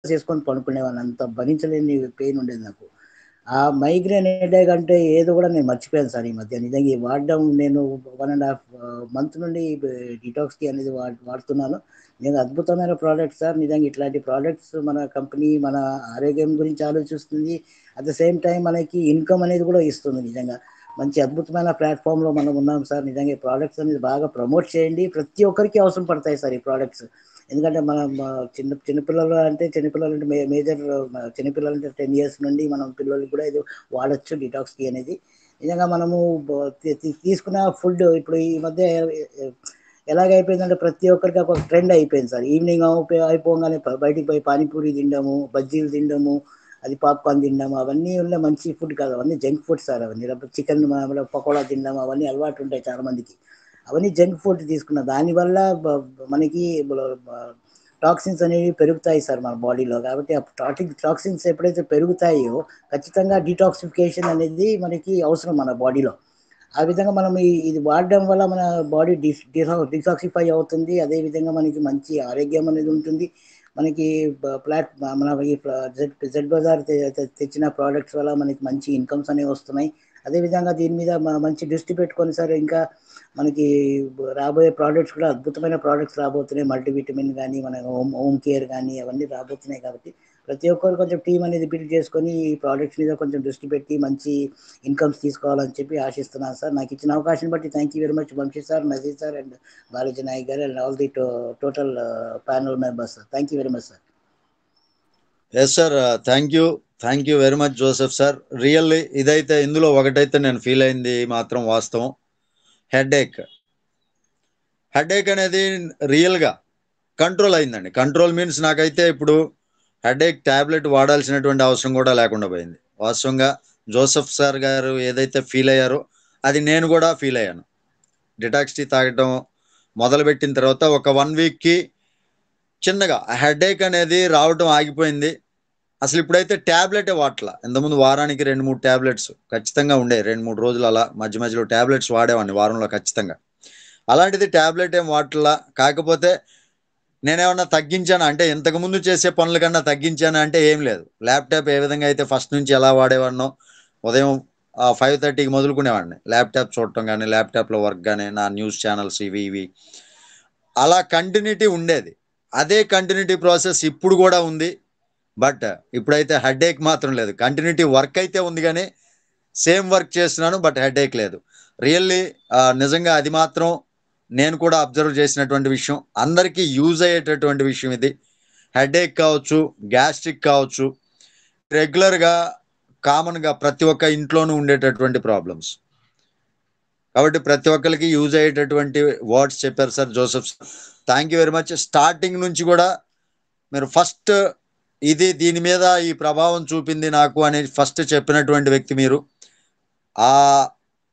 చేసుకొని పడుకునేవాడిని. అంత భరించలేని పెయిన్ ఉండేది నాకు. ఆ మైగ్రేన్ హెడేక్ అంటే ఏదో కూడా నేను మర్చిపోయాను సార్ ఈ మధ్య. నిజంగా ఈ వాడడం నేను 1 ½ మంత్ నుండి డిటాక్స్‌కి అనేది వాడుతున్నాను. నిజంగా అద్భుతమైన ప్రోడక్ట్ సార్. నిజంగా ఇట్లాంటి ప్రోడక్ట్స్ మన కంపెనీ మన ఆరోగ్యం గురించి ఆలోచిస్తుంది. అట్ ద సేమ్ టైమ్ మనకి ఇన్‌కమ్ అనేది కూడా ఇస్తుంది నిజంగా. మంచి అద్భుతమైన ప్లాట్‌ఫార్మ్‌లో మనం ఉన్నాం సార్. నిజంగా ఈ ప్రొడక్ట్స్ అనేది బాగా ప్రమోట్ చేయండి. ప్రతి ఒక్కరికి అవసరం పడతాయి సార్ ఈ ప్రొడక్ట్స్. ఎందుకంటే మనం చిన్న పిల్లలు అంటే చిన్నపిల్లలంటే మేజర్ చిన్నపిల్లలంటే 10 ఇయర్స్ నుండి మనం పిల్లలకి కూడా ఇది వాడొచ్చు డిటాక్స్ టీ అనేది. నిజంగా మనము తీసుకున్న ఫుడ్ ఇప్పుడు ఈ మధ్య ఎలాగైపోయిందంటే ప్రతి ఒక్కరికి ఒక ట్రెండ్ అయిపోయింది సార్. ఈవినింగ్ అయిపోగానే బయటికి పోయి పానీపూరి తినడము, బజ్జీలు తినడము, అది పాప్కార్న్ తినడం అవన్నీ వల్ల మంచి ఫుడ్ కాదు. అవన్నీ జంక్ ఫుడ్ సార్ అవన్నీ. లేకపోతే చికెన్ పకోడా తినడం అవన్నీ అలవాటు ఉంటాయి చాలా మందికి. అవన్నీ జంక్ ఫుడ్ తీసుకున్న దానివల్ల మనకి టాక్సిన్స్ అనేవి పెరుగుతాయి సార్ మన బాడీలో. కాబట్టి ఆ టాక్సిన్స్ ఎప్పుడైతే పెరుగుతాయో ఖచ్చితంగా డీటాక్సిఫికేషన్ అనేది మనకి అవసరం మన బాడీలో. ఆ విధంగా మనం ఇది వాడడం వల్ల మన బాడీ డిటాక్సిఫై అవుతుంది. అదేవిధంగా మనకి మంచి ఆరోగ్యం అనేది ఉంటుంది. మనకి మన ఈ జెడ్ బజార్ తెచ్చిన ప్రోడక్ట్స్ వల్ల మనకి మంచి ఇన్కమ్స్ అనేవి వస్తున్నాయి. అదేవిధంగా దీని మీద మంచి దృష్టి పెట్టుకొని సార్ ఇంకా మనకి రాబోయే ప్రోడక్ట్స్ కూడా అద్భుతమైన ప్రోడక్ట్స్ రాబోతున్నాయి. మల్టీవిటమిన్ కానీ మన హోమ్ కేర్ కానీ అవన్నీ రాబోతున్నాయి. కాబట్టి ప్రతి ఒక్కరు కొంచెం టీం అనేది బిల్డ్ చేసుకొని ఈ ప్రోడక్ట్స్ మీద కొంచెం దృష్టి పెట్టి మంచి ఇన్కమ్స్ తీసుకోవాలని చెప్పి ఆశిస్తున్నాను సార్. నాకు ఇచ్చిన అవకాశం బట్టి thank you very much Vamshi sir, Nazeer sir and Balaji Nayak garu and all the total panel members sir. Thank you very much sir. Yes sir, thank you very much Joseph sir. Really ఇదైతే ఇందులో ఒకటైతే నేను ఫీల్ అయింది మాత్రం వాస్తవం. హెడేక్ అనేది రియల్గా కంట్రోల్ అయిందండి. కంట్రోల్ మీన్స్ నాకైతే ఇప్పుడు హెడేక్ ట్యాబ్లెట్ వాడాల్సినటువంటి అవసరం కూడా లేకుండా పోయింది. వాస్తవంగా జోసెఫ్ సార్ గారు ఏదైతే ఫీల్ అయ్యారో అది నేను కూడా ఫీల్ అయ్యాను. డిటాక్స్ టీ తాగటం మొదలుపెట్టిన తర్వాత ఒక 1 వీక్కి చిన్నగా హెడేక్ అనేది రావటం ఆగిపోయింది. అసలు ఇప్పుడైతే ట్యాబ్లెటే వాడట్లా. ఇంతకుముందు వారానికి 2-3 ట్యాబ్లెట్స్ ఖచ్చితంగా ఉండే. 2-3 రోజులు అలా మధ్య మధ్యలో ట్యాబ్లెట్స్ వాడేవాడిని వారంలో ఖచ్చితంగా. అలాంటిది ట్యాబ్లెట్ ఏం వాడట్లా. కాకపోతే నేనేమన్నా తగ్గించాను అంటే ఇంతకుముందు చేసే పనుల కన్నా తగ్గించాను అంటే ఏం లేదు. ల్యాప్టాప్ ఏ విధంగా అయితే ఫస్ట్ నుంచి ఎలా వాడేవాడినో ఉదయం 5:30కి మొదలుకునేవాడిని. ల్యాప్టాప్ చూడటం కానీ, ల్యాప్టాప్లో వర్క్ కానీ, నా న్యూస్ ఛానల్స్ ఇవి అలా కంటిన్యూటీ ఉండేది. అదే కంటిన్యూటీ ప్రాసెస్ ఇప్పుడు కూడా ఉంది. బట్ ఇప్పుడైతే హెడేక్ మాత్రం లేదు. కంటిన్యూటీ వర్క్ అయితే ఉంది కానీ సేమ్ వర్క్ చేస్తున్నాను, బట్ హెడేక్ లేదు. రియల్లీ నిజంగా అది మాత్రం నేను కూడా అబ్జర్వ్ చేసినటువంటి విషయం. అందరికీ యూజ్ అయ్యేటటువంటి విషయం ఇది. హెడేక్ కావచ్చు, గ్యాస్ట్రిక్ కావచ్చు, రెగ్యులర్గా కామన్గా ప్రతి ఒక్క ఇంట్లోనూ ఉండేటటువంటి ప్రాబ్లమ్స్. కాబట్టి ప్రతి ఒక్కరికి యూజ్ అయ్యేటటువంటి వర్డ్స్ చెప్పారు sir Joseph. Thank you very much. Starting నుంచి కూడా మీరు ఫస్ట్ దీని మీద ఈ ప్రభావం చూపింది నాకు అనేది ఫస్ట్ చెప్పినటువంటి వ్యక్తి మీరు. ఆ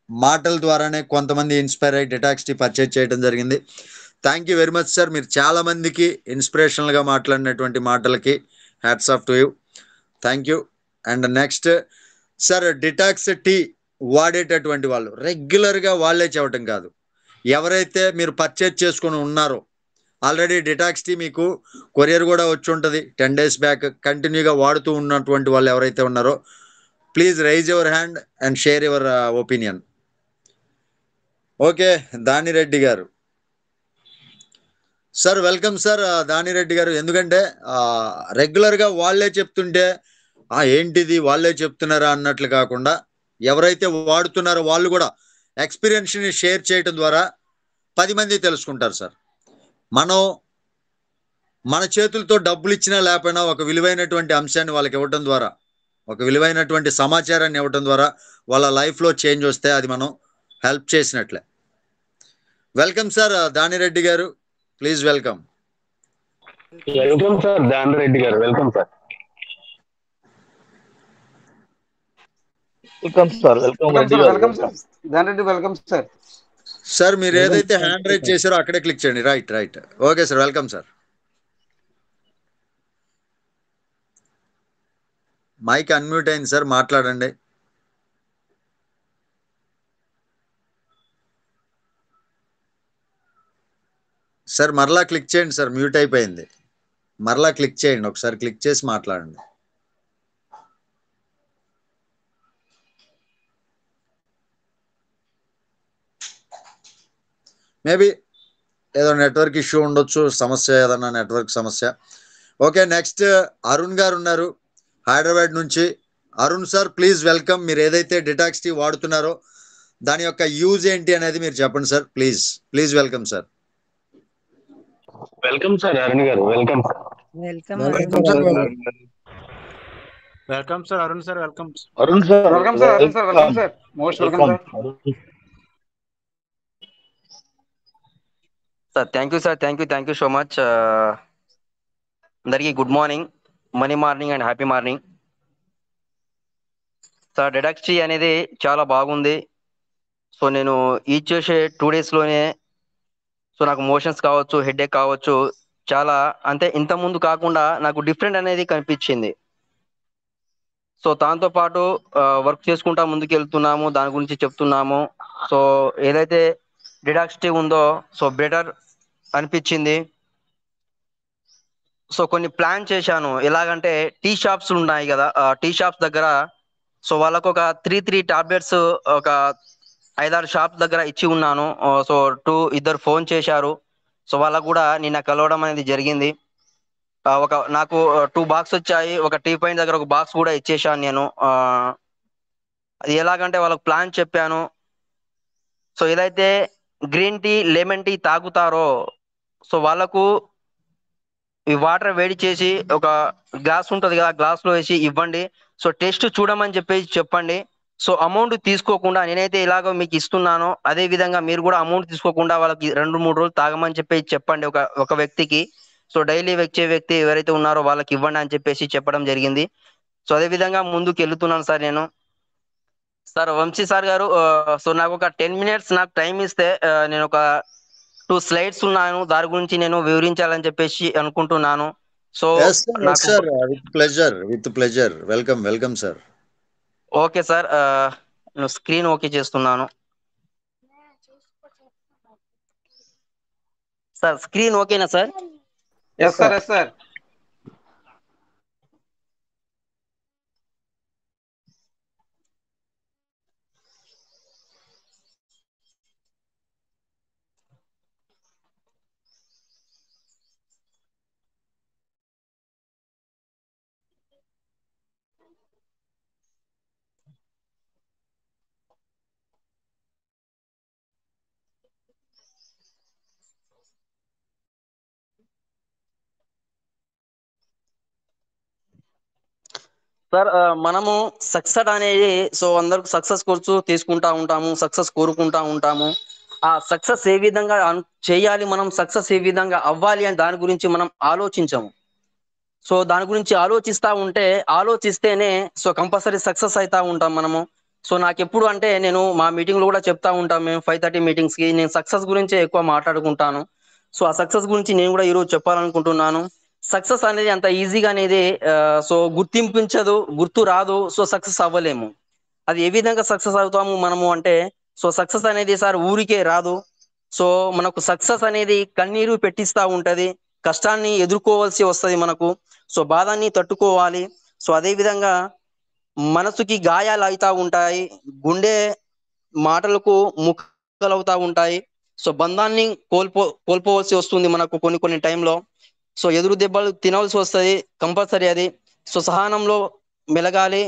మాటల ద్వారానే కొంతమంది ఇన్స్పైర్ అయ్యి డిటాక్స్ టీ పర్చేజ్ చేయడం జరిగింది. Thank you very much sir. మీరు చాలా మందికి ఇన్స్పిరేషనల్గా మాట్లాడినటువంటి మాటలకి hats off to you. Thank you. And next sir, detox tea వాడేటటువంటి వాళ్ళు రెగ్యులర్గా వాళ్ళే చెప్పటం కాదు, ఎవరైతే మీరు పర్చేజ్ చేసుకొని ఉన్నారో ఆల్రెడీ డిటాక్స్ టీ మీకు కొరియర్ కూడా వచ్చి ఉంటుంది 10 days బ్యాక్, కంటిన్యూగా వాడుతూ ఉన్నటువంటి వాళ్ళు ఎవరైతే ఉన్నారో please raise your hand and share your opinion. Okay, Danireddy garu sir, welcome sir. Danireddy గారు, ఎందుకంటే రెగ్యులర్గా వాళ్ళే చెప్తుంటే ఏంటిది వాళ్ళే చెప్తున్నారా అన్నట్లు కాకుండా ఎవరైతే వాడుతున్నారో వాళ్ళు కూడా ఎక్స్పీరియన్స్ని షేర్ చేయడం ద్వారా 10 మంది తెలుసుకుంటారు సార్. మనం మన చేతులతో డబ్బులు ఇచ్చినా లేకపోయినా ఒక విలువైనటువంటి అంశాన్ని వాళ్ళకి ఇవ్వటం ద్వారా, ఒక విలువైనటువంటి సమాచారాన్ని ఇవ్వటం ద్వారా వాళ్ళ లైఫ్లో చేంజ్ వస్తే అది మనం హెల్ప్ చేసినట్లే. Welcome sir Danireddy garu, please welcome. Welcome sir Danireddy garu, welcome sir. Welcome sir. Welcome Reddy garu. Welcome sir Danireddy, welcome sir. Sir మీరు ఏదైతే హ్యాండ్ రైజ్ చేశారో అక్కడే క్లిక్ చేయండి. Right. Okay sir, welcome sir. Mike unmute అయింది సార్, మాట్లాడండి. సార్ మరలా క్లిక్ చేయండి సార్, మ్యూట్ అయిపోయింది. మరలా క్లిక్ చేయండి, ఒకసారి క్లిక్ చేసి మాట్లాడండి. మేబీ ఏదో నెట్వర్క్ ఇష్యూ ఉండొచ్చు, సమస్య ఏదన్నా నెట్వర్క్ సమస్య. ఓకే, నెక్స్ట్ అరుణ్ గారు ఉన్నారు హైదరాబాద్ నుంచి. Arun sir please welcome. మీరు ఏదైతే డిటాక్స్ టీ వాడుతున్నారో దాని యొక్క యూజ్ ఏంటి అనేది మీరు చెప్పండి sir. Please welcome sir. Welcome sir Arun garu, welcome. Welcome welcome Arun sir. Garu. Welcome sir Arun sir, welcome. Arun sir welcome sir, Arun sir, welcome sir, most welcome sir. Sir thank you so much. అందరికీ good morning, money morning and happy morning. Sir detox tea అనేది చాలా బాగుంది. So నేను use చేసే 2 daysలోనే so నాకు motions కావచ్చు, headache కావచ్చు, చాలా అంటే ఇంత ముందు కాకుండా నాకు డిఫరెంట్ అనేది కనిపించింది. సో దాంతో పాటు వర్క్ చేసుకుంటా ముందుకు వెళ్తున్నాము, దాని గురించి చెప్తున్నాము. సో ఏదైతే డిటాక్స్ టీ ఉందో సో బెటర్ అనిపించింది. సో కొన్ని ప్లాన్ చేశాను. ఎలాగంటే టీ షాప్స్ ఉన్నాయి కదా, టీ షాప్స్ దగ్గర సో వాళ్ళకు ఒక 3 టాబ్లెట్స్ ఒక 5-6 షాప్ దగ్గర ఇచ్చి ఉన్నాను. సో ఇద్దరు ఫోన్ చేశారు. సో వాళ్ళకు కూడా నిన్న కలవడం అనేది జరిగింది. నాకు 2 బాక్స్ వచ్చాయి. ఒక టీ పాయింట్ దగ్గర ఒక బాక్స్ కూడా ఇచ్చేసాను నేను. అది ఎలాగంటే వాళ్ళకు ప్లాన్ చెప్పాను. సో ఏదైతే గ్రీన్ టీ, లెమన్ టీ తాగుతారో సో వాళ్ళకు ఈ వాటర్ వేడి చేసి ఒక గ్లాస్ ఉంటుంది కదా, గ్లాస్ లో వేసి ఇవ్వండి. సో టెస్ట్ చూడమని చెప్పేసి చెప్పండి. సో అమౌంట్ తీసుకోకుండా నేనైతే ఇలాగో మీకు ఇస్తున్నానో అదే విధంగా మీరు కూడా అమౌంట్ తీసుకోకుండా వాళ్ళకి 2-3 రోజులు తాగమని చెప్పేసి చెప్పండి ఒక వ్యక్తికి. సో డైలీ వచ్చే వ్యక్తి ఎవరైతే ఉన్నారో వాళ్ళకి ఇవ్వండి అని చెప్పేసి చెప్పడం జరిగింది. సో అదే విధంగా ముందుకు వెళ్తున్నాను సార్ నేను. సార్ వంశీ సార్ గారు, సో నాకు ఒక 10 minutes నాకు టైం ఇస్తే నేను ఒక 2 slides ఉన్నాను, దాని గురించి నేను వివరించాలని చెప్పేసి అనుకుంటున్నాను. సో నాకు with pleasure. Welcome sir. Okay sir, నేను స్క్రీన్ ఓకే చేస్తున్నాను. సార్ స్క్రీన్ ఓకేనా sir? Yes sir, yes sir. Sir మనము సక్సెస్ అనేది సో అందరికి సక్సెస్ కోర్సు తీసుకుంటా ఉంటాము, సక్సెస్ కోరుకుంటా ఉంటాము. ఆ సక్సెస్ ఏ విధంగా చేయాలి, మనం సక్సెస్ ఏ విధంగా అవ్వాలి అని దాని గురించి మనం ఆలోచించము. సో దాని గురించి ఆలోచిస్తేనే సో కంపల్సరీ సక్సెస్ అవుతా ఉంటాం మనము. సో నాకు ఎప్పుడు అంటే నేను మా మీటింగ్లో కూడా చెప్తా ఉంటాం, మేము 5:30 మీటింగ్స్కి నేను సక్సెస్ గురించే ఎక్కువ మాట్లాడుకుంటాను. సో ఆ సక్సెస్ గురించి నేను కూడా ఈరోజు చెప్పాలనుకుంటున్నాను. సక్సెస్ అనేది అంత ఈజీగా అనేది సో గుర్తింపించదు, గుర్తు రాదు. సో సక్సెస్ అవ్వలేము. అది ఏ విధంగా సక్సెస్ అవుతాము మనము అంటే సో సక్సెస్ అనేది సార్ ఊరికే రాదు. సో మనకు సక్సెస్ అనేది కన్నీరు పెట్టిస్తా ఉంటది, కష్టాన్ని ఎదుర్కోవాల్సి వస్తుంది మనకు. సో బాధాన్ని తట్టుకోవాలి. సో అదే విధంగా మనసుకి గాయాలు అవుతా ఉంటాయి, గుండె మాటలకు ముక్కలవుతా ఉంటాయి. సో బంధాన్ని కోల్పోవలసి వస్తుంది మనకు కొన్ని టైంలో. సో ఎదురు దెబ్బలు తినవలసి వస్తుంది కంపల్సరీ అది. సో సహనంలో మెలగాలి,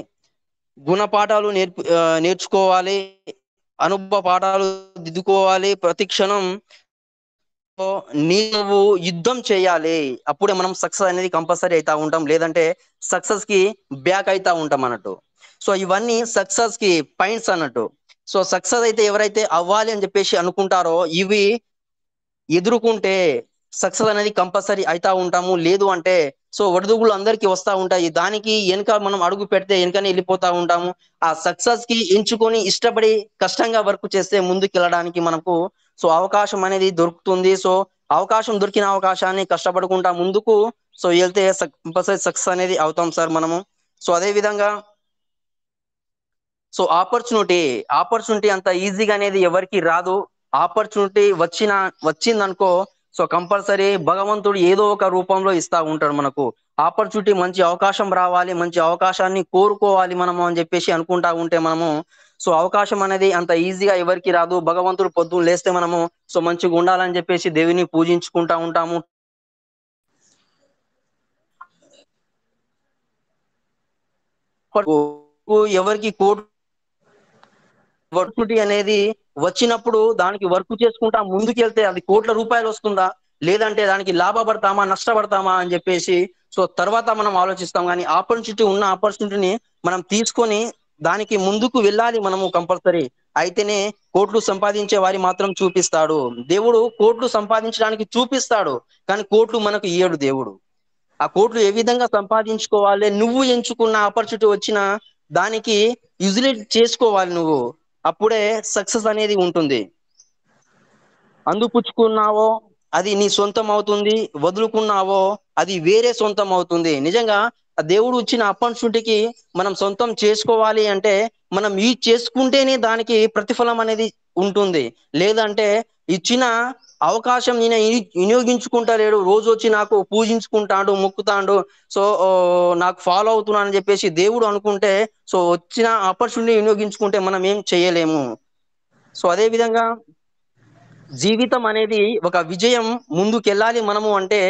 గుణపాఠాలు నేర్చుకోవాలి, అనుభవ పాఠాలు దిద్దుకోవాలి. ప్రతి క్షణం నీవు యుద్ధం చేయాలి, అప్పుడే మనం సక్సెస్ అనేది కంపల్సరీ అవుతా ఉంటాం, లేదంటే సక్సెస్ కి బ్యాక్ అవుతా ఉంటాం అన్నట్టు. సో ఇవన్నీ సక్సెస్ కి పాయింట్స్ అన్నట్టు. సో సక్సెస్ అయితే ఎవరైతే అవ్వాలి అని చెప్పేసి అనుకుంటారో ఇవి ఎదుర్కొంటే సక్సెస్ అనేది కంపల్సరీ అవుతా ఉంటాము. లేదు అంటే సో ఒడిదుడుకులు అందరికీ వస్తూ ఉంటాయి, దానికి వెనుక మనం అడుగు పెడితే వెనుకనే వెళ్ళిపోతా ఉంటాము. ఆ సక్సెస్ కి ఎంచుకొని ఇష్టపడి కష్టంగా వర్క్ చేస్తే ముందుకు వెళ్ళడానికి మనకు సో అవకాశం అనేది దొరుకుతుంది. సో దొరికిన అవకాశాన్ని కష్టపడుకుంటా ముందుకు సో వెళ్తే కంపల్సరీ సక్సెస్ అనేది అవుతాం సార్ మనము. సో అదే విధంగా సో ఆపర్చునిటీ అంత ఈజీగా అనేది ఎవరికి రాదు. ఆపర్చునిటీ వచ్చిందనుకో సో కంపల్సరీ భగవంతుడు ఏదో ఒక రూపంలో ఇస్తా ఉంటాడు మనకు. ఆపర్చునిటీ, మంచి అవకాశం రావాలి, మంచి అవకాశాన్ని కోరుకోవాలి మనము అని చెప్పేసి అనుకుంటా ఉంటే మనము, సో అవకాశం అనేది అంత ఈజీగా ఎవరికి రాదు. భగవంతుడు పొద్దున్న లేస్తే మనము సో మంచిగా ఉండాలని చెప్పేసి దేవుని పూజించుకుంటా ఉంటాము. ఎవరికి కోర్టు వర్క్ అనేది వచ్చినప్పుడు దానికి వర్క్ చేసుకుంటా ముందుకెళ్తే అది కోట్ల రూపాయలు వస్తుందా, లేదంటే దానికి లాభపడతామా నష్టపడతామా అని చెప్పేసి సో తర్వాత మనం ఆలోచిస్తాం. కానీ ఆపర్చునిటీ ఉన్న ఆపర్చునిటీని మనం తీసుకొని దానికి ముందుకు వెళ్ళాలి మనము కంపల్సరీ. అయితేనే కోట్లు సంపాదించే వారి మాత్రం చూపిస్తాడు దేవుడు. కోట్లు సంపాదించడానికి చూపిస్తాడు, కానీ కోట్లు మనకు ఇయ్యడు దేవుడు. ఆ కోట్లు ఏ విధంగా సంపాదించుకోవాలి, నువ్వు ఎంచుకున్న ఆపర్చునిటీ వచ్చిన దానికి యూజిలేట్ చేసుకోవాలి నువ్వు. అప్పుడే సక్సెస్ అనేది ఉంటుంది. అందుపుచ్చుకున్నావో అది నీ సొంతం అవుతుంది, వదులుకున్నావో అది వేరే సొంతం అవుతుంది. నిజంగా ఆ దేవుడు ఇచ్చిన ఆపర్చునిటీకి మనం సొంతం చేసుకోవాలి అంటే మనం యూజ్ చేసుకుంటేనే దానికి ప్రతిఫలం అనేది ఉంటుంది. లేదంటే ఇచ్చిన అవకాశం నేను వినియోగించుకుంటలేడు, రోజు వచ్చి నాకు పూజించుకుంటాడు, మొక్కుతాడు, సో నాకు ఫాలో అవుతున్నాను అని చెప్పేసి దేవుడు అనుకుంటే, సో వచ్చిన ఆపర్చునిటీ వినియోగించుకుంటే మనం ఏం చేయలేము. సో అదే విధంగా జీవితం అనేది ఒక విజయం ముందుకెళ్ళాలి మనము అంటే,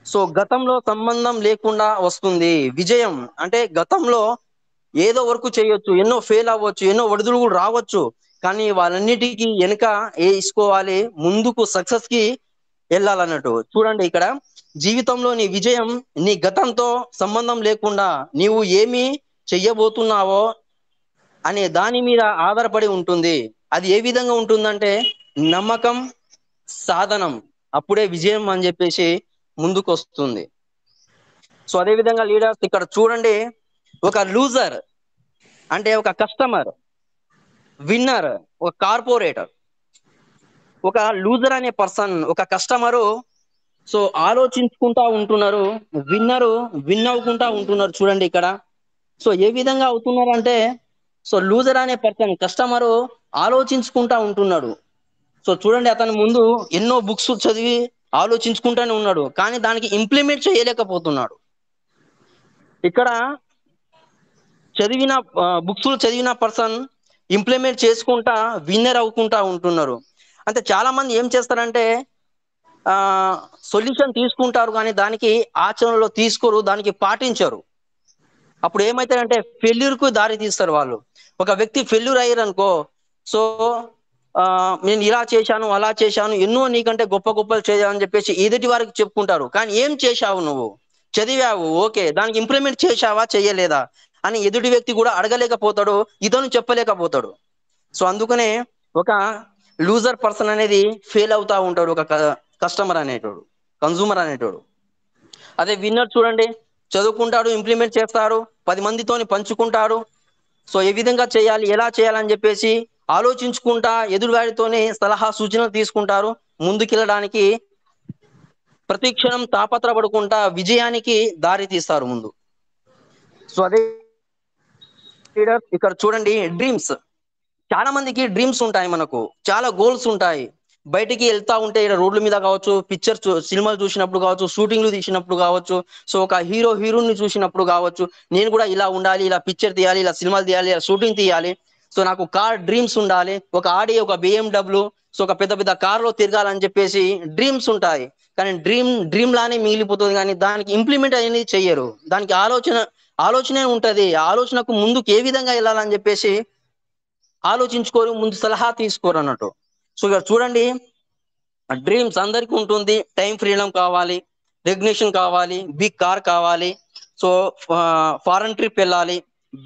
సో గతంలో సంబంధం లేకుండా వస్తుంది విజయం. అంటే గతంలో ఏదో వర్క్ చేయొచ్చు, ఎన్నో ఫెయిల్ అవ్వచ్చు, ఎన్నో ఒడిదుడుకులు రావచ్చు, కానీ వాళ్ళన్నిటికీ వెనుక వేసుకోవాలి, ముందుకు సక్సెస్ కి వెళ్ళాలన్నట్టు. చూడండి ఇక్కడ జీవితంలో నీ విజయం నీ గతంతో సంబంధం లేకుండా నీవు ఏమి చెయ్యబోతున్నావో అనే దాని మీద ఆధారపడి ఉంటుంది. అది ఏ విధంగా ఉంటుందంటే నమ్మకం, సాధనం, అప్పుడే విజయం అని చెప్పేసి ముందుకు వస్తుంది. సో అదే విధంగా లీడర్స్ ఇక్కడ చూడండి, ఒక లూజర్ అంటే ఒక కస్టమర్, విన్నర్ ఒక కార్పొరేటర్. ఒక లూజర్ అనే పర్సన్, ఒక కస్టమరు సో ఆలోచించుకుంటా ఉంటున్నారు, విన్నరు విన్ అవ్వకుంటా ఉంటున్నారు. చూడండి ఇక్కడ సో ఏ విధంగా అవుతున్నారు అంటే, సో లూజర్ అనే పర్సన్ కస్టమరు ఆలోచించుకుంటా ఉంటున్నాడు. సో చూడండి అతని ముందు ఎన్నో బుక్స్ చదివి ఆలోచించుకుంటానే ఉన్నాడు, కానీ దానికి ఇంప్లిమెంట్ చేయలేకపోతున్నాడు. ఇక్కడ చదివిన బుక్స్ చదివిన పర్సన్ ఇంప్లిమెంట్ చేసుకుంటా విన్నర్ అవ్వకుంటా ఉంటున్నారు. అంటే చాలా మంది ఏం చేస్తారంటే సొల్యూషన్ తీసుకుంటారు, కానీ దానికి ఆచరణలో తీసుకోరు, దానికి పాటించరు. అప్పుడు ఏమైతారంటే ఫెయిల్యూర్ కు దారి తీస్తారు వాళ్ళు. ఒక వ్యక్తి ఫెయిల్యూర్ అయ్యారు అనుకో, సో నేను ఇలా చేశాను అలా చేశాను, ఎన్నో నీకంటే గొప్ప గొప్పలు చేయాలని చెప్పేసి ఎదుటి వారికి చెప్పుకుంటారు. కానీ ఏం చేశావు నువ్వు? చదివావు, ఓకే, దానికి ఇంప్లిమెంట్ చేశావా చేయలేదా అని ఎదుటి వ్యక్తి కూడా అడగలేకపోతాడు, ఇతను చెప్పలేకపోతాడు. సో అందుకనే ఒక లూజర్ పర్సన్ అనేది ఫెయిల్ అవుతా ఉంటాడు, ఒక కస్టమర్ అనేటోడు, కన్సూమర్ అనేటోడు. అదే విన్నర్ చూడండి, చదువుకుంటాడు, ఇంప్లిమెంట్ చేస్తారు, 10 మందితోని పంచుకుంటారు. సో ఏ విధంగా చేయాలి, ఎలా చేయాలని చెప్పేసి ఆలోచించుకుంటా ఎదురువాడితోనే సలహా సూచనలు తీసుకుంటారు, ముందుకెళ్ళడానికి ప్రతి క్షణం తాపత్రపడుకుంటా విజయానికి దారి తీస్తారు ముందు. సో అదే ఇక్కడ చూడండి డ్రీమ్స్. చాలా మందికి డ్రీమ్స్ ఉంటాయి, మనకు చాలా గోల్స్ ఉంటాయి. బయటికి వెళ్తా ఉంటే రోడ్ల మీద కావచ్చు, సినిమాలు చూసినప్పుడు కావచ్చు, షూటింగ్లు తీసినప్పుడు కావచ్చు, సో ఒక హీరోని చూసినప్పుడు కావచ్చు, నేను కూడా ఇలా ఉండాలి, ఇలా పిక్చర్ తీయాలి, ఇలా సినిమాలు తీయాలి, ఇలా షూటింగ్ తీయాలి, సో నాకు కార్ డ్రీమ్స్ ఉండాలి, ఒక ఆడి, ఒక BMW, సో ఒక పెద్ద పెద్ద కార్లో తిరగాలని చెప్పేసి డ్రీమ్స్ ఉంటాయి. కానీ డ్రీమ్ లానే మిగిలిపోతుంది, కానీ దానికి ఇంప్లిమెంట్ అనేది చెయ్యరు. దానికి ఆలోచనే ఉంటది, ఆలోచనకు ముందుకు ఏ విధంగా వెళ్ళాలని చెప్పేసి ఆలోచించుకోరు, ముందు సలహా తీసుకోరు అన్నట్టు. సో ఇక్కడ చూడండి డ్రీమ్స్ అందరికీ ఉంటుంది. టైం ఫ్రీడమ్ కావాలి, రికగ్నిషన్ కావాలి, బిగ్ కార్ కావాలి, సో ఫారెన్ ట్రిప్ వెళ్ళాలి,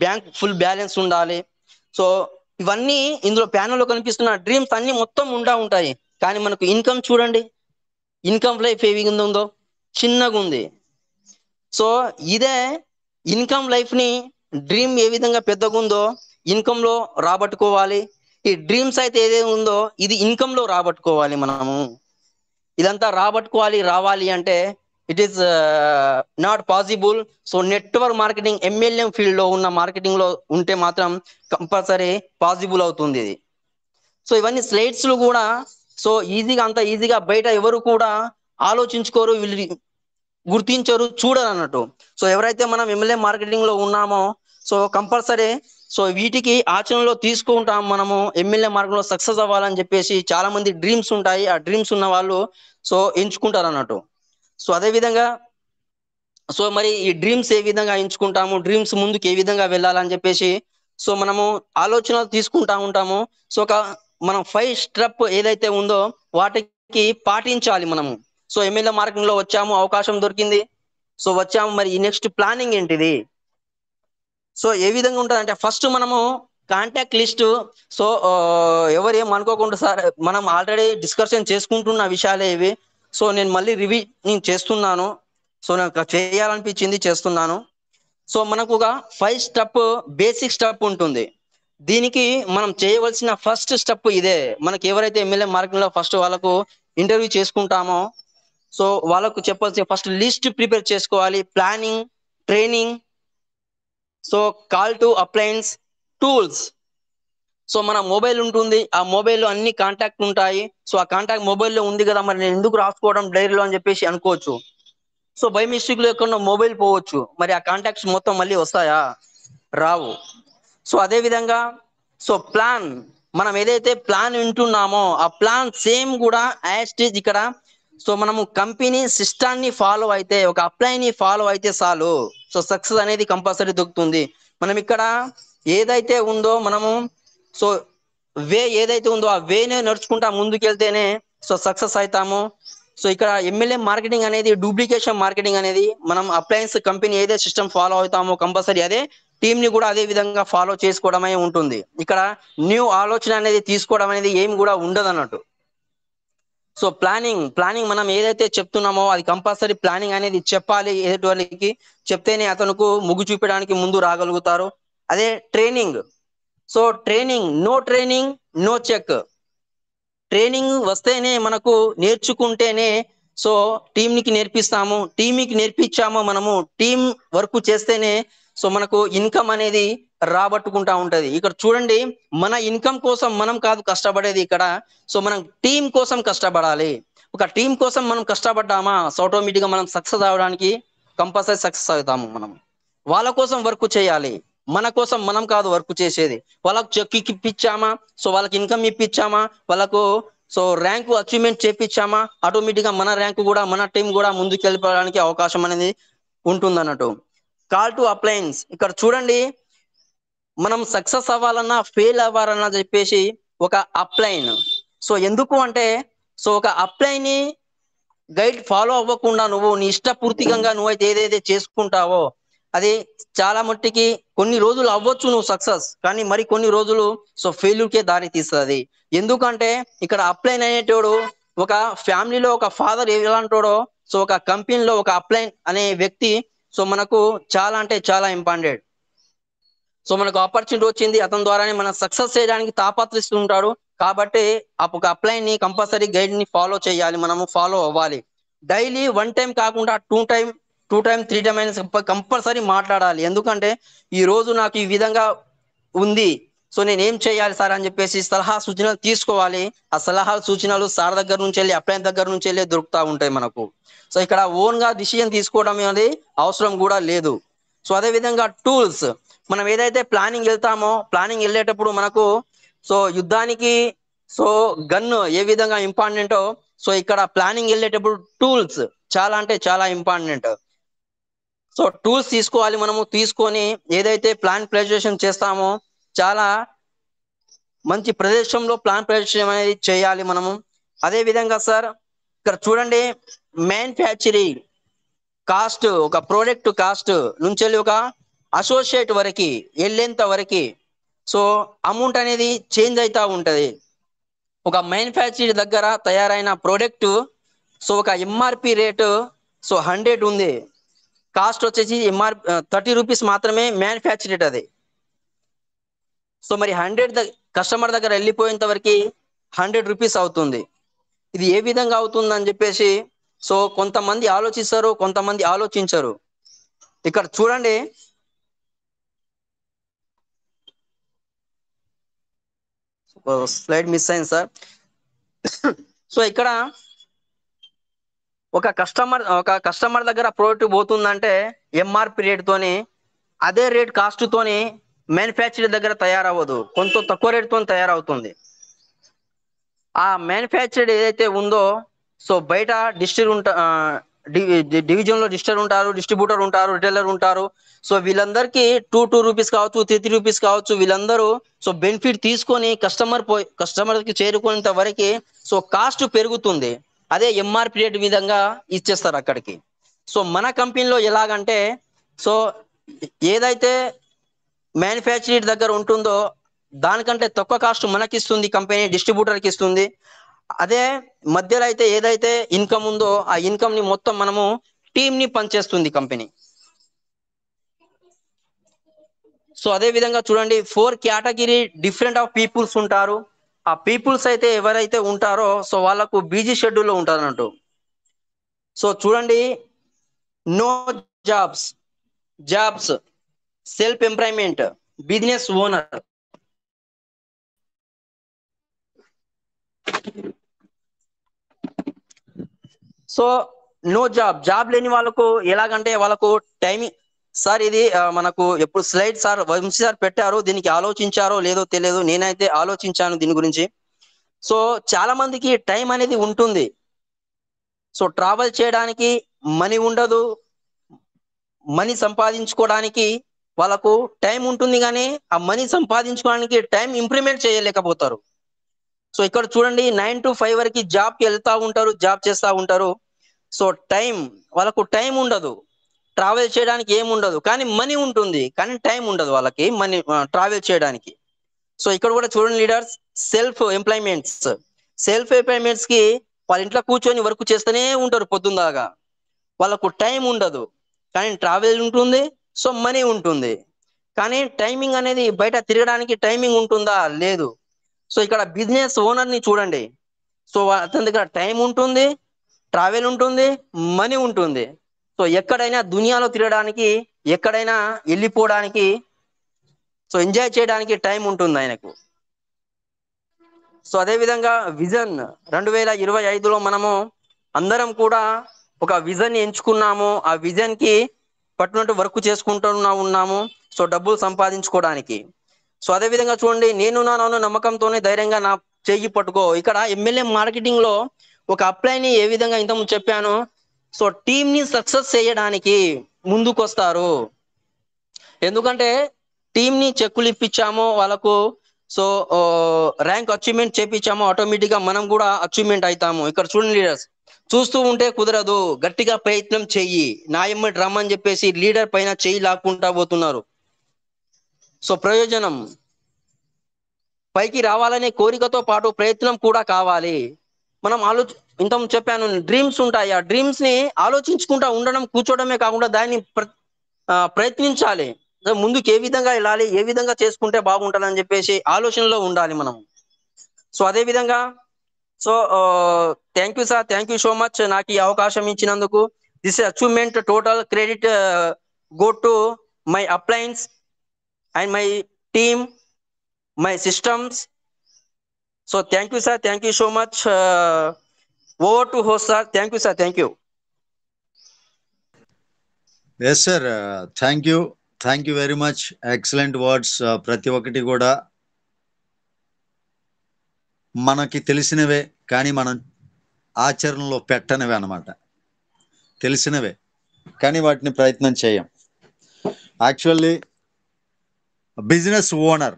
బ్యాంక్ ఫుల్ బ్యాలెన్స్ ఉండాలి. సో ఇవన్నీ ఇందులో ప్యానెల్లో కనిపిస్తున్న డ్రీమ్స్ అన్ని మొత్తం ఉంటాయి. కానీ మనకు ఇన్కమ్ చూడండి, ఇన్కమ్ లైఫ్ ఏ విధంగా ఉందో, చిన్నగా ఉంది. సో ఇదే ఇన్కమ్ లైఫ్ ని డ్రీమ్ ఏ విధంగా పెద్దగా ఉందో ఇన్కమ్ లో రాబట్టుకోవాలి. ఈ డ్రీమ్స్ అయితే ఏదైతే ఉందో ఇది ఇన్కమ్ లో రాబట్టుకోవాలి. మనము ఇదంతా రావాలి అంటే it is not possible. So network marketing, MLM field లో ఉన్న మార్కెటింగ్ లో ఉంటే మాత్రం కంపల్సరీ పాసిబుల్ అవుతుంది ఇది. సో ఇవన్నీ స్లైడ్స్ లో కూడా సో అంత ఈజీగా బయట ఎవరు కూడా ఆలోచించుకోరు, వీళ్ళు గుర్తించరు, చూడరు అన్నట్టు. సో ఎవరైతే మనం ఎమ్మెల్యే మార్కెటింగ్ లో ఉన్నామో సో కంపల్సరీ సో వీటికి ఆచరణలో తీసుకుంటాం. మనము ఎమ్మెల్యే మార్గంలో సక్సెస్ అవ్వాలని చెప్పేసి చాలా మంది డ్రీమ్స్ ఉంటాయి. ఆ డ్రీమ్స్ ఉన్న వాళ్ళు సో ఎంచుకుంటారు అన్నట్టు. సో అదే విధంగా సో మరి ఈ డ్రీమ్స్ ఏ విధంగా ఎంచుకుంటాము, డ్రీమ్స్ ముందుకు ఏ విధంగా వెళ్ళాలని చెప్పేసి సో మనము ఆలోచనలు తీసుకుంటా ఉంటాము. సో మనం 5 స్టెప్ ఏదైతే ఉందో వాటికి పాటించాలి మనము. సో ఎమ్మెల్యే మార్గంలో వచ్చాము, అవకాశం దొరికింది, సో వచ్చాము, మరి ఈ నెక్స్ట్ ప్లానింగ్ ఏంటిది? సో ఏ విధంగా ఉంటుంది అంటే ఫస్ట్ మనము కాంటాక్ట్ లిస్ట్. సో ఎవరు ఏం అనుకోకుండా సార్, మనం ఆల్రెడీ డిస్కషన్ చేసుకుంటున్న విషయాలే ఇవి. సో నేను మళ్ళీ నేను చేస్తున్నాను. సో నాకు చేయాలనిపించింది, చేస్తున్నాను. సో మనకు ఒక 5 స్టెప్ బేసిక్ స్టెప్ ఉంటుంది. దీనికి మనం చేయవలసిన ఫస్ట్ స్టెప్ ఇదే. మనకి ఎవరైతే ఎమ్మెల్యే మార్గంలో ఫస్ట్ వాళ్ళకు ఇంటర్వ్యూ చేసుకుంటామో సో వాళ్ళకు చెప్పాల్సిన ఫస్ట్ లిస్ట్ ప్రిపేర్ చేసుకోవాలి. Planning, training, so call to appliance, tools. So మన మొబైల్ ఉంటుంది, ఆ మొబైల్లో అన్ని కాంటాక్ట్ ఉంటాయి. సో ఆ కాంటాక్ట్ మొబైల్లో ఉంది కదా, మరి నేను ఎందుకు రాసుకోవడం డైరీలో అని చెప్పేసి అనుకోవచ్చు. సో బై మిస్టేక్ లో ఎక్కడ మొబైల్ పోవచ్చు, మరి ఆ కాంటాక్ట్స్ మొత్తం మళ్ళీ వస్తాయా? రావు. సో అదే విధంగా సో ప్లాన్, మనం ఏదైతే ప్లాన్ వింటున్నామో ఆ ప్లాన్ సేమ్ కూడా యాస్టీజ్ ఇక్కడ సో మనము కంపెనీ సిస్టాన్ని ఫాలో అయితే, ఒక అప్లైని ఫాలో అయితే చాలు, సో సక్సెస్ అనేది కంపల్సరీ దొరుకుతుంది. మనం ఇక్కడ ఏదైతే ఉందో మనము సో ఏదైతే ఉందో ఆ వేనే నడుచుకుంటా ముందుకెళ్తేనే సో సక్సెస్ అవుతాము. సో ఇక్కడ ఎమ్మెల్యే మార్కెటింగ్ అనేది డూప్లికేషన్ మార్కెటింగ్ అనేది, మనం అప్లయన్స్ కంపెనీ ఏదైతే సిస్టమ్ ఫాలో అవుతామో కంపల్సరీ అదే టీమ్ ని కూడా అదే విధంగా ఫాలో చేసుకోవడమే ఉంటుంది. ఇక్కడ న్యూ ఆలోచన అనేది తీసుకోవడం అనేది ఏం కూడా ఉండదు అన్నట్టు. సో ప్లానింగ్ మనం ఏదైతే చెప్తున్నామో అది కంపల్సరీ ప్లానింగ్ అనేది చెప్పాలి. ఎదుటివారికి చెప్తేనే అతనుకు ముగ్గు చూపడానికి ముందు రాగలుగుతారు. అదే training. So no training no check. Training వస్తేనే మనకు నేర్చుకుంటేనే సో టీంకి నేర్పిస్తాము, టీంకి నేర్పించామో మనము టీం వర్క్ చేస్తేనే సో మనకు ఇన్కమ్ అనేది రాబట్టుకుంటా ఉంటది. ఇక్కడ చూడండి, మన ఇన్కమ్ కోసం మనం కాదు కష్టపడేది ఇక్కడ, సో మనం టీం కోసం కష్టపడాలి. ఒక టీం కోసం మనం కష్టపడ్డామా సో ఆటోమేటిక్గా మనం సక్సెస్ అవడానికి కంపల్సరీ సక్సెస్ అవుతాము. మనం వాళ్ళ కోసం వర్క్ చేయాలి, మన కోసం మనం కాదు వర్క్ చేసేది. వాళ్ళకు చెక్ ఇప్పించామా సో వాళ్ళకి ఇన్కమ్ ఇప్పించామా, వాళ్ళకు సో ర్యాంకు అచీవ్మెంట్ చేపించామా, ఆటోమేటిక్గా మన ర్యాంకు కూడా మన టీం కూడా ముందుకు వెళ్ళిపోవడానికి అవకాశం అనేది ఉంటుంది అన్నట్టు. కాల్ టు అప్లయన్స్, ఇక్కడ చూడండి, మనం సక్సెస్ అవ్వాలన్నా ఫెయిల్ అవ్వాలన్నా చెప్పేసి ఒక అప్లైన్. సో ఎందుకు అంటే సో ఒక అప్లైని గైడ్ ఫాలో అవ్వకుండా నువ్వు నీ ఇష్టపూర్తికంగా నువ్వైతే ఏదైతే చేసుకుంటావో అది చాలా మట్టికి కొన్ని రోజులు అవ్వచ్చు నువ్వు సక్సెస్, కానీ మరి కొన్ని రోజులు సో ఫెయిల్యూర్కే దారి తీస్తుంది. ఎందుకంటే ఇక్కడ అప్లైన్ అనేటోడు ఒక ఫ్యామిలీలో ఒక ఫాదర్ ఎలాంటోడో సో ఒక కంపెనీలో ఒక అప్లైన్ అనే వ్యక్తి సో మనకు చాలా అంటే చాలా ఇంపార్టెంట్. సో మనకు ఆపర్చునిటీ వచ్చింది, అతని ద్వారానే మనం సక్సెస్ చేయడానికి తాపత్రిస్తుంటాడు. కాబట్టి ఒక అప్లైన్ ని కంపల్సరీ గైడ్ ని ఫాలో చేయాలి, మనము ఫాలో అవ్వాలి. డైలీ 1 టైం కాకుండా 2 టైం 3 టైం అయినా కంపల్సరీ మాట్లాడాలి. ఎందుకంటే ఈ రోజు నాకు ఈ విధంగా ఉంది, సో నేను ఏం చేయాలి సార్ అని చెప్పేసి సలహా సూచనలు తీసుకోవాలి. ఆ సలహా సూచనలు సార్ దగ్గర నుంచి వెళ్ళి అప్లైన్ దగ్గర నుంచి వెళ్ళి దొరుకుతూ ఉంటాయి మనకు. సో ఇక్కడ ఓన్ గా డిసిజన్ తీసుకోవడం అనేది అవసరం కూడా లేదు. సో అదే విధంగా టూల్స్, మనం ఏదైతే ప్లానింగ్ వెళ్తామో ప్లానింగ్ వెళ్ళేటప్పుడు మనకు సో యుద్ధానికి సో గన్ ఏ విధంగా ఇంపార్టెంటో సో ఇక్కడ ప్లానింగ్ వెళ్ళేటప్పుడు టూల్స్ చాలా అంటే చాలా ఇంపార్టెంట్. సో టూల్స్ తీసుకోవాలి, మనము తీసుకొని ఏదైతే ప్లాన్ ప్రెజెంటేషన్ చేస్తామో చాలా మంచి ప్రదేశంలో ప్లాన్ ప్రెజెంటేషన్ అనేది చేయాలి మనము. అదే విధంగా సార్ ఇక్కడ చూడండి, మ్యానుఫ్యాక్చరింగ్ కాస్ట్, ఒక ప్రోడక్ట్ కాస్ట్ నుంచి ఒక అసోసియేట్ వరకు వెళ్ళేంత వరకు సో అమౌంట్ అనేది చేంజ్ అవుతూ ఉంటుంది. ఒక మ్యానుఫ్యాక్చర్ దగ్గర తయారైన ప్రోడక్ట్ సో ఒక ఎంఆర్పి రేటు సో 100 ఉంది, కాస్ట్ వచ్చేసి 30 రూపీస్ మాత్రమే మ్యానుఫ్యాక్చర్ రేట్ అది. సో మరి 100 కస్టమర్ దగ్గర వెళ్ళిపోయేంత వరకు 100 రూపీస్ అవుతుంది. ఇది ఏ విధంగా అవుతుందని చెప్పేసి సో కొంతమంది ఆలోచిస్తారు, కొంతమంది ఆలోచించరు. ఇక్కడ చూడండి, స్లైడ్ మిస్ అయింది సార్. సో ఇక్కడ ఒక కస్టమర్ దగ్గర ప్రోడక్ట్ పోతుందంటే ఎంఆర్పి రేట్ తోని అదే రేట్ కాస్ట్ తోని మ్యానుఫ్యాక్చర్ దగ్గర తయారవ్వదు, కొంత తక్కువ రేట్ తోని తయారవుతుంది. ఆ మ్యానుఫ్యాక్చర్డ్ ఏదైతే ఉందో సో బయట డివిజన్ లో డిస్ట్రిబ్యూటర్ ఉంటారు, రిటైలర్ ఉంటారు. సో వీళ్ళందరికీ 2 రూపీస్ కావచ్చు, 3 రూపీస్ కావచ్చు, వీళ్ళందరూ సో బెనిఫిట్ తీసుకొని కస్టమర్ కి చేరుకునేంత వరకు సో కాస్ట్ పెరుగుతుంది. అదే ఎంఆర్పి రేట్ విధంగా ఇచ్చేస్తారు అక్కడికి. సో మన కంపెనీలో ఎలాగంటే సో ఏదైతే మ్యానుఫ్యాక్చరింగ్ దగ్గర ఉంటుందో దానికంటే తక్కువ కాస్ట్ మనకి ఇస్తుంది కంపెనీ, డిస్ట్రిబ్యూటర్కి ఇస్తుంది. అదే మధ్యలో అయితే ఏదైతే ఇన్కమ్ ఉందో ఆ ఇన్కమ్ ని మొత్తం మనము టీమ్ ని పనిచేస్తుంది కంపెనీ. సో అదే విధంగా చూడండి 4 కేటగిరీ డిఫరెంట్ ఆఫ్ పీపుల్స్ ఉంటారు. ఆ పీపుల్స్ అయితే ఎవరైతే ఉంటారో సో వాళ్ళకు బిజీ షెడ్యూల్లో ఉంటారు అన్నట్టు. సో చూడండి, no jobs, self employment, business owner. So no job లేని వాళ్ళకు ఎలాగంటే వాళ్ళకు టైమింగ్ సార్ ఇది మనకు ఎప్పుడు స్లైడ్ సార్ వంశీ సార్ పెట్టారు, దీనికి ఆలోచించారో లేదో తెలియదు, నేనైతే ఆలోచించాను దీని గురించి. సో చాలా మందికి టైం అనేది ఉంటుంది. సో ట్రావెల్ చేయడానికి మనీ ఉండదు, మనీ సంపాదించుకోవడానికి వాళ్ళకు టైం ఉంటుంది, కానీ ఆ మనీ సంపాదించుకోవడానికి టైం ఇంప్లిమెంట్ చేయలేకపోతారు. సో ఇక్కడ చూడండి 9 to 5 వరకు జాబ్కి వెళ్తా ఉంటారు, జాబ్ చేస్తూ ఉంటారు. సో వాళ్ళకు టైం ఉండదు, ట్రావెల్ చేయడానికి ఏముండదు, కానీ మనీ ఉంటుంది, కానీ టైం ఉండదు వాళ్ళకి మనీ ట్రావెల్ చేయడానికి. సో ఇక్కడ కూడా చూడండి లీడర్స్, సెల్ఫ్ ఎంప్లాయ్మెంట్స్ కి వాళ్ళ ఇంట్లో కూర్చొని వర్క్ చేస్తూనే ఉంటారు పొద్దున్న దాకా, వాళ్ళకు టైం ఉండదు, కానీ ట్రావెల్ ఉంటుంది, సో మనీ ఉంటుంది. కానీ టైమింగ్ అనేది బయట తిరగడానికి టైమింగ్ ఉంటుందా? లేదు. సో ఇక్కడ బిజినెస్ ఓనర్ ని చూడండి, సో అతని దగ్గర టైం ఉంటుంది, ట్రావెల్ ఉంటుంది, మనీ ఉంటుంది. సో ఎక్కడైనా దునియాలో తిరగడానికి, ఎక్కడైనా వెళ్ళిపోవడానికి, సో ఎంజాయ్ చేయడానికి టైం ఉంటుంది ఆయనకు. సో అదే విధంగా విజన్ 2025లో మనము అందరం కూడా ఒక విజన్ ఎంచుకున్నాము. ఆ విజన్ కి పట్టునట్టు వర్క్ ఉన్నాము, సో డబ్బులు సంపాదించుకోవడానికి. సో అదే విధంగా చూడండి, నేను నమ్మకంతోనే ధైర్యంగా నా చెయ్యి పట్టుకో. ఇక్కడ MLM మార్కెటింగ్ లో ఒక అప్లైని ఏ విధంగా ఇంతకుముందు చెప్పాను, సో టీమ్ ని సక్సెస్ చేయడానికి ముందుకు వస్తారు. ఎందుకంటే టీమ్ ని చెక్కులు ఇప్పించాము వాళ్ళకు, సో ర్యాంక్ అచీవ్మెంట్ చేపించాము, ఆటోమేటిక్ గా మనం కూడా అచీవ్మెంట్ అవుతాము. ఇక్కడ చూడండి లీడర్స్, చూస్తూ ఉంటే కుదరదు, గట్టిగా ప్రయత్నం చెయ్యి, నా ఎమ్మటి రమ్మని చెప్పేసి లీడర్ పైన చెయ్యి లాక్కుంటా పోతున్నారు. సో ప్రయోజనం, పైకి రావాలనే కోరికతో పాటు ప్రయత్నం కూడా కావాలి. మనం ఇంత చెప్పాను, డ్రీమ్స్ ఉంటాయి, ఆ డ్రీమ్స్ ని ఆలోచించుకుంటా ఉండడం, కూర్చోవడమే కాకుండా దాన్ని ప్రయత్నించాలి. ముందుకు ఏ విధంగా వెళ్ళాలి, ఏ విధంగా చేసుకుంటే బాగుంటుంది అని చెప్పేసి ఆలోచనలో ఉండాలి మనం. సో అదే విధంగా so thank you sir, thank you so much నాకు ఈ అవకాశం ఇచ్చినందుకు. This achievement total credit go to my appliance and my team, my systems. So thank you sir, thank you so much. Over to host sir. Thank you sir, thank you. Yes sir, thank you very much. Excellent words. ప్రతి ఒక్కటి కూడా మనకి తెలిసినవే, కానీ మనం ఆచరణలో పెట్టనివే అన్నమాట. తెలిసినవే కానీ వాటిని ప్రయత్నం చేయం. యాక్చువల్లీ బిజినెస్ ఓనర్,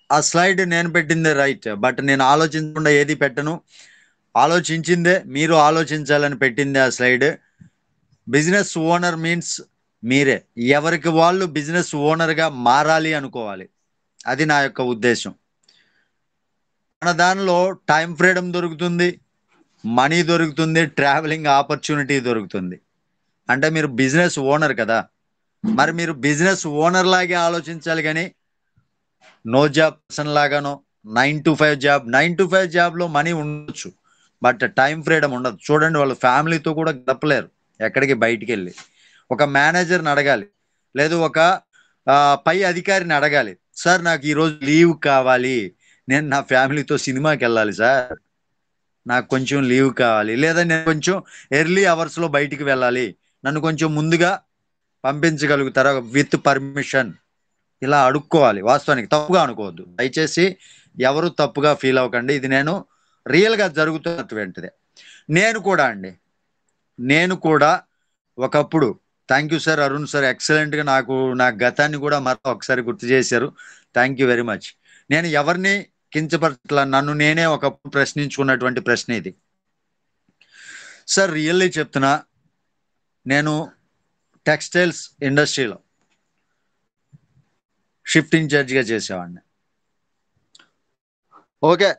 ఆ స్లైడ్ నేను పెట్టిందే రైట్, బట్ నేను ఆలోచించకుండా ఏది పెట్టను, ఆలోచించిందే మీరు ఆలోచించాలని పెట్టిందే ఆ స్లైడ్. బిజినెస్ ఓనర్ మీన్స్ మీరే ఎవరికి వాళ్ళు బిజినెస్ ఓనర్గా మారాలి అనుకోవాలి. అది నా యొక్క ఉద్దేశం. మన దానిలో టైం ఫ్రీడమ్ దొరుకుతుంది, మనీ దొరుకుతుంది, ట్రావెలింగ్ ఆపర్చునిటీ దొరుకుతుంది. అంటే మీరు బిజినెస్ ఓనర్ కదా, మరి మీరు బిజినెస్ ఓనర్ లాగే ఆలోచించాలి, కానీ నో జాబ్ పర్సన్ లాగానో 9 to 5 జాబ్. 9 to 5 జాబ్లో మనీ ఉండొచ్చు, బట్ టైం ఫ్రీడమ్ ఉండదు. చూడండి, వాళ్ళ ఫ్యామిలీతో కూడా గడపలేరు ఎక్కడికి బయటికి వెళ్ళి. ఒక మేనేజర్ని అడగాలి, లేదు ఒక పై అధికారిని అడగాలి, సార్ నాకు ఈరోజు లీవ్ కావాలి, నేను నా ఫ్యామిలీతో సినిమాకి వెళ్ళాలి సార్, నాకు కొంచెం లీవ్ కావాలి, లేదా నేను కొంచెం ఎర్లీ అవర్స్లో బయటికి వెళ్ళాలి, నన్ను కొంచెం ముందుగా పంపించగలుగుతారా విత్ పర్మిషన్, ఇలా అడుక్కోవాలి. వాస్తవానికి తప్పుగా అనుకోవద్దు దయచేసి, ఎవరు తప్పుగా ఫీల్ అవ్వకండి. ఇది నేను రియల్గా జరుగుతున్నటువంటిదే. నేను కూడా ఒకప్పుడు, thank you sir Arun sir, ఎక్సలెంట్గా నా గతాన్ని కూడా మరో ఒకసారి గుర్తు చేశారు. Thank you very much. నేను ఎవరిని కించపరచలా, నన్ను నేనే ఒకప్పుడు ప్రశ్నించుకున్నటువంటి ప్రశ్న ఇది. సార్ రియల్లీ చెప్తున్నా, నేను టెక్స్టైల్స్ ఇండస్ట్రీలో షిఫ్ట్ ఇన్ఛార్జిగా చేసేవాడిని. ఓకే,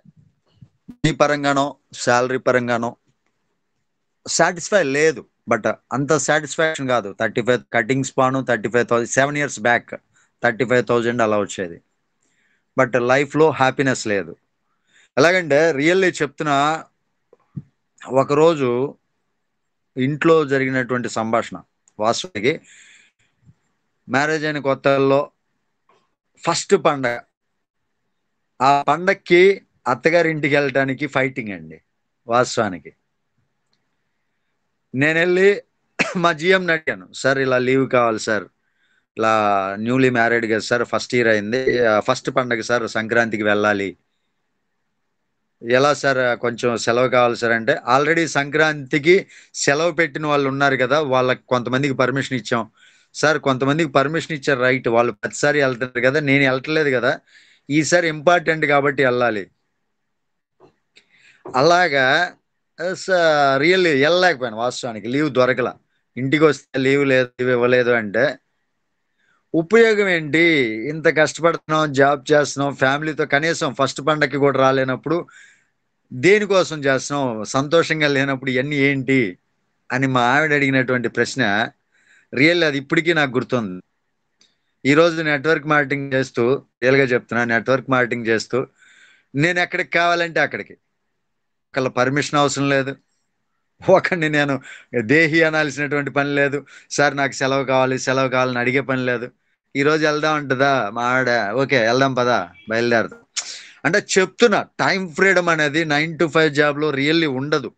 మీ పరంగానో శాలరీ పరంగానో సాటిస్ఫై లేదు, బట్ అంత సాటిస్ఫాక్షన్ కాదు. 35 కటింగ్స్ పాను 35,000 7 years బ్యాక్ 35,000 అలా వచ్చేది. బట్ లైఫ్లో హ్యాపీనెస్ లేదు. ఎలాగంటే రియల్లీ చెప్తున్నా, ఒకరోజు ఇంట్లో జరిగినటువంటి సంభాషణ, వాస్తవానికి మ్యారేజ్ అయిన కొత్తల్లో ఫస్ట్ పండగ, ఆ పండగకి అత్తగారి ఇంటికి వెళ్ళటానికి ఫైటింగ్ అండి. వాస్తవానికి నేను వెళ్ళి మా జిఎంని అడిగాను, సార్ ఇలా లీవ్ కావాలి సార్, ఇలా న్యూలీ మ్యారీడ్ కదా సార్, ఫస్ట్ ఇయర్ అయింది, ఫస్ట్ పండగ సార్, సంక్రాంతికి వెళ్ళాలి, ఎలా సార్ కొంచెం సెలవు కావాలి సార్ అంటే, ఆల్రెడీ సంక్రాంతికి సెలవు పెట్టిన వాళ్ళు ఉన్నారు కదా, వాళ్ళకి కొంతమందికి పర్మిషన్ ఇచ్చాం సార్. కొంతమందికి పర్మిషన్ ఇచ్చారు రైట్, వాళ్ళు ప్రతిసారి వెళ్తున్నారు కదా, నేను వెళ్ళట్లేదు కదా, ఈసారి ఇంపార్టెంట్ కాబట్టి వెళ్ళాలి. అలాగా రియల్లీ వెళ్ళలేకపోయాను. వాస్తవానికి లీవ్ దొరకల. ఇంటికి వస్తే లీవ్ లేదు, లీవ్ ఇవ్వలేదు అంటే ఉపయోగం ఏంటి? ఇంత కష్టపడుతున్నాం, జాబ్ చేస్తున్నాం, ఫ్యామిలీతో కనీసం ఫస్ట్ పండగకి కూడా రాలేనప్పుడు దేనికోసం చేస్తున్నాం, సంతోషంగా లేనప్పుడు ఇవన్నీ ఏంటి అని మా ఆవిడ అడిగినటువంటి ప్రశ్న రియల్, అది ఇప్పటికీ నాకు గుర్తుంది. ఈరోజు నెట్వర్క్ మార్కెటింగ్ చేస్తూ, రియల్గా చెప్తున్నా, నెట్వర్క్ మార్కెటింగ్ చేస్తూ నేను ఎక్కడికి కావాలంటే అక్కడికి, ఒకళ్ళ పర్మిషన్ అవసరం లేదు, ఒకరిని నేను దేహి అనాల్సినటువంటి పని లేదు, సార్ నాకు సెలవు కావాలని అడిగే పని లేదు. ఈరోజు వెళ్దాం అంటుందా మా ఆవిడ, ఓకే వెళ్దాం పదా, బయలుదేరదాం అంటే చెప్తున్నా. టైం ఫ్రీడమ్ అనేది 9 to 5 జాబ్లో రియల్లీ ఉండదు.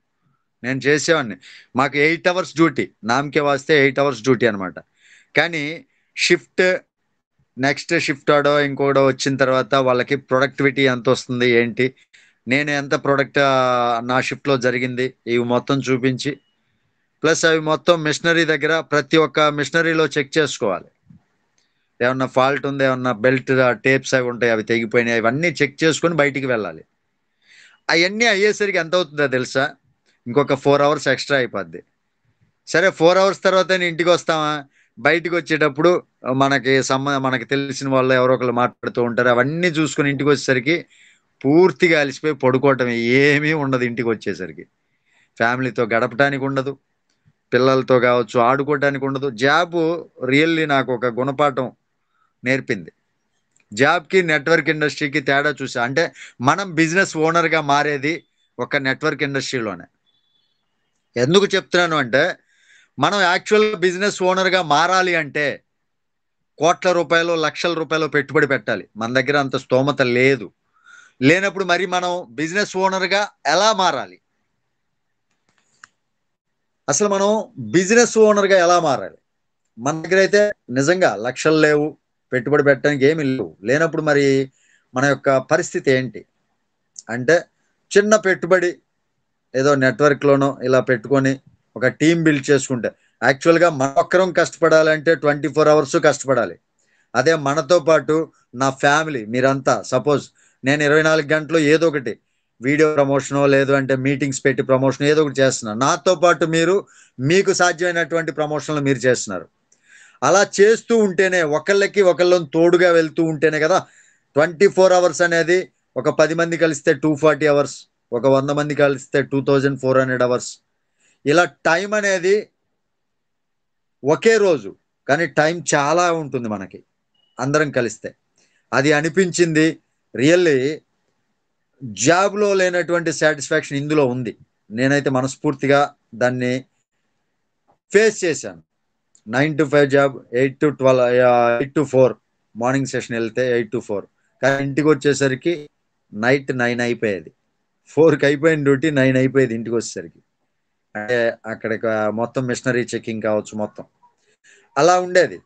నేను చేసేవాడిని, మాకు 8 hours డ్యూటీ, నామకే వాస్తే 8 hours డ్యూటీ అనమాట. కానీ షిఫ్ట్, నెక్స్ట్ షిఫ్ట్ ఆడో ఇంకోడో వచ్చిన తర్వాత వాళ్ళకి ప్రొడక్టివిటీ ఎంత వస్తుంది ఏంటి, నేను ఎంత ప్రొడక్ట్ నా షిఫ్ట్లో జరిగింది, ఇవి మొత్తం చూపించి, ప్లస్ అవి మొత్తం మిషనరీ దగ్గర ప్రతి ఒక్క మిషనరీలో చెక్ చేసుకోవాలి. ఏమన్నా ఫాల్ట్ ఉంది, ఏమన్నా బెల్ట్ టేప్స్ అవి ఉంటాయి, అవి తెగిపోయినాయి, అవన్నీ చెక్ చేసుకొని బయటికి వెళ్ళాలి. అవన్నీ అయ్యేసరికి ఎంత అవుతుందో తెలుసా? ఇంకొక 4 hours ఎక్స్ట్రా అయిపోద్ది. సరే 4 hours తర్వాత ఇంటికి వస్తామా, బయటికి వచ్చేటప్పుడు మనకి తెలిసిన వాళ్ళు ఎవరో ఒకరు మాట్లాడుతూ ఉంటారు, అవన్నీ చూసుకుని ఇంటికి వచ్చేసరికి పూర్తిగా అలసిపోయి పడుకోవటం, ఏమీ ఉండదు. ఇంటికి వచ్చేసరికి ఫ్యామిలీతో గడపడానికి ఉండదు, పిల్లలతో కావచ్చు ఆడుకోవడానికి ఉండదు. జాబు రియల్లీ నాకు ఒక గుణపాఠం నేర్పింది. జాబ్కి నెట్వర్క్ ఇండస్ట్రీకి తేడా చూసా. అంటే మనం బిజినెస్ ఓనర్గా మారేది ఒక నెట్వర్క్ ఇండస్ట్రీలోనే. ఎందుకు చెప్తున్నాను అంటే, మనం యాక్చువల్గా బిజినెస్ ఓనర్గా మారాలి అంటే కోట్ల రూపాయలు, లక్షల రూపాయలు పెట్టుబడి పెట్టాలి. మన దగ్గర అంత స్తోమత లేదు. లేనప్పుడు మరి మనం బిజినెస్ ఓనర్గా ఎలా మారాలి? అసలు మనం బిజినెస్ ఓనర్గా ఎలా మారాలి? మన దగ్గర అయితే నిజంగా లక్షలు లేవు, పెట్టుబడి పెట్టడానికి ఏమి లేవు. లేనప్పుడు మరి మన యొక్క పరిస్థితి ఏంటి అంటే, చిన్న పెట్టుబడి ఏదో నెట్వర్క్లోనో ఇలా పెట్టుకొని ఒక టీం బిల్డ్ చేసుకుంటే, యాక్చువల్గా మన ఒక్కరం కష్టపడాలంటే 24 hours కష్టపడాలి. అదే మనతో పాటు నా ఫ్యామిలీ, మీరంతా సపోజ్ నేను 24 గంటలు ఏదో ఒకటి వీడియో ప్రమోషనో లేదు అంటే మీటింగ్స్ పెట్టి ప్రమోషన్ ఏదో ఒకటి చేస్తున్నాను, నాతో పాటు మీకు సాధ్యమైనటువంటి ప్రమోషన్లు మీరు చేస్తున్నారు. అలా చేస్తూ ఉంటేనే, ఒకళ్ళకి ఒకళ్ళని తోడుగా వెళ్తూ ఉంటేనే కదా 24 hours అనేది. ఒక 10 మంది కలిస్తే 240 hours, ఒక 100 మంది కలిస్తే 2400 hours. ఇలా టైం అనేది ఒకే రోజు, కానీ టైం చాలా ఉంటుంది మనకి అందరం కలిస్తే. అది అనిపించింది. రియల్లీ జాబ్లో లేనటువంటి సాటిస్ఫాక్షన్ ఇందులో ఉంది. నేనైతే మనస్ఫూర్తిగా దాన్ని ఫేస్ చేశాను. 9 to 5 job, 8 to 12, 8 to 4 morning session వెళ్తే 8 to 4, కానీ ఇంటికి వచ్చేసరికి నైట్ 9 అయిపోయేది. 4కి అయిపోయిన డ్యూటీ 9 అయిపోయేది ఇంటికి వచ్చేసరికి. అంటే అక్కడ మొత్తం మిషనరీ చెకింగ్ కావచ్చు, మొత్తం అలా ఉండేది.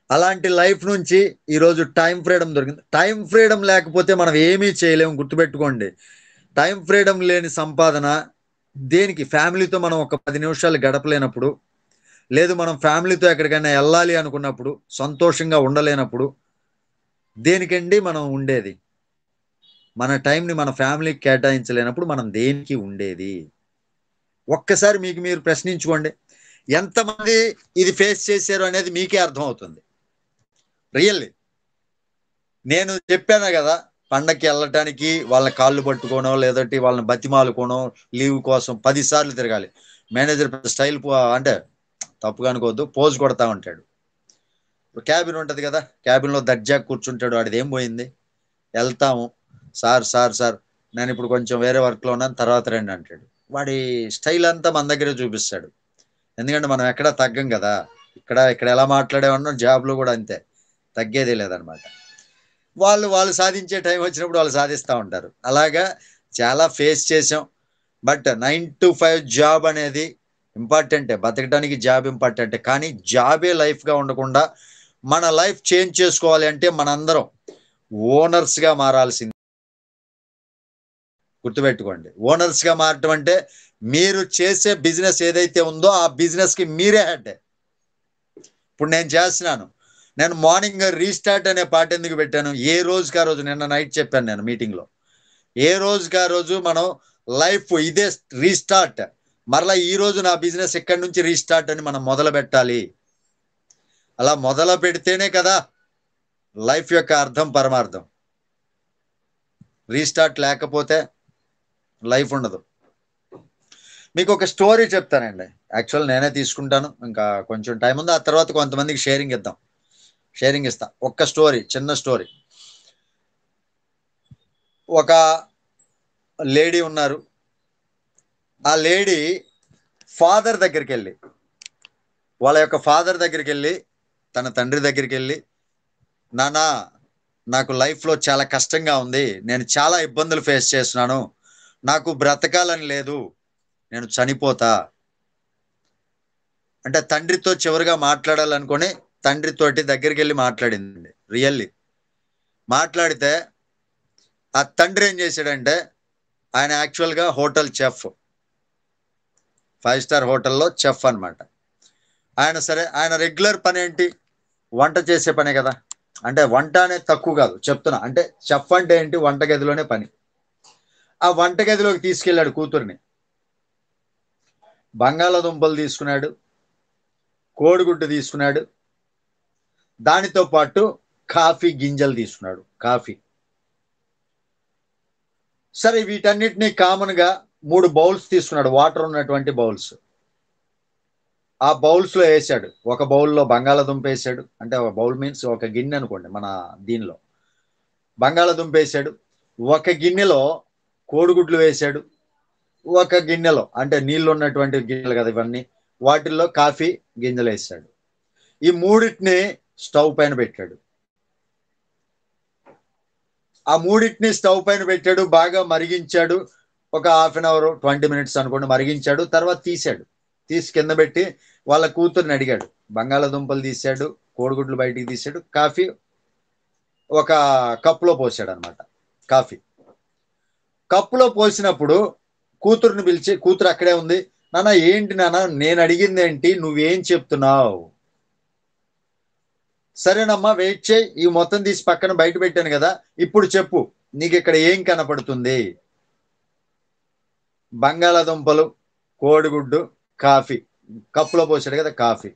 అలాంటి లైఫ్ నుంచి ఈరోజు టైం ఫ్రీడమ్ దొరికింది. టైం ఫ్రీడమ్ లేకపోతే మనం ఏమీ చేయలేము, గుర్తుపెట్టుకోండి. టైం ఫ్రీడమ్ లేని సంపాదన దేనికి? ఫ్యామిలీతో మనం ఒక 10 నిమిషాలు గడపలేనప్పుడు, లేదు మనం ఫ్యామిలీతో ఎక్కడికైనా వెళ్ళాలి అనుకున్నప్పుడు, సంతోషంగా ఉండలేనప్పుడు దేనికండి మనం ఉండేది? మన టైంని మన ఫ్యామిలీకి కేటాయించలేనప్పుడు మనం దేనికి ఉండేది? ఒక్కసారి మీకు మీరు ప్రశ్నించుకోండి. ఎంతమంది ఇది ఫేస్ చేశారు అనేది మీకే అర్థమవుతుంది. రియల్లీ నేను చెప్పాను కదా, పండక్కి వెళ్ళటానికి వాళ్ళ కాళ్ళు పట్టుకోనో లేదంటే వాళ్ళని బతిమాలుకోనో లీవ్ కోసం 10 సార్లు తిరగాలి. మేనేజర్ స్టైల్ అంటే తప్పుగా అనుకోవద్దు, పోజ్ కొడతా ఉంటాడు. క్యాబిన్ ఉంటుంది కదా, క్యాబిన్లో దర్జా కూర్చుంటాడు. వాడిది ఏం పోయింది? వెళ్తాము, సార్ సార్ సార్ నేను ఇప్పుడు కొంచెం వేరే వర్క్లో ఉన్నాను, తర్వాత రండి అంటాడు. వాడి స్టైల్ అంతా మన దగ్గరే చూపిస్తాడు. ఎందుకంటే మనం ఎక్కడా తగ్గం కదా. ఇక్కడ ఎలా మాట్లాడేవన్నా జాబ్లో కూడా అంతే, తగ్గేదే లేదనమాట. వాళ్ళు సాధించే టైం వచ్చినప్పుడు వాళ్ళు సాధిస్తూ ఉంటారు. అలాగా చాలా ఫేస్ చేసాం. బట్ 9 to 5 జాబ్ అనేది ఇంపార్టెంటే, బతకడానికి జాబ్ ఇంపార్టెంటే. కానీ జాబే లైఫ్గా ఉండకుండా మన లైఫ్ చేంజ్ చేసుకోవాలి అంటే మనందరం ఓనర్స్గా మారాల్సింది. గుర్తుపెట్టుకోండి, ఓనర్స్గా మారటం అంటే మీరు చేసే బిజినెస్ ఏదైతే ఉందో ఆ బిజినెస్కి మీరే హెడ్. ఇప్పుడు నేను చేస్తున్నాను, నేను మార్నింగ్ రీస్టార్ట్ అనే పాట ఎందుకు పెట్టాను? ఏ రోజుకి ఆ రోజు, నిన్న నైట్ చెప్పాను నేను మీటింగ్లో, ఏ రోజుకి ఆ రోజు మనం లైఫ్ ఇదే రీస్టార్ట్. మరలా ఈ రోజు నా బిజినెస్ ఎక్కడి నుంచి రీస్టార్ట్ అని మనం మొదలు పెట్టాలి. అలా మొదలు పెడితేనే కదా లైఫ్ యొక్క అర్థం పరమార్థం. రీస్టార్ట్ లేకపోతే లైఫ్ ఉండదు. మీకు ఒక స్టోరీ చెప్తానండి. యాక్చువల్ నేనే తీసుకుంటాను, ఇంకా కొంచెం టైం ఉంది. ఆ తర్వాత కొంతమందికి షేరింగ్ ఇస్తా. ఒక్క స్టోరీ, చిన్న స్టోరీ. ఒక లేడీ ఉన్నారు. ఆ లేడీ ఫాదర్ దగ్గరికి వెళ్ళి, వాళ్ళ యొక్క ఫాదర్ దగ్గరికి వెళ్ళి, తన తండ్రి దగ్గరికి వెళ్ళి, నాన్న నాకు లైఫ్లో చాలా కష్టంగా ఉంది, నేను చాలా ఇబ్బందులు ఫేస్ చేస్తున్నాను, నాకు బ్రతకాలని లేదు, నేను చనిపోతా అంటే తండ్రితో చివరిగా మాట్లాడాలనుకొని తండ్రితోటి దగ్గరికి వెళ్ళి మాట్లాడింది. రియల్లీ మాట్లాడితే ఆ తండ్రి ఏం చేశాడంటే, ఆయన యాక్చువల్గా హోటల్ చెఫ్, 5 స్టార్ హోటల్లో చెఫ్ అనమాట. ఆయన రెగ్యులర్ పని ఏంటి? వంట చేసే పనే కదా. అంటే వంట అనేది తక్కువ కాదు చెప్తున్నా. అంటే చెఫ్ అంటే ఏంటి? వంట గదిలోనే పని. ఆ వంట గదిలోకి తీసుకెళ్ళాడు కూతుర్ని. బంగాళాదుంపలు తీసుకున్నాడు, కోడిగుడ్డు తీసుకున్నాడు, దానితో పాటు కాఫీ గింజలు తీసుకున్నాడు. కాఫీ సరే, వీటన్నిటినీ కామన్గా 3 బౌల్స్ తీసుకున్నాడు, వాటర్ ఉన్నటువంటి బౌల్స్. ఆ బౌల్స్లో వేసాడు. ఒక బౌల్లో బంగాళాదుంప వేసాడు, అంటే ఒక బౌల్ మీన్స్ ఒక గిన్నె అనుకోండి. మన దీనిలో బంగాళాదుంప వేసాడు. ఒక గిన్నెలో కోడిగుడ్లు వేసాడు. ఒక గిన్నెలో, అంటే నీళ్ళు ఉన్నటువంటి గిన్నెలు కదా ఇవన్నీ, వాటిల్లో కాఫీ గింజలు వేసాడు. ఈ మూడింటిని స్టవ్ పైన పెట్టాడు. ఆ మూడింటిని స్టవ్ పైన పెట్టాడు, బాగా మరిగించాడు. ఒక 1/2 అవర్ 20 మినిట్స్ అనుకోండి మరిగించాడు. తర్వాత తీసి కింద పెట్టి వాళ్ళ కూతుర్ని అడిగాడు. బంగాళాదుంపలు తీసాడు, కోడిగుడ్లు బయటికి తీసాడు, కాఫీ ఒక కప్పులో పోసాడు అనమాట. కాఫీ కప్పులో పోసినప్పుడు కూతుర్ని పిలిచి, కూతురు అక్కడే ఉంది, నాన్న ఏంటి నాన్న నేను అడిగింది ఏంటి, నువ్వేం చెప్తున్నావు? సరేనమ్మా వెయిట్ చేయి, ఈ మొత్తం తీసి పక్కన బయట పెట్టాను కదా, ఇప్పుడు చెప్పు నీకు ఇక్కడ ఏం కనపడుతుంది? బంగాళాదుంపలు, కోడిగుడ్డు, కాఫీ కప్పులో పోసాడు కదా కాఫీ.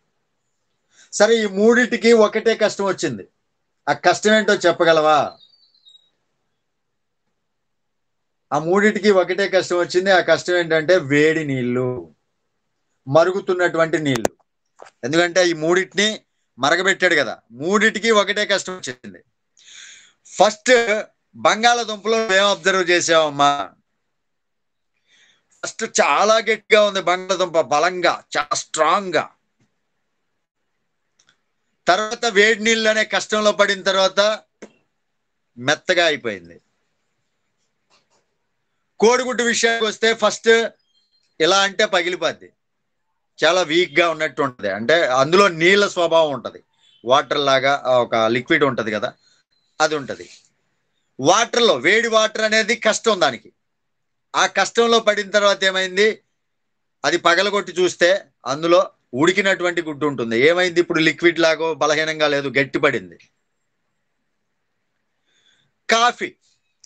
సరే, ఈ మూడింటికి ఒకటే కష్టం వచ్చింది. ఆ కష్టం ఏంటో చెప్పగలవా? ఆ మూడింటికి ఒకటే కష్టం వచ్చింది. ఆ కష్టం ఏంటంటే వేడి నీళ్లు, మరుగుతున్నటువంటి నీళ్లు. ఎందుకంటే ఈ మూడింటిని మరగబెట్టాడు కదా. మూడింటికి ఒకటే కష్టం వచ్చింది. ఫస్ట్ బంగాళాదుంపలో ఏం అబ్జర్వ్ చేసావమ్మా? ఫస్ట్ చాలా గట్టిగా ఉంది బంగాళాదుంప, బలంగా, చాలా స్ట్రాంగ్ గా. తర్వాత వేడి నీళ్ళు అనే కష్టంలో పడిన తర్వాత మెత్తగా అయిపోయింది. కోడిగుడ్డు విషయానికి వస్తే ఫస్ట్ ఇలా అంటే పగిలిపోద్ది, చాలా వీక్ గా ఉన్నట్టు ఉంటుంది. అంటే అందులో నీళ్ళ స్వభావం ఉంటది, వాటర్ లాగా ఒక లిక్విడ్ ఉంటది కదా, అది ఉంటది. వాటర్లో వేడి వాటర్ అనేది కష్టం దానికి. ఆ కష్టంలో పడిన తర్వాత ఏమైంది, అది పగలగొట్టి చూస్తే అందులో ఉడికినటువంటి గుడ్డు ఉంటుంది. ఏమైంది, ఇప్పుడు లిక్విడ్ లాగో బలహీనంగా లేదు, గట్టిపడింది.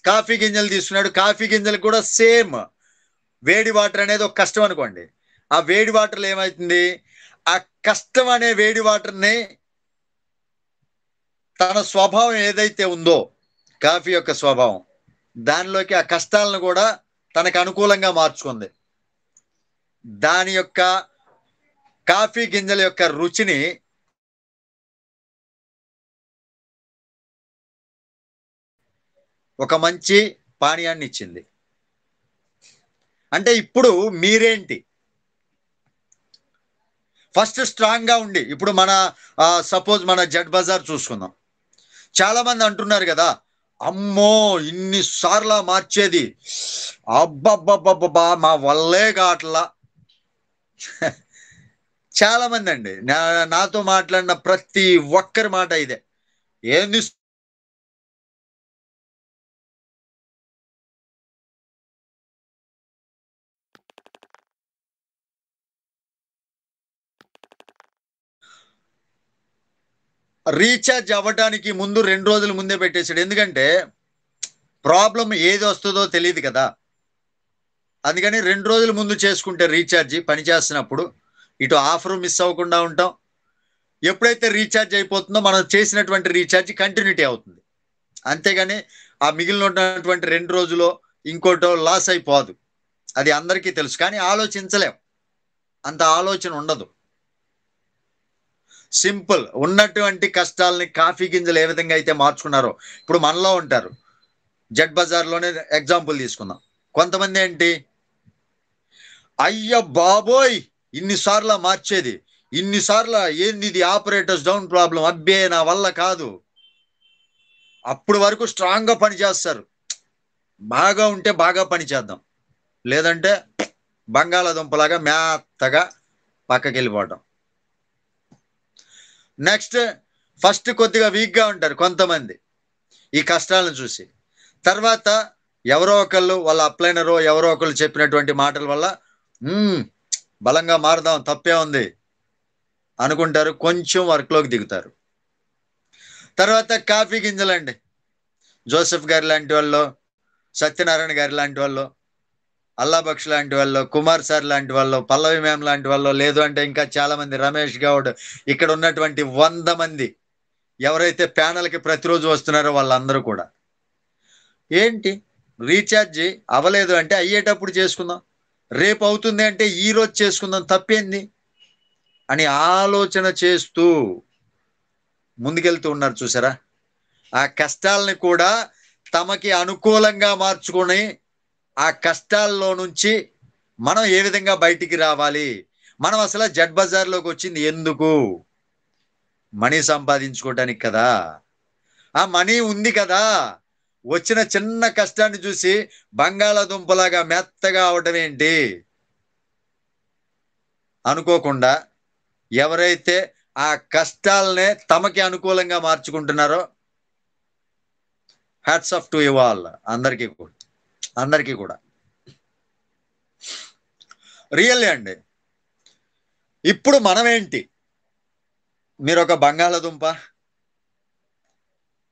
కాఫీ గింజలు తీసుకున్నాడు. కాఫీ గింజలు కూడా సేమ్ వేడి వాటర్ అనేది ఒక కష్టం అనుకోండి. ఆ వేడి వాటర్లో ఏమవుతుంది, ఆ కష్టం అనే వేడి వాటర్ని తన స్వభావం ఏదైతే ఉందో, కాఫీ యొక్క స్వభావం, దానిలోకి ఆ కష్టాలను కూడా తనకు అనుకూలంగా మార్చుకుంది. దాని యొక్క కాఫీ గింజల యొక్క రుచిని ఒక మంచి పానీయాన్ని ఇచ్చింది. అంటే ఇప్పుడు మీరేంటి, ఫస్ట్ స్ట్రాంగ్ గా ఉండి, ఇప్పుడు మన సపోజ్ మన జడ్ బజార్ చూసుకుందాం. చాలా మంది అంటున్నారు కదా, అమ్మో ఇన్నిసార్లు మార్చేది, అబ్బబ్బబ్బబ్బా మా వల్లే కావట్లా. చాలా మంది అండి నాతో మాట్లాడిన ప్రతి ఒక్కరి మాట ఇదే. ఏంది రీఛార్జ్ అవ్వడానికి ముందు 2 రోజుల ముందే పెట్టేశాడు. ఎందుకంటే ప్రాబ్లం ఏది వస్తుందో తెలియదు కదా, అందుకని 2 రోజుల ముందు చేసుకుంటే రీఛార్జ్ పనిచేస్తున్నప్పుడు ఇటు ఆఫర్ మిస్ అవ్వకుండా ఉంటాం. ఎప్పుడైతే రీఛార్జ్ అయిపోతుందో మనం చేసినటువంటి రీఛార్జ్ కంటిన్యూటీ అవుతుంది. అంతేగాని ఆ మిగిలిన ఉన్నటువంటి 2 రోజులు ఇంకోటో లాస్ అయిపోదు. అది అందరికీ తెలుసు, కానీ ఆలోచించలేం, అంత ఆలోచన ఉండదు. సింపుల్ ఉన్నటువంటి కష్టాలని కాఫీ గింజలు ఏ విధంగా అయితే మార్చుకున్నారో ఇప్పుడు మనలో ఉంటారు. జడ్ బజార్లోనే ఎగ్జాంపుల్ తీసుకుందాం. కొంతమంది ఏంటి, అయ్య బాబోయ్ ఇన్నిసార్లు మార్చేది, ఇన్నిసార్లు ఏంది ఇది ఆపరేటర్స్ డౌన్ ప్రాబ్లం, అబ్బే నా వల్ల కాదు. అప్పుడు వరకు స్ట్రాంగ్ గా పని చేస్తారు. బాగా ఉంటే బాగా పని చేద్దాం, లేదంటే బంగాళాదుంపలాగా మెత్తగా పక్కకి వెళ్ళిపోవటం. నెక్స్ట్ ఫస్ట్ కొద్దిగా వీక్గా ఉంటారు కొంతమంది ఈ కష్టాలను చూసి. తర్వాత ఎవరో ఒకళ్ళు వాళ్ళ అప్లైనరో ఎవరో ఒకళ్ళు చెప్పినటువంటి మాటల వల్ల బలంగా మారదాం తప్పే ఉంది అనుకుంటారు, కొంచెం వర్క్లోకి దిగుతారు. తర్వాత కాఫీ గింజలండి, జోసెఫ్ గారి లాంటి వాళ్ళు, సత్యనారాయణ గారి లాంటి వాళ్ళు, అల్లాబక్ష్ లాంటి వాళ్ళు, కుమార్ సార్ లాంటి వాళ్ళు, పల్లవి మ్యామ్ లాంటి వాళ్ళు, లేదు అంటే ఇంకా చాలా మంది, రమేష్ గౌడ్, ఇక్కడ ఉన్నటువంటి 100 మంది ఎవరైతే ప్యానల్కి ప్రతిరోజు వస్తున్నారో వాళ్ళందరూ కూడా ఏంటి రీఛార్జ్ అవ్వలేదు అంటే అయ్యేటప్పుడు చేసుకుందాం, రేపు అవుతుంది అంటే ఈ రోజు చేసుకుందాం, తప్పేంది అని ఆలోచన చేస్తూ ముందుకెళ్తూ ఉన్నారు. చూసారా, ఆ కష్టాలని కూడా తమకి అనుకూలంగా మార్చుకొని ఆ కష్టాల్లో నుంచి మనం ఏ విధంగా బయటికి రావాలి. మనం అసలు జడ్ బజార్లోకి వచ్చింది ఎందుకు, మనీ సంపాదించుకోవటానికి కదా. ఆ మనీ ఉంది కదా, వచ్చిన చిన్న కష్టాన్ని చూసి బంగాళాదుంపలాగా మెత్తగా అవడం ఏంటి అనుకోకుండా ఎవరైతే ఆ కష్టాలనే తమకి అనుకూలంగా మార్చుకుంటున్నారో hats off to you all, అందరికీ కూడా రియల్లీ అండి. ఇప్పుడు మనం ఏంటి, మీరు ఒక బంగాళాదుంప,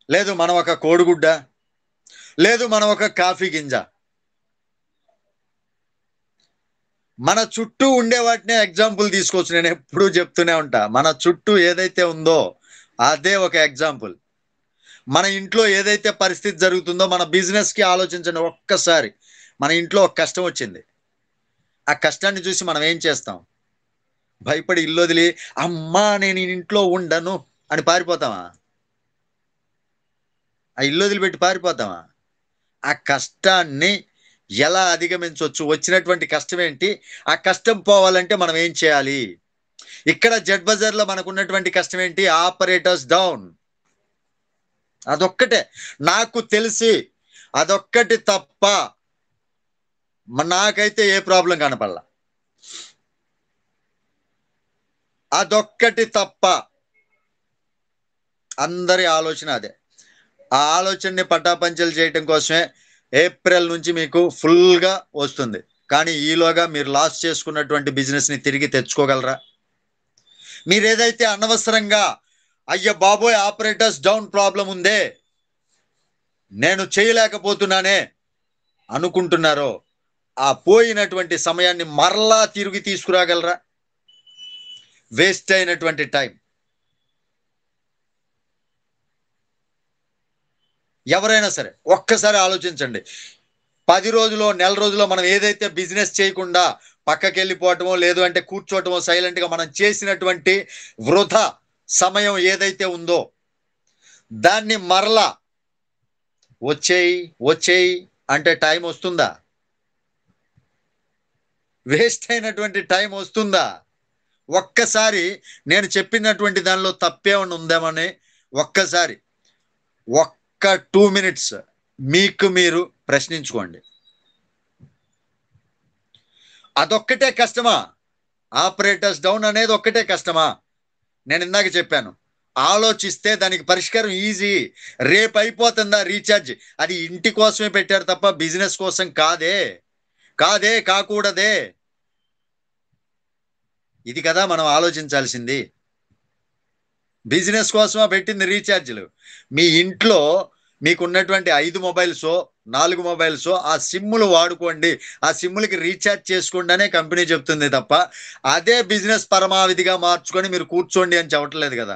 లేదు మనం ఒక కోడిగుడ్డ, లేదు మనం ఒక కాఫీ గింజ. మన చుట్టూ ఉండే వాటినే ఎగ్జాంపుల్ తీసుకోవచ్చు. నేను ఎప్పుడూ చెప్తూనే ఉంటా, మన చుట్టూ ఏదైతే ఉందో అదే ఒక ఎగ్జాంపుల్. మన ఇంట్లో ఏదైతే పరిస్థితి జరుగుతుందో, మన బిజినెస్కి ఆలోచించండి ఒక్కసారి. మన ఇంట్లో ఒక కష్టం వచ్చింది, ఆ కష్టాన్ని చూసి మనం ఏం చేస్తాం, భయపడి ఇల్లు వదిలి అమ్మా నేను ఇంట్లో ఉండను అని పారిపోతామా? ఆ ఇల్లు వదిలిపెట్టి పారిపోతామా? ఆ కష్టాన్ని ఎలా అధిగమించవచ్చు, వచ్చినటువంటి కష్టం ఏంటి, ఆ కష్టం పోవాలంటే మనం ఏం చేయాలి? ఇక్కడ జడ్ బజార్లో మనకు ఉన్నటువంటి కష్టం ఏంటి, ఆపరేటర్స్ డౌన్. అదొక్కటే నాకు తెలిసి, అదొక్కటి తప్ప నాకైతే ఏ ప్రాబ్లం కనపడలా. అదొక్కటి తప్ప అందరి ఆలోచన అదే. ఆ ఆలోచనని పటాపంచలు చేయటం కోసమే ఏప్రిల్ నుంచి మీకు ఫుల్గా వస్తుంది. కానీ ఈలోగా మీరు లాస్ చేసుకున్నటువంటి బిజినెస్ని తిరిగి తెచ్చుకోగలరా? మీరు ఏదైతే అనవసరంగా అయ్య బాబోయ్ ఆపరేటర్స్ డౌన్ ప్రాబ్లం ఉందే, నేను చేయలేకపోతున్నానే అనుకుంటున్నారో, ఆ పోయినటువంటి సమయాన్ని మరలా తిరిగి తీసుకురాగలరా? వేస్ట్ అయినటువంటి టైం. ఎవరైనా సరే ఒక్కసారి ఆలోచించండి. 10 రోజులో, నెల రోజులో మనం ఏదైతే బిజినెస్ చేయకుండా పక్కకి వెళ్ళిపోవటమో, లేదు అంటే కూర్చోవటమో, సైలెంట్గా మనం చేసినటువంటి వృధా సమయం ఏదైతే ఉందో దాన్ని మరలా వచ్చేయి అంటే టైం వస్తుందా? వేస్ట్ అయినటువంటి టైం వస్తుందా? ఒక్కసారి నేను చెప్పినటువంటి దానిలో తప్పేమన్నా ఉందేమని ఒక్కసారి 2 minutes మీకు మీరు ప్రశ్నించుకోండి. అదొక్కటే కష్టమా? ఆపరేటర్స్ డౌన్ అనేది ఒక్కటే కష్టమా? నేను ఇందాక చెప్పాను, ఆలోచిస్తే దానికి పరిష్కారం ఈజీ. రేపు అయిపోతుందా రీఛార్జ్? అది ఇంటి కోసమే పెట్టారు తప్ప బిజినెస్ కోసం కాదే కాకూడదే. ఇది కదా మనం ఆలోచించాల్సింది. బిజినెస్ కోసమా పెట్టింది రీఛార్జ్లు? మీ ఇంట్లో మీకున్నటువంటి 5 మొబైల్సో 4 మొబైల్సో ఆ సిమ్ములు వాడుకోండి, ఆ సిమ్ములకి రీఛార్జ్ చేసుకోండి అనే కంపెనీ చెప్తుంది తప్ప అదే బిజినెస్ పరమావధిగా మార్చుకొని మీరు కూర్చోండి అని చెప్పట్లేదు కదా.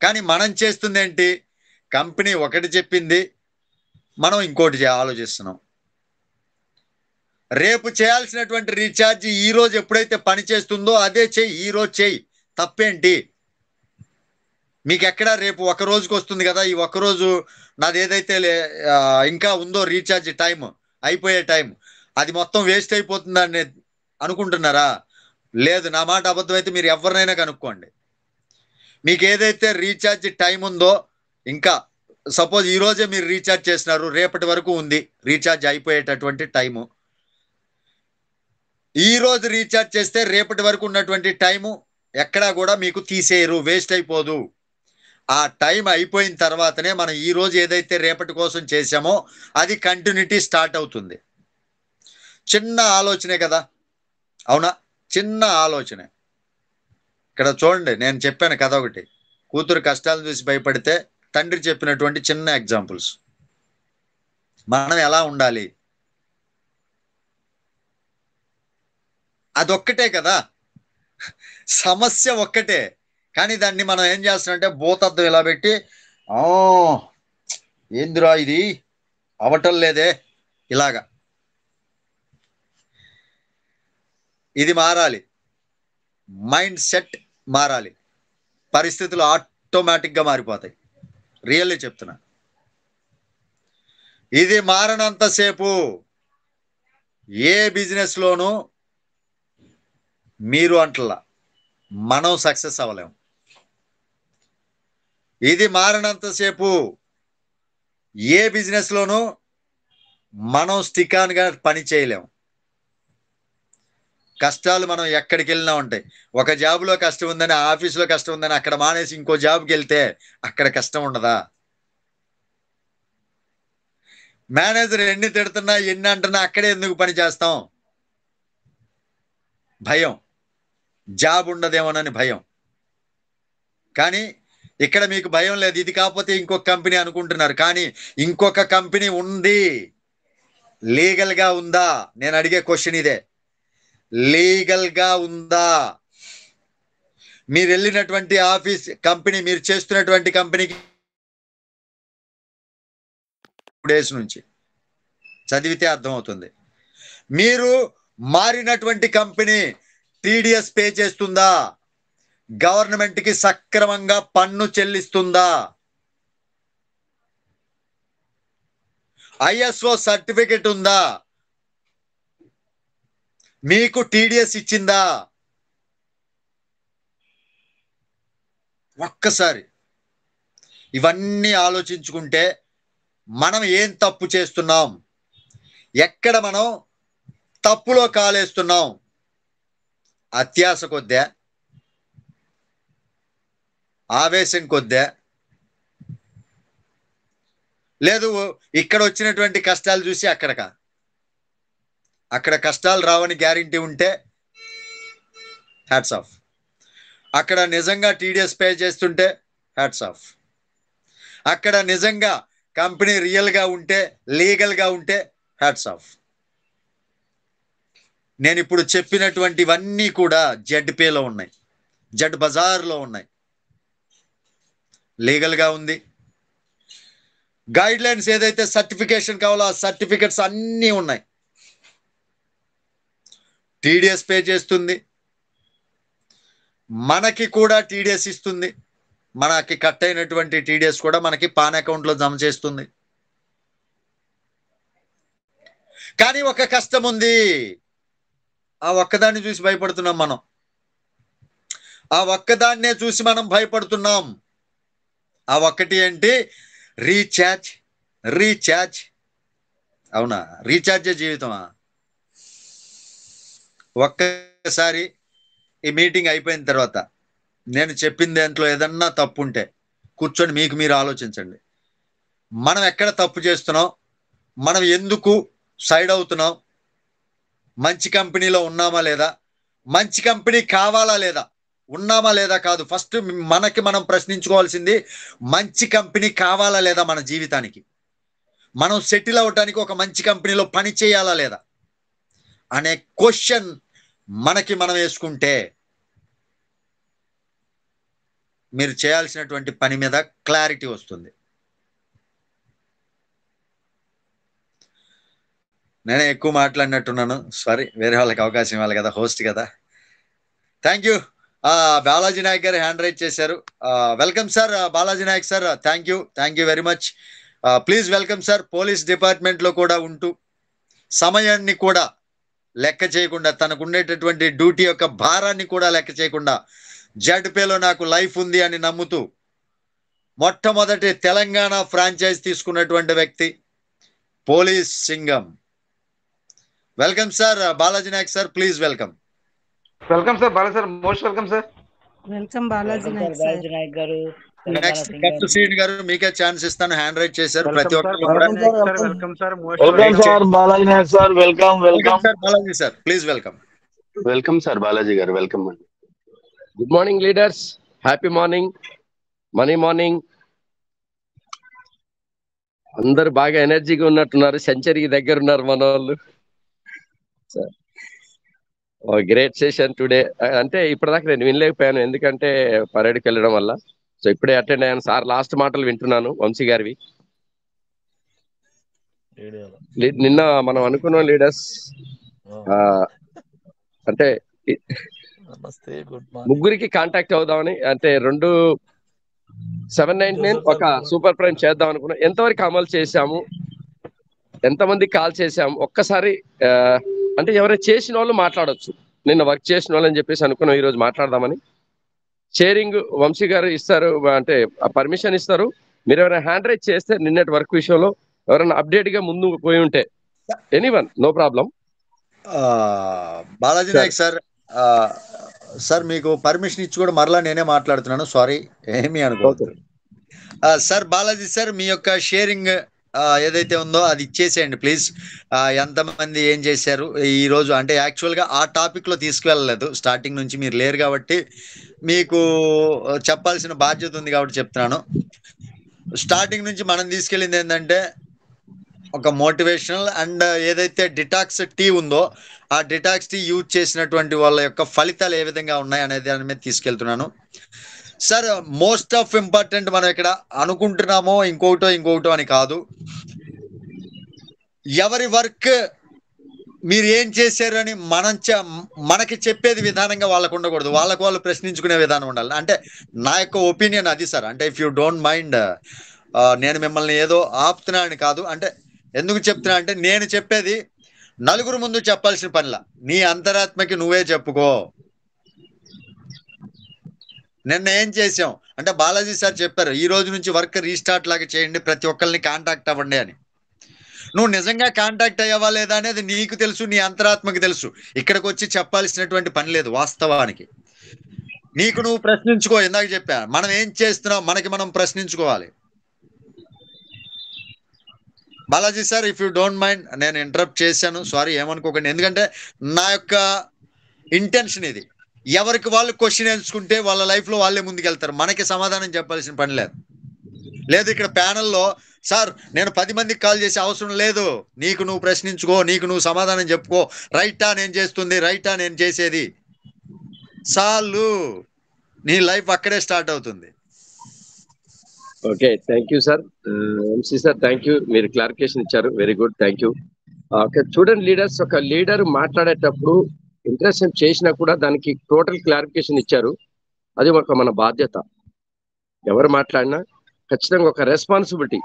కానీ మనం చేస్తుంది ఏంటి? కంపెనీ ఒకటి చెప్పింది, మనం ఇంకోటి ఆలోచిస్తున్నాం. రేపు చేయాల్సినటువంటి రీఛార్జ్ ఈ రోజు ఎప్పుడైతే పని చేస్తుందో అదే చెయ్యి, ఈ రోజు చెయ్యి. తప్పేంటి? మీకు ఎక్కడ రేపు ఒక రోజుకి వస్తుంది కదా, ఈ ఒక్కరోజు నాది ఏదైతే ఇంకా ఉందో రీఛార్జ్ టైం, అయిపోయే టైం, అది మొత్తం వేస్ట్ అయిపోతుందని అనుకుంటున్నారా? లేదు. నా మాట అబద్ధం అయితే మీరు ఎవరినైనా కనుక్కోండి. మీకు ఏదైతే రీఛార్జ్ టైం ఉందో, ఇంకా సపోజ్ ఈ రోజే మీరు రీఛార్జ్ చేసినారు, రేపటి వరకు ఉంది రీఛార్జ్ అయిపోయేటటువంటి టైము. ఈ రోజు రీఛార్జ్ చేస్తే రేపటి వరకు ఉన్నటువంటి టైము ఎక్కడా కూడా మీకు తీసేయరు, వేస్ట్ అయిపోదు. ఆ టైం అయిపోయిన తర్వాతనే మనం ఈ రోజు ఏదైతే రేపటి కోసం చేసామో అది కంటిన్యూటీ స్టార్ట్ అవుతుంది. చిన్న ఆలోచనే కదా, అవునా? చిన్న ఆలోచనే. ఇక్కడ చూడండి, నేను చెప్పాను కథ ఒకటి. కూతురు కష్టాలను చూసి భయపడితే తండ్రి చెప్పినటువంటి చిన్న ఎగ్జాంపుల్స్. మనం ఎలా ఉండాలి అదొక్కటే కదా, సమస్య ఒక్కటే. కానీ దాన్ని మనం ఏం చేస్తున్నామంటే భూతద్దం ఇలా పెట్టి ఏందిరా ఇది అవటం లేదే, ఇలాగా. ఇది మారాలి, మైండ్ సెట్ మారాలి, పరిస్థితులు ఆటోమేటిక్గా మారిపోతాయి. రియల్లీ చెప్తున్నా. ఇది మారనంతసేపు ఏ బిజినెస్లోనూ మీరు అంటలా మనం సక్సెస్ అవ్వలేము. ఇది మారినంతసేపు ఏ బిజినెస్లోనూ మనం స్టిక్ ఆన్గా పని చేయలేము. కష్టాలు మనం ఎక్కడికి వెళ్ళినా ఉంటాయి. ఒక జాబ్లో కష్టం ఉందని, ఆఫీస్లో కష్టం ఉందని అక్కడ మానేసి ఇంకో జాబ్కి వెళ్తే అక్కడ కష్టం ఉండదా? మేనేజర్ ఎన్ని తిడుతున్నా ఎన్ని అంటున్నా అక్కడే ఎందుకు పని చేస్తాం? భయం, జాబ్ ఉండదేమోనని భయం. కానీ ఇక్కడ మీకు భయం లేదు. ఇది కాకపోతే ఇంకొక కంపెనీ అనుకుంటున్నారు, కానీ ఇంకొక కంపెనీ ఉంది. లీగల్గా ఉందా? నేను అడిగే క్వశ్చన్ ఇదే. లీగల్గా ఉందా? మీరు వెళ్ళినటువంటి ఆఫీస్ కంపెనీ, మీరు చేస్తున్నటువంటి కంపెనీకి డేస్ నుంచి చదివితే అర్థమవుతుంది. మీరు మారినటువంటి కంపెనీ టీడీఎస్ పే చేస్తుందా? గవర్నమెంట్కి సక్రమంగా పన్ను చెల్లిస్తుందా? ఐఎస్ఓ సర్టిఫికెట్ ఉందా? మీకు టీడీఎస్ ఇచ్చిందా? ఒక్కసారి ఇవన్నీ ఆలోచించుకుంటే మనం ఏం తప్పు చేస్తున్నాం, ఎక్కడ మనం తప్పులో కాలేస్తున్నాం? అత్యాశ కొద్దా, ఆవేశం కొద్దా, లేదు ఇక్కడ వచ్చినటువంటి కష్టాలు చూసి అక్కడ కష్టాలు రావని గ్యారంటీ ఉంటే హ్యాట్స్ ఆఫ్. అక్కడ నిజంగా టీడీఎస్ పే చేస్తుంటే హ్యాట్స్ ఆఫ్. అక్కడ నిజంగా కంపెనీ రియల్గా ఉంటే, లీగల్గా ఉంటే హ్యాట్స్ ఆఫ్. నేను ఇప్పుడు చెప్పినటువంటివన్నీ కూడా జెడ్పేలో ఉన్నాయి, జెడ్ బజార్లో ఉన్నాయి, లీగల్గా ఉంది. గైడ్ లైన్స్ ఏదైతే సర్టిఫికేషన్ కావాలో ఆ సర్టిఫికెట్స్ అన్నీ ఉన్నాయి. టీడీఎస్ పే చేస్తుంది, మనకి కూడా టీడీఎస్ ఇస్తుంది, మనకి కట్ అయినటువంటి టీడీఎస్ కూడా మనకి పాన్ అకౌంట్లో జమ చేస్తుంది. కానీ ఒక కష్టం ఉంది, ఆ ఒక్కదాన్ని చూసి భయపడుతున్నాం మనం. ఆ ఒక్కదాన్నే చూసి మనం భయపడుతున్నాం. ఆ ఒక్కటి ఏంటి? రీఛార్జ్. అవునా? రీఛార్జే జీవితమా? ఒక్కసారి ఈ మీటింగ్ అయిపోయిన తర్వాత నేను చెప్పిన దాంట్లో ఏదన్నా తప్పు ఉంటే కూర్చొని మీకు మీరు ఆలోచించండి. మనం ఎక్కడ తప్పు చేస్తున్నాం, మనం ఎందుకు సైడ్ అవుతున్నాం, మంచి కంపెనీలో ఉన్నామా లేదా, మంచి కంపెనీ కావాలా లేదా, ఉన్నామా లేదా కాదు. ఫస్ట్ మనకి మనం ప్రశ్నించుకోవాల్సింది మంచి కంపెనీ కావాలా లేదా, మన జీవితానికి మనం సెటిల్ అవటానికి ఒక మంచి కంపెనీలో పని చేయాలా లేదా అనే క్వశ్చన్ మనకి మనం వేసుకుంటే మీరు చేయాల్సినటువంటి పని మీద క్లారిటీ వస్తుంది. నేనే ఎక్కువ మాట్లాడినట్టున్నాను, సారీ. వేరే వాళ్ళకి అవకాశం ఇవ్వాలి కదా, హోస్ట్ కదా. Thank you. బాలాజీ నాయక్ గారు హ్యాండ్ రైజ్ చేశారు. Welcome sir Balaji Nayak sir. Thank you very much. Please welcome sir. Police డిపార్ట్మెంట్లో కూడా ఉంటూ సమయాన్ని కూడా లెక్క చేయకుండా, తనకు ఉండేటటువంటి డ్యూటీ యొక్క భారాన్ని కూడా లెక్క చేయకుండా జడ్పేలో నాకు లైఫ్ ఉంది అని నమ్ముతూ మొట్టమొదటి తెలంగాణ ఫ్రాంచైజ్ తీసుకున్నటువంటి వ్యక్తి police Singam. Welcome sir Balaji Nayak sir. Please welcome. Welcome sir Bala sir, most welcome sir. Welcome Balaji Nayak గారు. నెక్స్ట్ కట్టు శ్రీని గారు, మీకే ఛాన్స్ ఇస్తాను. హ్యాండ్ రైజ్ చేశారు ప్రతి ఒక్కరు కూడా. Welcome sir, welcome sir Balaji Nayak sir. Welcome sir Balaji sir. Please welcome. Welcome sir Balaji గారు, వెల్కమ్ అండి. Good morning leaders, happy morning, money morning. అందరు బాగా ఎనర్జీగా ఉన్నట్టున్నారు, సెంచరీకి దగ్గర ఉన్నారు మన వాళ్ళు. Great session today. అంటే ఇప్పటిదాకా నేను వినలేకపోయాను, ఎందుకంటే పరేడ్కి వెళ్ళడం వల్ల. సో ఇప్పుడే అటెండ్ అయ్యాను సార్. లాస్ట్ మాటలు వింటున్నాను వంశీ గారివి. నిన్న మనం అనుకున్నాం లీడర్స్, అంటే ముగ్గురికి కాంటాక్ట్ అవుదామని, అంటే 799 ఒక సూపర్ ప్రైమ్ చేద్దాం అనుకున్నాం. ఎంతవరకు అమలు చేశాము, ఎంతమంది కాల్ చేశాము ఒక్కసారి, అంటే ఎవరైనా చేసిన వాళ్ళు మాట్లాడొచ్చు. నిన్న వర్క్ చేసిన వాళ్ళు అని చెప్పేసి అనుకున్నాం ఈ రోజు మాట్లాడదామని. షేరింగ్ వంశీ గారు ఇస్తారు, అంటే పర్మిషన్ ఇస్తారు. మీరు ఎవరైనా హ్యాండ్ రైజ్ చేస్తే నిన్నటి వర్క్ విషయంలో ఎవరైనా అప్డేట్ గా ముందు పోయి ఉంటే, anyone, no problem. Balaji Nayak sir, sir మీకు పర్మిషన్ ఇచ్చి కూడా మరలా నేనే మాట్లాడుతున్నాను, సారీ, ఏమీ అనుకోవద్దు. సార్ బాలాజీ సార్, మీ యొక్క షేరింగ్ ఏదైతే ఉందో అది ఇచ్చేసేయండి ప్లీజ్. ఎంతమంది ఏం చేశారు ఈ రోజు, అంటే యాక్చువల్గా ఆ టాపిక్ లో తీసుకువెళ్ళలేదు, స్టార్టింగ్ నుంచి మీరు లేరు కాబట్టి మీకు చెప్పాల్సిన బాధ్యత ఉంది కాబట్టి చెప్తున్నాను. స్టార్టింగ్ నుంచి మనం తీసుకెళ్ళింది ఏంటంటే ఒక మోటివేషనల్ అండ్ ఏదైతే డిటాక్స్ టీ ఉందో ఆ డిటాక్స్ టీ యూజ్ చేసినటువంటి వాళ్ళ యొక్క ఫలితాలు ఏ విధంగా ఉన్నాయి అనేది దాని మీద తీసుకెళ్తున్నాను. సార్ మోస్ట్ ఆఫ్ ఇంపార్టెంట్, మనం ఇక్కడ అనుకుంటున్నామో ఇంకొకటో అని కాదు, ఎవరి వర్క్ మీరు ఏం చేశారు అని మనకి చెప్పేది విధానంగా వాళ్ళకు ఉండకూడదు, వాళ్ళకు వాళ్ళు ప్రశ్నించుకునే విధానం ఉండాలి. అంటే నా యొక్క ఒపీనియన్ అది సార్. అంటే ఇఫ్ యూ డోంట్ మైండ్, నేను మిమ్మల్ని ఏదో ఆపుతున్నానని కాదు. అంటే ఎందుకు చెప్తున్నా అంటే, నేను చెప్పేది నలుగురు ముందు చెప్పాల్సిన పనిలా, నీ అంతరాత్మకి నువ్వే చెప్పుకో. నిన్న ఏం చేసాం అంటే బాలాజీ సార్ చెప్పారు, ఈ రోజు నుంచి వర్క్ రీస్టార్ట్ లాగా చేయండి, ప్రతి ఒక్కరిని కాంటాక్ట్ అవ్వండి అని. నువ్వు నిజంగా కాంటాక్ట్ అయ్యావా లేదా అనేది నీకు తెలుసు, నీ అంతరాత్మకి తెలుసు. ఇక్కడికి వచ్చి చెప్పాల్సినటువంటి పని లేదు. వాస్తవానికి నీకు నువ్వు ప్రశ్నించుకో. ఇందాక చెప్పా, మనం ఏం చేస్తున్నాం మనకి మనం ప్రశ్నించుకోవాలి. Balaji sir, if you don't mind, నేను ఇంటరప్ట్ చేశాను, సారీ, ఏమనుకోకండి. ఎందుకంటే నా యొక్క ఇంటెన్షన్ ఇది. ఎవరికి వాళ్ళు క్వశ్చన్ ఎంచుకుంటే వాళ్ళ లైఫ్ లో వాళ్ళే ముందుకెళ్తారు. మనకి సమాధానం చెప్పాల్సిన పని లేదు. లేదు ఇక్కడ ప్యానల్లో సార్ నేను 10 మందికి కాల్ చేసే అవసరం లేదు. నీకు నువ్వు ప్రశ్నించుకో, నీకు నువ్వు సమాధానం చెప్పుకో. రైటా నేను చేస్తుంది, రైటా నేను చేసేది, చాలు. నీ లైఫ్ అక్కడే స్టార్ట్ అవుతుంది. Okay, thank you sir. MC sir, thank you, మీరు క్లారిఫికేషన్ ఇచ్చారు. Very good, thank you. Okay, చూడండి లీడర్స్, ఒక లీడర్ మాట్లాడేటప్పుడు ఇంట్రెస్ట్ చేసినా కూడా దానికి టోటల్ క్లారిఫికేషన్ ఇచ్చారు. అది ఒక మన బాధ్యత. ఎవరు మాట్లాడినా ఖచ్చితంగా ఒక రెస్పాన్సిబిలిటీ,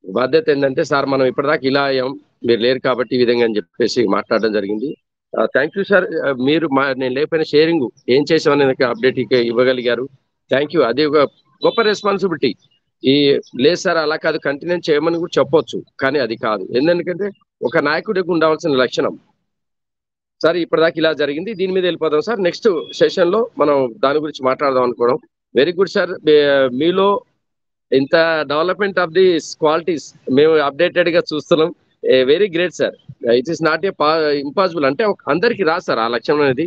బాధ్యత ఏంటంటే, సార్ మనం ఇప్పటిదాకా ఇలా అయ్యాం, మీరు లేరు కాబట్టి ఈ విధంగా అని చెప్పేసి మాట్లాడడం జరిగింది. Thank you sir. మీరు నేను లేకపోయిన షేరింగ్ ఏం చేసామని అప్డేట్ ఇవ్వగలిగారు. Thank you. అది ఒక గొప్ప రెస్పాన్సిబిలిటీ. ఈ లేదు సార్ అలా కాదు, కంటిన్యూ చేయమని కూడా చెప్పొచ్చు, కానీ అది కాదు. ఎందుకంటే ఒక నాయకుడికి ఉండవలసిన లక్షణం, సార్ ఇప్పటిదాకా ఇలా జరిగింది, దీని మీద వెళ్ళిపోదాం సార్, నెక్స్ట్ సెషన్ లో మనం దాని గురించి మాట్లాడదాం అనుకోవడం. Very good sir. మీలో ఇంత డెవలప్మెంట్ ఆఫ్ ది క్వాలిటీస్ మేము అప్డేటెడ్ గా చూస్తున్నాం. Very great sir. It is not a impossible, అంటే అందరికి రాదు సార్ ఆ లక్ష్యం అనేది.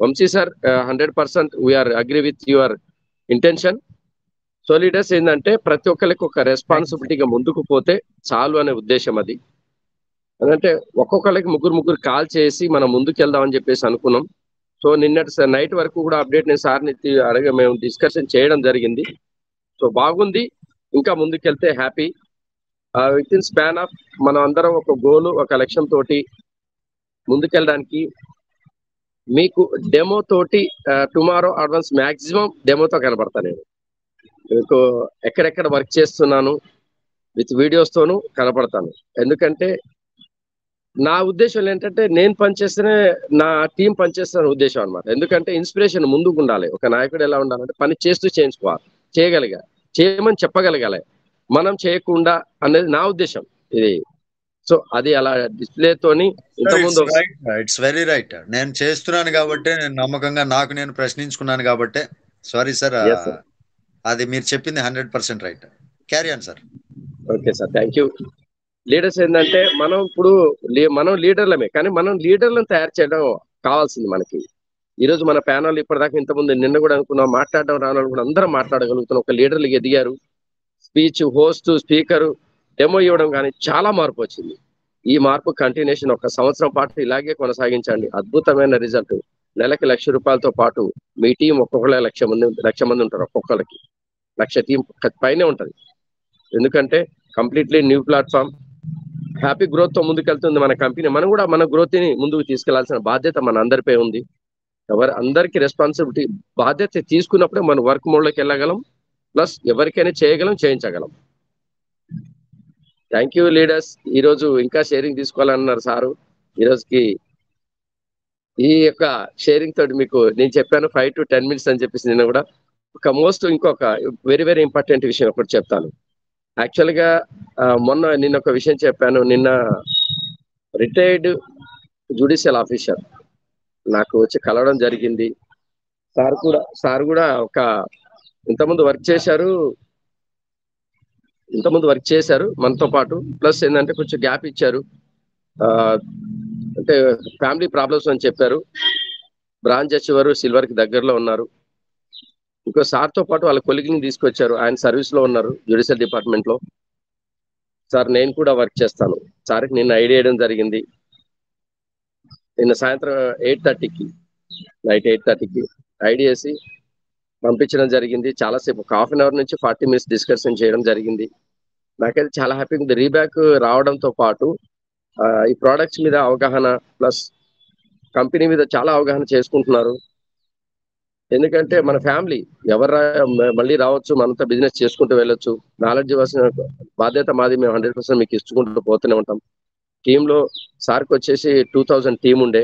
Vamshi sir 100% we are agree with your intention. So leaders ఏంటంటే ప్రతి ఒక్కరికి ఒక రెస్పాన్సిబిలిటీగా ముందుకు పోతే చాలు అనే ఉద్దేశం అది. అంటే ఒక్కొక్కరికి ముగ్గురు కాల్ చేసి మనం ముందుకు వెళ్దామని చెప్పేసి అనుకున్నాం. సో నిన్నటి నైట్ వరకు కూడా అప్డేట్ నేను సార్ని మేము డిస్కషన్ చేయడం జరిగింది. సో బాగుంది, ఇంకా ముందుకెళ్తే happy. With in span of మనం అందరం ఒక గోలు, ఒక లక్ష్యం తోటి ముందుకెళ్ళడానికి మీకు డెమో తోటి టుమారో అడ్వాన్స్ మ్యాక్సిమం డెమోతో కనబడతాను. నేను మీకు ఎక్కడెక్కడ వర్క్ చేస్తున్నాను విత్ వీడియోస్ తోనూ కనపడతాను. ఎందుకంటే నా ఉద్దేశం ఏంటంటే నేను పనిచేస్తేనే నా టీం పనిచేస్తున్న ఉద్దేశం అనమాట. ఎందుకంటే ఇన్స్పిరేషన్ ముందుకు ఉండాలి. ఒక నాయకుడు ఎలా ఉండాలంటే పని చేస్తూ చేయించుకోవాలి, చేయమని చెప్పగలగాలి, మనం చేయకుండా అనేది నా ఉద్దేశం ఇది. సో అది అలా డిస్ప్లేతోని ఇంతకుముందు ఇట్స్ వెరీ రైట్. నేను చేస్తున్నాను కాబట్టి, నేను నమ్మకంగా నాకు నేను ప్రశ్నించుకున్నాను కాబట్టి. సారీ సార్, అది మీరు చెప్పింది 100% right. Carry on sir. Okay sir, thank you. Leaders ఏంటంటే మనం ఇప్పుడు మనం లీడర్లమే, కానీ మనం లీడర్లను తయారు చేయడం కావాల్సింది మనకి. ఈరోజు మన ప్యానల్ ఇప్పటిదాకా ఇంతకుముందు నిన్న కూడా అనుకున్నాం, మాట్లాడడం రాను కూడా అందరం మాట్లాడగలుగుతున్నాం. ఒక లీడర్లకి ఎదిగారు. స్పీచ్, హోస్ట్, స్పీకరు, డెమో ఇవ్వడం కానీ చాలా మార్పు వచ్చింది. ఈ మార్పు కంటిన్యూషన్ 1 సంవత్సరం పాటు ఇలాగే కొనసాగించండి. అద్భుతమైన రిజల్ట్. నెలకి ₹1,00,000 పాటు మీ టీం ఒక్కొక్కరు 1,00,000 మంది ఉంటారు. ఒక్కొక్కరికి 1,00,000 టీం పైనే ఉంటది. ఎందుకంటే completely new platform, happy growth తో ముందుకెళ్తుంది మన కంపెనీ. మనం కూడా మన గ్రోత్ ని ముందుకు తీసుకెళ్లాల్సిన బాధ్యత మన అందరిపై ఉంది. అందరికీ రెస్పాన్సిబిలిటీ, బాధ్యత తీసుకున్నప్పుడే మనం వర్క్ మోడ్ లోకి వెళ్ళగలం, ప్లస్ ఎవరికైనా చేయగలం, చేయించగలం. Thank you leaders. ఈరోజు ఇంకా షేరింగ్ తీసుకోవాలన్నారు సారు. ఈరోజుకి ఈ యొక్క షేరింగ్ తోటి మీకు నేను చెప్పాను 5 to 10 minutes అని చెప్పేసి నిన్న కూడా. ఇంకొక వెరీ వెరీ ఇంపార్టెంట్ విషయం ఒకటి చెప్తాను. యాక్చువల్గా నిన్న ఒక విషయం చెప్పాను. నిన్న రిటైర్డ్ జ్యుడిషియల్ ఆఫీసర్ నాకు వచ్చి కలవడం జరిగింది. సార్ కూడా ఒక ఇంతకుముందు వర్క్ చేశారు మనతో పాటు. ప్లస్ ఏంటంటే కొంచెం గ్యాప్ ఇచ్చారు, అంటే ఫ్యామిలీ ప్రాబ్లమ్స్ అని చెప్పారు. బ్రాంచ్ అచీవర్ సిల్వర్ కి దగ్గరలో ఉన్నారు. ఇంకో సార్తో పాటు వాళ్ళ కొలిగిని తీసుకొచ్చారు. ఆయన సర్వీస్ లో ఉన్నారు జ్యుడిషియల్ డిపార్ట్మెంట్ లో. సార్ నేను కూడా వర్క్ చేస్తాను. సార్కి నిన్న ఐడియా వేయడం జరిగింది. నిన్న సాయంత్రం 8:30కి, నైట్ 8:30కి ఐడియా వేసి పంపించడం జరిగింది. చాలాసేపు, ఒక 1/2 hour నుంచి 40 minutes డిస్కషన్ చేయడం జరిగింది. నాకైతే చాలా హ్యాపీగా ఉంది. రీబ్యాక్ రావడంతో పాటు ఈ ప్రోడక్ట్స్ మీద అవగాహన, ప్లస్ కంపెనీ మీద చాలా అవగాహన చేసుకుంటున్నారు. ఎందుకంటే మన ఫ్యామిలీ మళ్ళీ రావచ్చు, మనంతా బిజినెస్ చేసుకుంటూ వెళ్ళొచ్చు. నాలెడ్జ్ ఇవ్వాల్సిన బాధ్యత మాది. మేము 100% మీకు ఇచ్చుకుంటూ పోతూనే ఉంటాం. టీంలో సార్కి వచ్చేసి 2000 టీం ఉండే.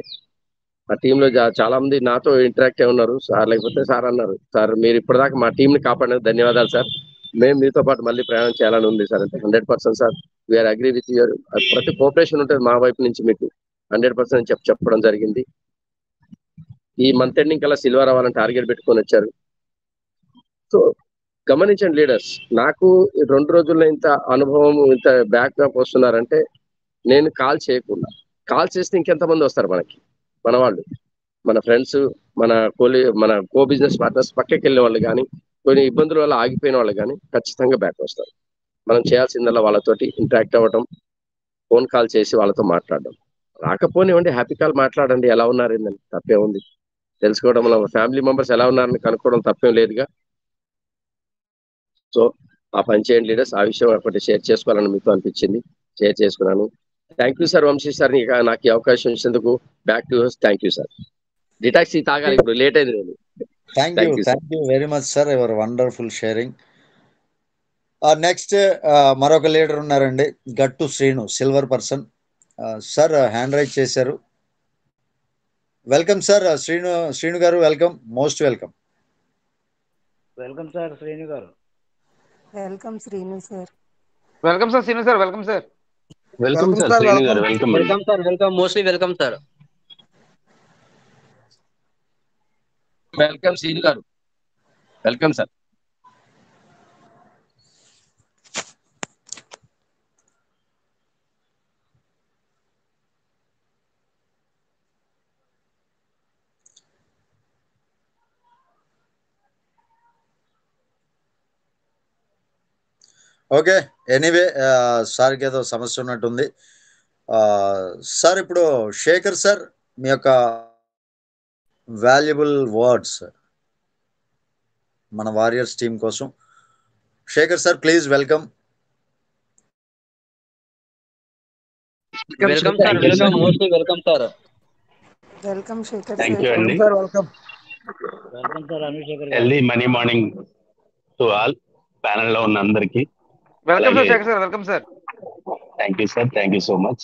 ఆ టీంలో చాలా మంది నాతో ఇంటరాక్ట్ అయి ఉన్నారు. సార్ లేకపోతే సార్ అన్నారు, సార్ మీరు ఇప్పటిదాకా మా టీంని కాపాడినందుకు ధన్యవాదాలు సార్, మేము మీతో పాటు మళ్ళీ ప్రయాణం చేయాలని ఉంది సార్. అంటే 100% sir. We are agree with your ప్రతి కోఆపరేషన్ ఉంటుంది మా వైపు నుంచి మీకు 100% చెప్పడం జరిగింది. ఈ మంత్ ఎండింగ్ కల్లా సిల్వర్ అవ్వాలని టార్గెట్ పెట్టుకొని వచ్చారు. సో గమనించండి లీడర్స్, నాకు 2 రోజుల్లో ఇంత అనుభవం ఇంత బ్యాక్అప్ వస్తున్నారంటే నేను కాల్ చేయకుండా, కాల్ చేస్తే ఇంకెంతమంది వస్తారు మనకి, మన వాళ్ళు, మన ఫ్రెండ్స్, మన కో బిజినెస్ పార్ట్నర్స్, పక్కకి వెళ్ళే వాళ్ళు కానీ, కొన్ని ఇబ్బందుల వల్ల ఆగిపోయిన వాళ్ళు కానీ ఖచ్చితంగా బ్యాక్ వస్తారు. మనం చేయాల్సిందల్లా వాళ్ళతోటి ఇంటరాక్ట్ అవ్వడం, ఫోన్ కాల్ చేసి వాళ్ళతో మాట్లాడడం. రాకపోనివ్వండి, హ్యాపీ కాల్ మాట్లాడండి, ఎలా ఉన్నారు ఏందని తప్పే ఉంది. తెలుసుకోవడంలో ఫ్యామిలీ మెంబర్స్ ఎలా ఉన్నారని కనుక్కోవడం తప్పేం లేదుగా. సో ఆ పని చేయండి లీడర్స్. ఆ విషయం ఒకటి షేర్ చేసుకోవాలని మీతో అనిపించింది, షేర్ చేసుకున్నాను. Thank you sir Vamshi sir, నాకు ఈ అవకాశం ఇచ్చినందుకు. Back to thank you sir. Detox tea తాగాలి, ఇప్పుడు లేట్ అయింది నేను. Thank you very much sir, your wonderful sharing. Next మరొక లీడర్ ఉన్నారండి, Gattu Srinu, silver person. Sir hand raise చేశారు. Welcome sir Srinu garu, welcome, most welcome. Welcome sir Srinu garu. Welcome Srinu sir. Welcome sir Srinu sir. Welcome sir. Welcome sir Srinu garu, welcome. Welcome sir, welcome, mostly welcome sir. Welcome Srinu garu, welcome sir. Okay, anyway సార్కి ఏదో సమస్య ఉన్నట్టుంది. Sir ఇప్పుడు Shekhar sir, మీ యొక్క valuable words మన warriors team కోసం. Shekhar sir please welcome. Welcome sir, welcome, mostly welcome sir. Welcome Shekhar thank you sir. అండి. వెల్కమ్ సార్ అనుశేఖర్ గారు. Early money morning to all panel లో ఉన్న అందరికి. Welcome sir Shekhar sir. Welcome sir. Thank you sir, thank you so much.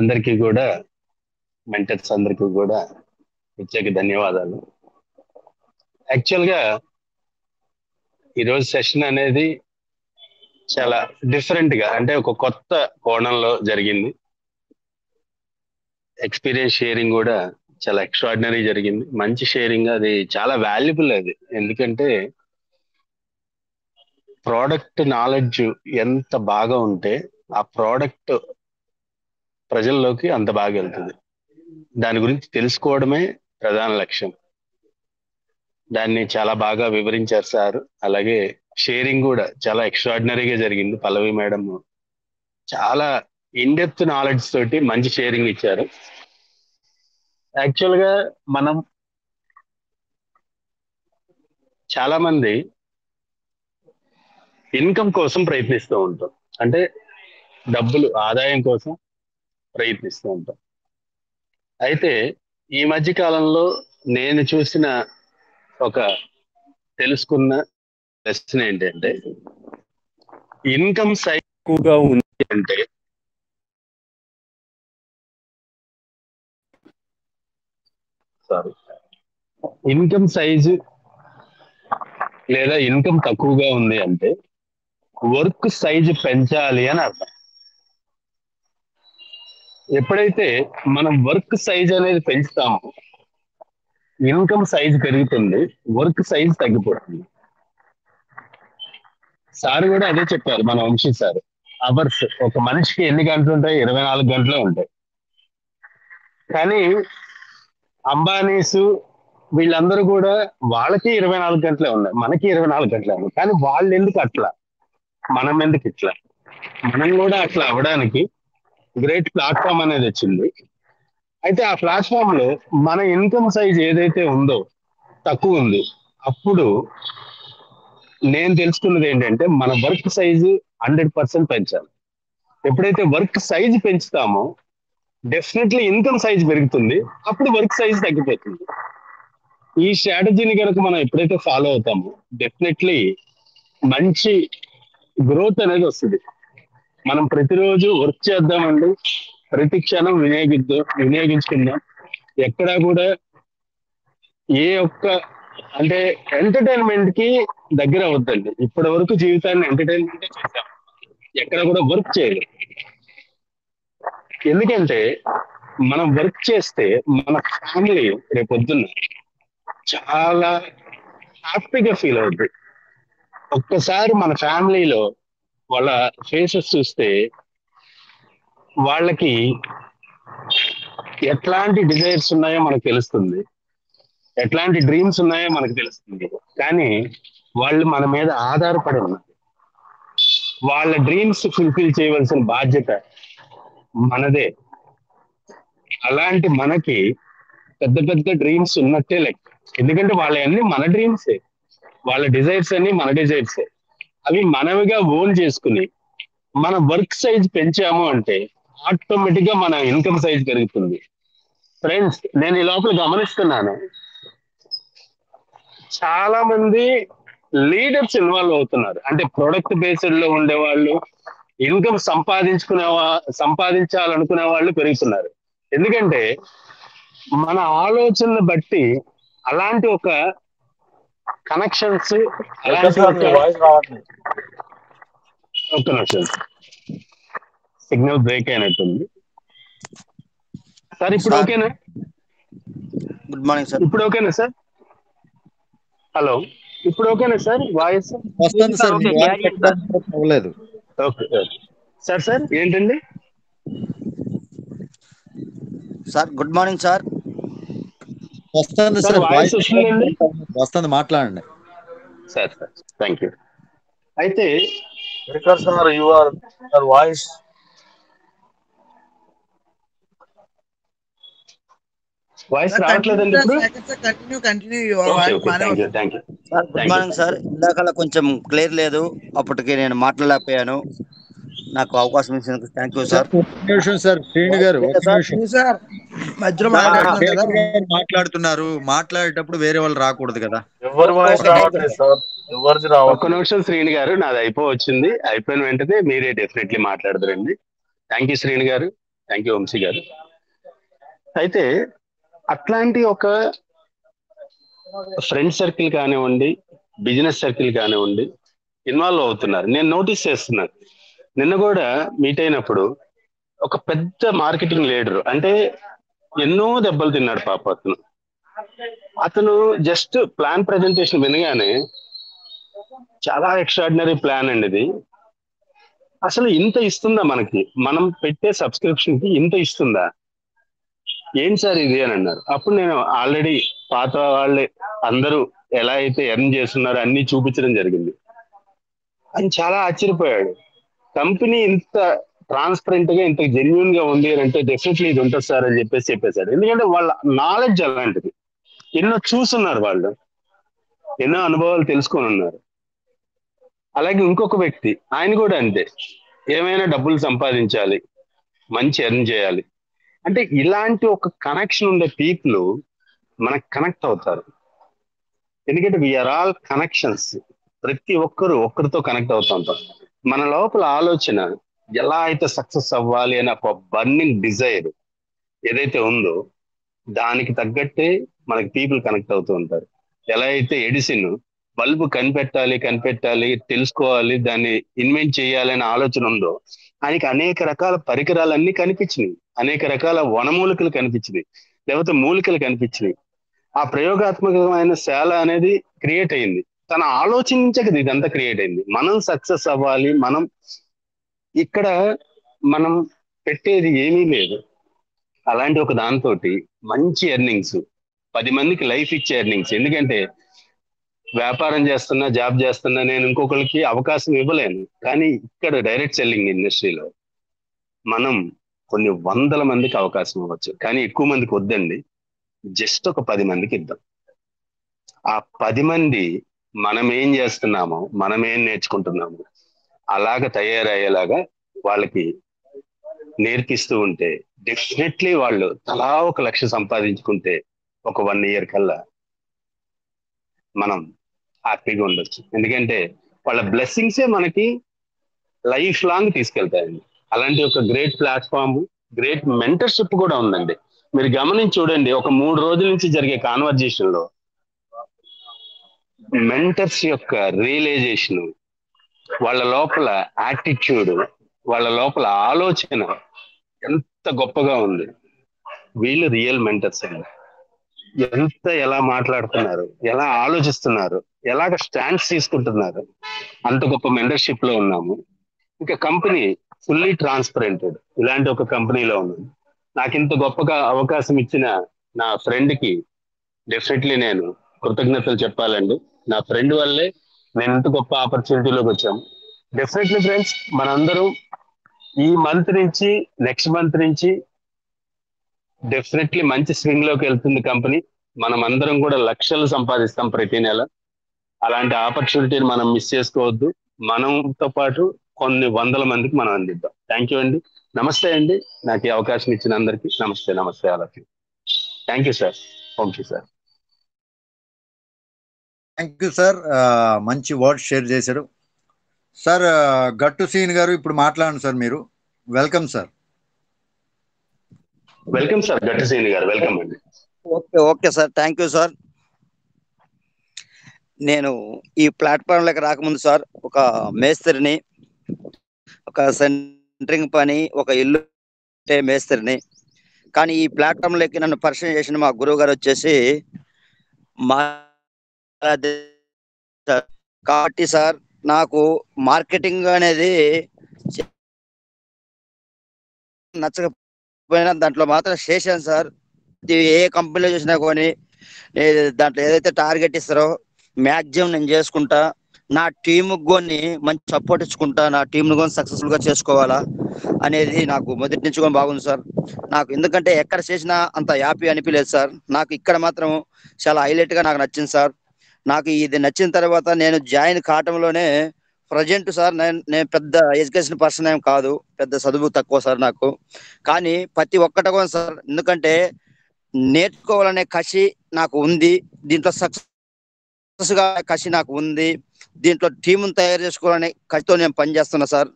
అందరికీ కూడా, mentors అందరికీ కూడా ప్రత్యేక ధన్యవాదాలు. యాక్చువల్గా ఈరోజు సెషన్ అనేది చాలా డిఫరెంట్ గా, అంటే ఒక కొత్త కోణంలో జరిగింది. ఎక్స్పీరియన్స్ షేరింగ్ కూడా చాలా ఎక్స్ట్రాడినరీ జరిగింది. మంచి షేరింగ్, అది చాలా వాల్యుబుల్. అది ఎందుకంటే ప్రోడక్ట్ నాలెడ్జ్ ఎంత బాగా ఉంటే ఆ ప్రోడక్ట్ ప్రజల్లోకి అంత బాగా వెళ్తుంది. దాని గురించి తెలుసుకోవడమే ప్రధాన లక్ష్యం. దాన్ని చాలా బాగా వివరించారు సార్. అలాగే షేరింగ్ కూడా చాలా ఎక్స్ట్రాడినరీగా జరిగింది. పల్లవి మేడం చాలా ఇన్డెప్త్ నాలెడ్జ్ తోటి మంచి షేరింగ్ ఇచ్చారు. యాక్చువల్గా మనం చాలా మంది ఇన్కమ్ కోసం ప్రయత్నిస్తూ ఉంటాం, అంటే డబ్బులు ఆదాయం కోసం ప్రయత్నిస్తూ ఉంటాం. అయితే ఈ మధ్య కాలంలో నేను చూసిన తెలుసుకున్న లెసన్ ఏంటంటే, ఇన్కమ్ సైజ్ ఎక్కువగా ఉంది అంటే ఇన్కమ్ సైజు లేదా ఇన్కమ్ తక్కువగా ఉంది అంటే వర్క్ సైజు పెంచాలి అని అర్థం. ఎప్పుడైతే మనం వర్క్ సైజ్ అనేది పెంచుతామో ఇన్కమ్ సైజ్ పెరుగుతుంది, వర్క్ సైజ్ తగ్గిపోతుంది. సార్ కూడా అదే చెప్పారు, మన వంశీ సార్. అవర్స్, ఒక మనిషికి ఎన్ని గంటలు ఉంటాయి? 24 గంటలే ఉంటాయి. కానీ అంబానీస్ వీళ్ళందరూ కూడా వాళ్ళకి 24 గంటలే ఉన్నాయి, మనకి 24 గంటలే ఉన్నాయి. కానీ వాళ్ళు ఎందుకు అట్లా, మనం ఎందుకు ఇట్లా? మనం కూడా అట్లా అవ్వడానికి గ్రేట్ ప్లాట్ఫామ్ అనేది వచ్చింది. అయితే ఆ ప్లాట్ఫామ్ లో మన ఇన్కమ్ సైజ్ ఏదైతే ఉందో తక్కువ ఉంది. అప్పుడు నేను తెలుసుకున్నది ఏంటంటే, మన వర్క్ సైజు 100% పెంచాలి. ఎప్పుడైతే వర్క్ సైజ్ పెంచుతామో డెఫినెట్లీ ఇన్కమ్ సైజ్ పెరుగుతుంది, అప్పుడు వర్క్ సైజ్ తగ్గిపోతుంది. ఈ స్ట్రాటజీని కనుక మనం ఎప్పుడైతే ఫాలో అవుతామో డెఫినెట్లీ మంచి గ్రోత్ అనేది వస్తుంది. మనం ప్రతిరోజు వర్క్ చేద్దామండి, ప్రతి క్షణం వినియోగించుకుందాం. ఎక్కడా కూడా ఏ ఒక్క ఎంటర్టైన్మెంట్ కి దగ్గర అవద్దండి. ఇప్పటి వరకు జీవితాన్ని ఎంటర్టైన్మెంట్ చేసాం, ఎక్కడ కూడా వర్క్ చేయరు. ఎందుకంటే మనం వర్క్ చేస్తే మన ఫ్యామిలీ రేపొద్దున్న చాలా హ్యాపీగా ఫీల్ అవుతుంది. ఒక్కసారి మన ఫ్యామిలీలో వాళ్ళ ఫేసెస్ చూస్తే వాళ్ళకి ఎట్లాంటి డిజైర్స్ ఉన్నాయో మనకు తెలుస్తుంది, ఎట్లాంటి డ్రీమ్స్ ఉన్నాయో మనకు తెలుస్తుంది. కానీ వాళ్ళు మన మీద ఆధారపడి ఉన్నారు. వాళ్ళ డ్రీమ్స్ ఫుల్ఫిల్ చేయవలసిన బాధ్యత మనదే. అలాంటి మనకి పెద్ద పెద్ద డ్రీమ్స్ ఉన్నట్టే లెక్క. ఎందుకంటే వాళ్ళన్నీ మన డ్రీమ్సే, వాళ్ళ డిజైర్స్ అన్ని మన డిజైర్సే. అవి మనవిగా ఓన్ చేసుకుని మన వర్క్ సైజ్ పెంచాము అంటే ఆటోమేటిక్ గా మన ఇన్కమ్ సైజ్ పెరుగుతుంది. ఫ్రెండ్స్, నేను ఈ లోపల గమనిస్తున్నాను, చాలా మంది లీడర్స్ ఇన్వాల్వ్ అవుతున్నారు. అంటే ప్రొడక్ట్ బేస్డ్ లో ఉండే వాళ్ళు, ఇన్కమ్ సంపాదించాలనుకునే వాళ్ళు పెరుగుతున్నారు. ఎందుకంటే మన ఆలోచనను బట్టి అలాంటి ఒక కనెక్షన్స్, అలాంటి సార్ మీ వాయిస్ రావట్లేదు. ఒక నిమిషం, సిగ్నల్ బ్రేక్ అయినట్టుంది సార్. ఇప్పుడు ఓకేనా? Good morning sir. ఇప్పుడు ఓకేనా సార్? హలో, ఇప్పుడు ఓకేనా సార్ వాయిస్? వస్తుంది sir, okay, voice carrier sir. అవ్వలేదు. Okay sir. సార్ ఏంటండి సార్ గుడ్ మార్నింగ్ సార్. వస్తుంది సార్, సార్, వాయిస్ వాయిస్ వస్తుందండి వస్తుంది, మాట్లాడండి సార్. Sir thank you. అయితే శేఖర్ సార్ యువర్ వాయిస్ రావట్లేదండి ఇప్పుడు? Okay okay, sir good morning sir. ఇందాక కొంచెం క్లియర్ లేదు, అప్పటికి నేను మాట్లాడలేకపోయాను. నాకు అవకాశం ఇచ్చినందుకు థ్యాంక్ యూ సార్. ఒక్క నిమిషం సార్, శ్రీను గారు ఒక్క నిమిషం. శేఖర్ గారు మాట్లాడుతున్నారు, మాట్లాడేటప్పుడు వేరే వాళ్ళు రాకూడదు కదా. ఎవరి వాయిస్ రావట్లేదు సార్, ఎవరిది ఒక్క రావట్లేదు. నిమిషం శ్రీని గారు, నాది అయిపోవచ్చింది. అయిపోయిన వెంటనే మీరే డెఫినెట్లీ మాట్లాడదురండి. థ్యాంక్ యూ శ్రీని గారు, థ్యాంక్ యూ వంశీ గారు. అయితే అట్లాంటి ఒక ఫ్రెండ్ సర్కిల్ కానివ్వండి, బిజినెస్ సర్కిల్ కానివ్వండి, ఇన్వాల్వ్ అవుతున్నారు. నేను నోటీస్ చేస్తున్నాను. నిన్న కూడా మీట్ అయినప్పుడు ఒక పెద్ద మార్కెటింగ్ లీడర్, అంటే ఎన్నో దెబ్బలు తిన్నాడు పాప అతను జస్ట్ ప్లాన్ ప్రజెంటేషన్ వినగానే, చాలా ఎక్స్ట్రాడినరీ ప్లాన్ అండి ఇది, అసలు ఇంత ఇస్తుందా మనకి, మనం పెట్టే సబ్స్క్రిప్షన్ కి ఇంత ఇస్తుందా, ఏం సార్ ఇది అని అన్నారు. అప్పుడు నేను ఆల్రెడీ పాత వాళ్ళే అందరూ ఎలా అయితే ఎర్న్ చేస్తున్నారో అన్ని చూపించడం జరిగింది. ఆయన చాలా ఆశ్చర్యపోయాడు. కంపెనీ ఇంత ట్రాన్స్పరెంట్ గా, ఇంత జెన్యున్ గా ఉంది అని అంటే డెఫినెట్లీ ఇది ఉంటుంది సార్ అని చెప్పేశాడు. ఎందుకంటే వాళ్ళ నాలెడ్జ్ అలాంటిది. ఎన్నో చూస్తున్నారు వాళ్ళు, ఎన్నో అనుభవాలు తెలుసుకొని ఉన్నారు. అలాగే ఇంకొక వ్యక్తి, ఆయన కూడా అంతే, ఏమైనా డబ్బులు సంపాదించాలి, మంచి ఎర్న్ చేయాలి అంటే ఇలాంటి ఒక కనెక్షన్ ఉండే పీపుల్ మనకు కనెక్ట్ అవుతారు. ఎందుకంటే వీఆర్ ఆల్ కనెక్షన్స్. ప్రతి ఒక్కరు ఒక్కరితో కనెక్ట్ అవుతూ ఉంటారు. మన లోపల ఆలోచన ఎలా అయితే సక్సెస్ అవ్వాలి అనే ఒక బర్నింగ్ డిజైర్ ఏదైతే ఉందో దానికి తగ్గట్టే మనకి పీపుల్ కనెక్ట్ అవుతూ ఉంటారు. ఎలా అయితే ఎడిసిన్ బల్బు కనిపెట్టాలి, తెలుసుకోవాలి, దాన్ని ఇన్వెంట్ చేయాలి అనే ఆలోచన ఉందో, ఆయనకి అనేక రకాల పరికరాలన్నీ కనిపించినాయి, అనేక రకాల వనమూలికలు కనిపించినాయి, లేకపోతే మూలికలు కనిపించినాయి. ఆ ప్రయోగాత్మకమైన శాల అనేది క్రియేట్ అయింది. తన ఆలోచించక ఇదంతా క్రియేట్ అయింది. మనం సక్సెస్ అవ్వాలి, ఇక్కడ మనం పెట్టేది ఏమీ లేదు. అలాంటి ఒక దాంతో మంచి ఎర్నింగ్స్, 10 మందికి లైఫ్ ఇచ్చే ఎర్నింగ్స్. ఎందుకంటే వ్యాపారం చేస్తున్నా, జాబ్ చేస్తున్నా, నేను ఇంకొకరికి అవకాశం ఇవ్వలేను. కానీ ఇక్కడ డైరెక్ట్ సెల్లింగ్ ఇండస్ట్రీలో మనం కొన్ని వందల మందికి అవకాశం ఇవ్వచ్చు. కానీ ఎక్కువ మందికి వద్దండి, జస్ట్ ఒక 10 మందికి ఇద్దాం. ఆ 10 మంది మనం ఏం చేస్తున్నామో, మనం ఏం నేర్చుకుంటున్నామో అలాగ తయారయ్యేలాగా వాళ్ళకి నేర్పిస్తూ ఉంటే డెఫినెట్లీ వాళ్ళు తలా 1 లక్ష సంపాదించుకుంటే ఒక 1 year కల్లా మనం హ్యాపీగా ఉండొచ్చు. ఎందుకంటే వాళ్ళ బ్లెస్సింగ్సే మనకి లైఫ్ లాంగ్ తీసుకెళ్తాయండి. అలాంటి ఒక గ్రేట్ ప్లాట్ఫామ్, గ్రేట్ మెంటర్షిప్ కూడా ఉందండి. మీరు గమనించి చూడండి, ఒక 3 రోజుల నుంచి జరిగే కాన్వర్జేషన్ లో మెంటర్స్ యొక్క రియలైజేషన్, వాళ్ళ లోపల యాటిట్యూడ్, వాళ్ళ లోపల ఆలోచన ఎంత గొప్పగా ఉంది. వీళ్ళు రియల్ మెంటర్స్ అండి. ఎలా మాట్లాడుతున్నారు, ఎలా ఆలోచిస్తున్నారు, ఎలాగ స్టాండ్స్ తీసుకుంటున్నారు, అంత గొప్ప మెంటర్షిప్ లో ఉన్నాము. ఇంకా కంపెనీ ఫుల్లీ ట్రాన్స్పరెంటెడ్, ఇలాంటి ఒక కంపెనీలో ఉన్నాను. నాకు ఇంత గొప్పగా అవకాశం ఇచ్చిన నా ఫ్రెండ్ కి డెఫినెట్లీ నేను కృతజ్ఞతలు చెప్పాలండి. నా ఫ్రెండ్ వల్లే నేను ఇంత గొప్ప ఆపర్చునిటీలోకి వచ్చాము. డెఫినెట్లీ ఫ్రెండ్స్, మనందరం ఈ మంత్ నుంచి నెక్స్ట్ మంత్ నుంచి డెఫినెట్లీ మంచి స్వింగ్ లోకి వెళ్తుంది కంపెనీ. మనం అందరం కూడా లక్షలు సంపాదిస్తాం ప్రతి నెల. అలాంటి ఆపర్చునిటీని మనం మిస్ చేసుకోవద్దు. మనంతో పాటు కొన్ని వందల మందికి మనం అందిద్దాం. థ్యాంక్ యూ అండి. నమస్తే అండి. నాకు ఈ అవకాశం ఇచ్చిన అందరికీ నమస్తే. నమస్తే ఆలకి. Thank you sir. Okay sir. Thank you sir. మంచి వర్డ్ షేర్ చేశారు సార్. గట్టు సీన్ గారు ఇప్పుడు మాట్లాడండి సార్. మీరు welcome sir. Welcome sir Gattu సీన్ గారు. వెల్కమ్ అండి. Okay sir. Thank you sir. నేను ఈ ప్లాట్ఫామ్లోకి రాకముందు సార్ ఒక మేస్త్రిని, ఒక సెంటరింగ్ పని, ఒక ఇల్లు మేస్త్రిని. కానీ ఈ ప్లాట్ఫామ్లోకి నన్ను పరిచయం చేసిన మా గురువు గారు వచ్చేసి కాబట్టి సార్ నాకు మార్కెటింగ్ అనేది నచ్చకపోయినా దాంట్లో మాత్రం చేశాను సార్. ఏ కంపెనీలో చేసినా కొని దాంట్లో ఏదైతే టార్గెట్ ఇస్తారో మ్యాక్సిమం నేను చేసుకుంటా. నా టీముకి కొని మంచి సపోర్ట్ ఇచ్చుకుంటా. నా టీంను కొని సక్సెస్ఫుల్గా చేసుకోవాలా అనేది నాకు మొదటి నుంచి కూడా బాగుంది సార్. నాకు ఎందుకంటే ఎక్కడ చేసినా అంత హ్యాపీ అనిపించలేదు సార్. నాకు ఇక్కడ మాత్రం చాలా హైలైట్గా నాకు నచ్చింది సార్. నాకు ఇది నచ్చిన తర్వాత నేను జాయిన్ కావటంలోనే ప్రజెంట్ సార్ నేను పెద్ద ఎడ్యుకేషన్ పర్సన్ ఏం కాదు, పెద్ద చదువు తక్కువ సార్ నాకు. కానీ ప్రతి ఒక్కటి కూడా సార్ ఎందుకంటే నేర్చుకోవాలనే కసి నాకు ఉంది. దీంట్లో సక్సెస్గా కసి నాకు ఉంది. దీంట్లో టీమును తయారు చేసుకోవాలనే కసితో నేను పనిచేస్తున్నా సార్.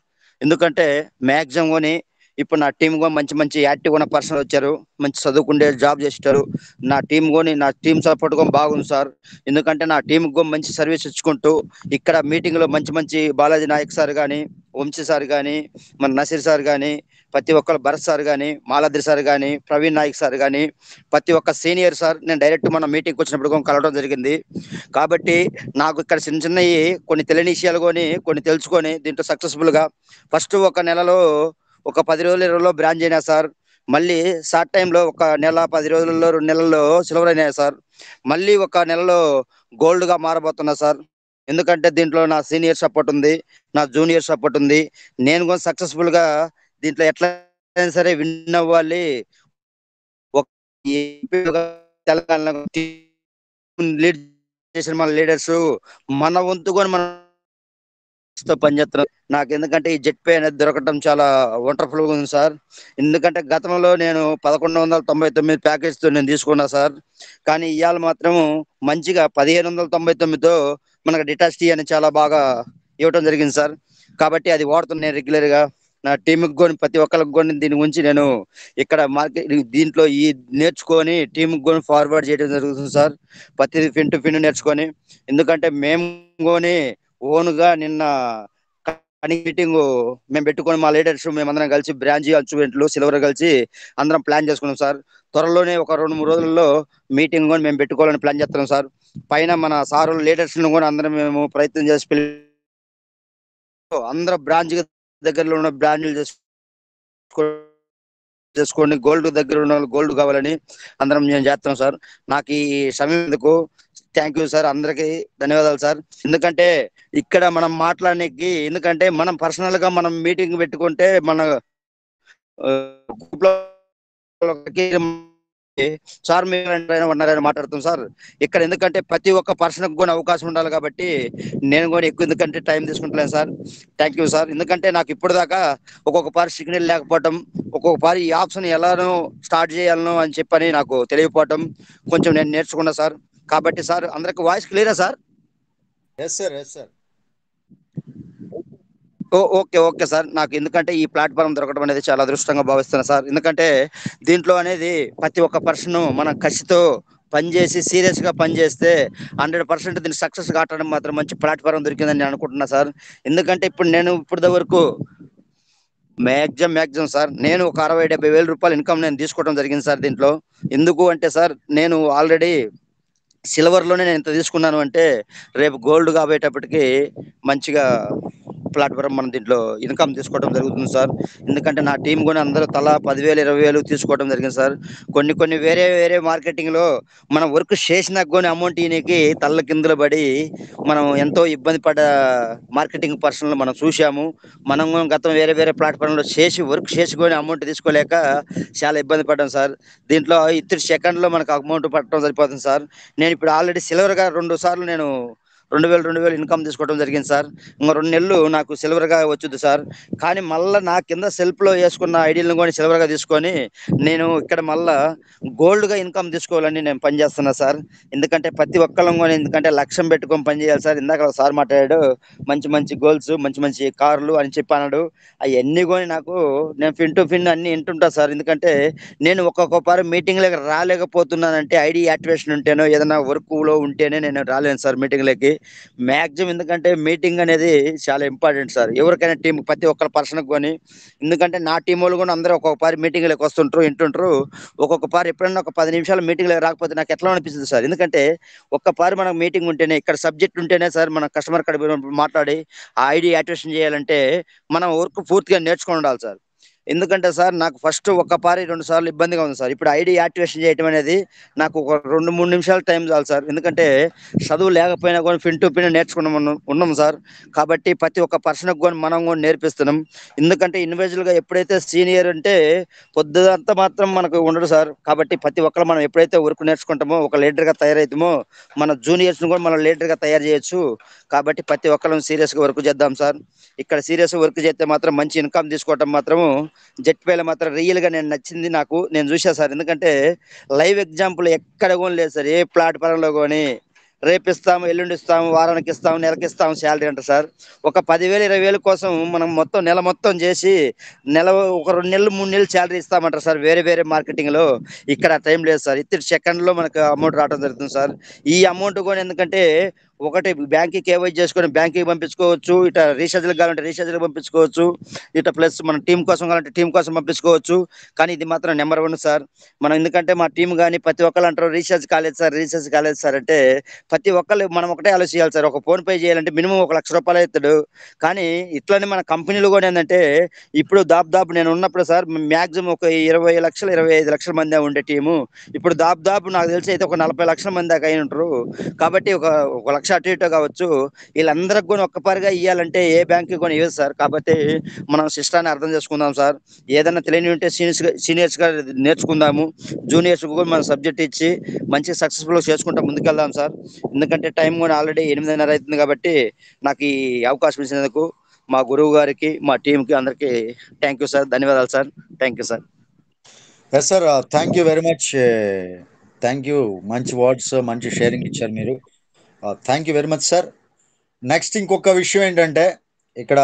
ఎందుకంటే మ్యాక్సిమం కొని ఇప్పుడు నా టీం కూడా మంచి మంచి యాక్టివ్ ఉన్న పర్సన్ వచ్చారు, మంచి చదువుకుంటే జాబ్ చేస్తారు. నా టీం సపోర్ట్ కూడా బాగుంది సార్. ఎందుకంటే నా టీంకి కూడా మంచి సర్వీస్ ఇచ్చుకుంటూ ఇక్కడ మీటింగ్లో మంచి బాలాజీ నాయక్ సార్ కానీ, వంశీ సార్ కానీ, మన నసీర్ సార్ కానీ, ప్రతి ఒక్కరు భరత్ సార్ కానీ, మాలాద్రి సార్ కానీ, ప్రవీణ్ నాయక్ సార్ కానీ, ప్రతి ఒక్క సీనియర్ సార్ నేను డైరెక్ట్ మన మీటింగ్కి వచ్చినప్పుడు కూడా కలవడం జరిగింది. కాబట్టి నాకు ఇక్కడ చిన్నవి కొన్ని తెలియని విషయాలు కొన్ని తెలుసుకొని దీంట్లో సక్సెస్ఫుల్గా ఫస్ట్ ఒక నెలలో ఒక 10 రోజులు 20 రోజుల్లో బ్రాంచ్ అయినా సార్. మళ్ళీ షార్ట్ టైంలో ఒక నెల 10 రోజుల్లో 2 నెలల్లో సిల్వర్ అయినా సార్. మళ్ళీ ఒక నెలలో గోల్డ్గా మారబోతున్నా సార్. ఎందుకంటే దీంట్లో నా సీనియర్ సపోర్ట్ ఉంది, నా జూనియర్ సపోర్ట్ ఉంది. నేను కూడా సక్సెస్ఫుల్గా దీంట్లో ఎట్లయినా సరే విన్ అవ్వాలి. తెలంగాణ లీడ్ చేసిన మన లీడర్స్ మన వంతుకొని మనం పనిచేస్తున్నాం. నాకు ఎందుకంటే ఈ జెట్ పే అనేది దొరకటం చాలా వండర్ఫుల్గా ఉంది సార్. ఎందుకంటే గతంలో నేను 1199 ప్యాకేజ్తో నేను తీసుకున్నా సార్. కానీ ఇవాళ మాత్రం మంచిగా 1599తో మనకు డిటాచ్ టీ అని చాలా బాగా ఇవ్వటం జరిగింది సార్. కాబట్టి అది వాడుతున్నాను నేను రెగ్యులర్గా. నా టీంకి కొని ప్రతి ఒక్కరికి కొని దీని గురించి నేను ఇక్కడ మార్కెట్ దీంట్లో ఈ నేర్చుకొని టీంకి కొని ఫార్వర్డ్ చేయడం జరుగుతుంది సార్. ప్రతి ఫిన్ నేర్చుకొని. ఎందుకంటే మేము కొని ఓన్గా నిన్న మీటింగ్ మేము పెట్టుకొని మా లీడర్స్ మేమందరం కలిసి బ్రాంచ్ అచీవ్మెంట్లు సిల్వర్ కలిసి అందరం ప్లాన్ చేసుకున్నాం సార్. త్వరలోనే ఒక 2-3 రోజుల్లో మీటింగ్ కూడా మేము పెట్టుకోవాలని ప్లాన్ చేస్తున్నాం సార్. పైన మన సారు లీడర్స్ని కూడా అందరం మేము ప్రయత్నం చేసి అందరూ బ్రాంచ్ దగ్గరలో ఉన్న బ్రాంచ్లు చేసుకోండి. గోల్డ్ దగ్గర ఉన్న గోల్డ్ కావాలని అందరం నేను చేస్తున్నాం సార్. నాకు ఈ సమయం థ్యాంక్ యూ సార్. అందరికీ ధన్యవాదాలు సార్. ఎందుకంటే ఇక్కడ మనం మాట్లాడడానికి ఎందుకంటే మనం పర్సనల్ గా మనం మీటింగ్ పెట్టుకుంటే మన సార్ మీరు మాట్లాడుతాం సార్. ఇక్కడ ఎందుకంటే ప్రతి ఒక్క పర్సన్కి కూడా అవకాశం ఉండాలి కాబట్టి నేను కూడా ఎక్కువ ఎందుకంటే టైం తీసుకుంటలేను సార్. Thank you sir. ఎందుకంటే నాకు ఇప్పుడు దాకా ఒక్కొక్క పారి సిగ్నల్ లేకపోవటం, ఒక్కొక్క పారి ఈ ఆప్షన్ ఎలానో స్టార్ట్ చేయాలనో అని చెప్పని నాకు తెలియకపోవటం కొంచెం నేను నేర్చుకున్నా సార్. కాబట్టి సార్ అందరికి వాయిస్ క్లియరా sir? Yes sir, yes sir. Okay sir. నాకు ఎందుకంటే ఈ ప్లాట్ఫామ్ దొరకడం అనేది చాలా అదృష్టంగా భావిస్తున్నా సార్. ఎందుకంటే దీంట్లో అనేది ప్రతి ఒక్క పర్సన్ మన కసితో పనిచేసి సీరియస్గా పనిచేస్తే 100% దీన్ని సక్సెస్ కావడం మాత్రం మంచి ప్లాట్ఫారం దొరికిందని నేను అనుకుంటున్నా సార్. ఎందుకంటే ఇప్పుడు నేను ఇప్పటి వరకు మ్యాక్సిమం సార్ నేను ఒక 60-70 వేల రూపాయలు ఇన్కమ్ నేను తీసుకోవడం జరిగింది సార్ దీంట్లో. ఎందుకు అంటే సార్ నేను ఆల్రెడీ సిల్వర్లోనే నేను ఇంత తీసుకున్నాను అంటే రేపు గోల్డ్ కాబోయేటప్పటికి మంచిగా ప్లాట్ఫారం మనం దీంట్లో ఇన్కమ్ తీసుకోవడం జరుగుతుంది సార్. ఎందుకంటే నా టీం కూడా అందరూ తలా 10,000 20,000 తీసుకోవడం జరిగింది సార్. కొన్ని వేరే మార్కెటింగ్లో మనం వర్క్ చేసినాక కూడా అమౌంట్ ఈయనకి తల్ల కిందలు పడి మనం ఎంతో ఇబ్బంది పడ్డ మార్కెటింగ్ పర్సన్లు మనం చూసాము. మనం గతం వేరే ప్లాట్ఫామ్లో వర్క్ చేసుకొని అమౌంట్ తీసుకోలేక చాలా ఇబ్బంది పడ్డాం సార్. దీంట్లో 3 సెకండ్లో మనకు అమౌంట్ పట్టడం సరిపోతుంది సార్. నేను ఇప్పుడు ఆల్రెడీ సిల్వర్గా 2 సార్లు నేను 2,000 ఇన్కమ్ తీసుకోవడం జరిగింది సార్. ఇంకా 2 నెలలు నాకు సిల్వర్గా వచ్చింది సార్. కానీ మళ్ళీ నా కింద సెల్ఫ్లో వేసుకున్న ఐడియాలను కూడా సిల్వర్గా తీసుకొని నేను ఇక్కడ మళ్ళా గోల్డ్గా ఇన్కమ్ తీసుకోవాలని నేను పనిచేస్తున్నా సార్. ఎందుకంటే ప్రతి ఒక్కళ్ళం కూడా ఎందుకంటే లక్ష్యం పెట్టుకొని పనిచేయాలి సార్. ఇందాక సార్ మాట్లాడాడు మంచి గోల్స్ మంచి కార్లు అని చెప్పాడు. అవన్నీ కూడా నాకు నేను ఫిన్ టు ఫిన్ అన్ని వింటుంటా సార్. ఎందుకంటే నేను ఒక్కొక్కసారి మీటింగ్లకి రాలేకపోతున్నానంటే ఐడి యాక్టివేషన్ ఉంటేనో ఏదైనా వర్క్లో ఉంటేనే నేను రాలేను సార్ మీటింగ్లకి మ్యాక్సిమం. ఎందుకంటే మీటింగ్ అనేది చాలా ఇంపార్టెంట్ సార్ ఎవరికైనా టీం ప్రతి ఒక్కరి పర్సన్కి కొని. ఎందుకంటే నా టీం వాళ్ళు కూడా అందరూ ఒక్కొక్కసారి మీటింగ్లకు వస్తుంటారు వింటుంటారు. ఒక్కొక్కసారి ఎప్పుడైనా ఒక 10 నిమిషాలు మీటింగ్లకు రాకపోతే నాకు ఎట్లా అనిపిస్తుంది సార్. ఎందుకంటే ఒక్కసారి మనకు మీటింగ్ ఉంటేనే ఇక్కడ సబ్జెక్ట్ ఉంటేనే సార్ మనం కస్టమర్ కాడ మాట్లాడి ఆ ఐడి యాక్టివేషన్ చేయాలంటే మనం వర్క్ పూర్తిగా నేర్చుకొని ఉండాలి సార్. ఎందుకంటే సార్ నాకు ఫస్ట్ 2 సార్లు ఇబ్బందిగా ఉంది సార్. ఇప్పుడు ఐడి యాక్టివేషన్ చేయడం అనేది నాకు ఒక 2-3 నిమిషాలు టైం చాలు సార్. ఎందుకంటే చదువు లేకపోయినా కూడా ఫిన్ టు ఫిన్ ఉన్నాం సార్. కాబట్టి ప్రతి ఒక్క పర్సన్కి కూడా మనం కూడా నేర్పిస్తున్నాం. ఎందుకంటే ఇండివిజువల్గా ఎప్పుడైతే సీనియర్ అంటే పొద్దుదంతా మాత్రం మనకు ఉండదు సార్. కాబట్టి ప్రతి ఒక్కరు మనం ఎప్పుడైతే వర్క్ నేర్చుకుంటామో ఒక లీడర్గా తయారవుతామో మన జూనియర్స్ని కూడా మనం లీడర్గా తయారు చేయొచ్చు. కాబట్టి ప్రతి ఒక్కరు సీరియస్గా వర్క్ చేద్దాం సార్. ఇక్కడ సీరియస్ వర్క్ చేస్తే మాత్రం మంచి ఇన్కమ్ తీసుకోవటం మాత్రము జెట్పేలో మాత్రం రియల్గా నేను నచ్చింది నేను చూసా సార్. ఎందుకంటే లైవ్ ఎగ్జాంపుల్ ఎక్కడ కూడా లేదు సార్. ఏ ప్లాట్ఫామ్లో కానీ రేపు ఇస్తాము ఎల్లుండి ఇస్తాము వారానికి ఇస్తాము నెలకి ఇస్తాము శాలరీ అంట సార్. ఒక 10,000 20,000 కోసం మనం నెల మొత్తం చేసి ఒక 2 నెలలు 3 నెలలు శాలరీ ఇస్తామంటారు సార్ వేరే మార్కెటింగ్లో. ఇక్కడ టైం లేదు సార్. 3 సెకండ్లో మనకు అమౌంట్ రావడం జరుగుతుంది సార్. ఈ అమౌంట్ కూడా ఎందుకంటే ఒకటి బ్యాంక్కి కేవైసీ చేసుకొని బ్యాంక్కి పంపించుకోవచ్చు. ఇట రీఛార్జ్లకు కావాలంటే రీఛార్జ్లకు పంపించుకోవచ్చు. ఇట ప్లస్ మన టీం కోసం కావాలంటే టీం కోసం పంపించుకోవచ్చు. కానీ ఇది మాత్రం నెంబర్ 1 సార్. మనం ఎందుకంటే మా టీం కానీ ప్రతి ఒక్కరు అంటారు రీఛార్జ్ కాలేదు సార్ అంటే ప్రతి ఒక్కరు మనం ఒకటే ఆలోచించాలి సార్. ఒక ఫోన్ పే చేయాలంటే మినిమం 1 లక్ష రూపాయలు అవుతాడు. కానీ ఇట్లనే మన కంపెనీలు కూడా ఏంటంటే ఇప్పుడు దాదాపు నేను ఉన్నప్పుడు సార్ మ్యాక్సిమం ఒక 20 లక్షలు 25 లక్షల మంది ఉండే టీము. ఇప్పుడు దాదాపు నాకు తెలిసి అయితే ఒక 40 లక్షల మంది దాకా అయిన ఉంటారు. కాబట్టి ఒక 1 లక్ష అటు ఇటు కావచ్చు. వీళ్ళందరికి కూడా ఒక్కపారిగా ఇవ్వాలంటే ఏ బ్యాంక్కి కూడా ఇవ్వదు సార్. కాబట్టి మనం సిస్టాన్ని అర్థం చేసుకుందాం సార్. ఏదైనా తెలియని ఉంటే సీనియర్స్గా నేర్చుకుందాము. జూనియర్స్ కూడా మనం సబ్జెక్ట్ ఇచ్చి మంచి సక్సెస్ఫుల్గా చేసుకుంటా ముందుకెళ్దాం సార్. ఎందుకంటే టైం కూడా ఆల్రెడీ 8:30 అవుతుంది. కాబట్టి నాకు ఈ అవకాశం ఇచ్చినందుకు మా గురువు గారికి మా టీంకి అందరికీ థ్యాంక్ యూ సార్. ధన్యవాదాలు sir. Thank you sir. Yes sir, thank you very much. Thank you. మంచి వర్డ్స్ మంచి షేరింగ్ ఇచ్చారు మీరు. Thank you very much sir. Next ఇంకొక విషయం ఏంటంటే ఇక్కడ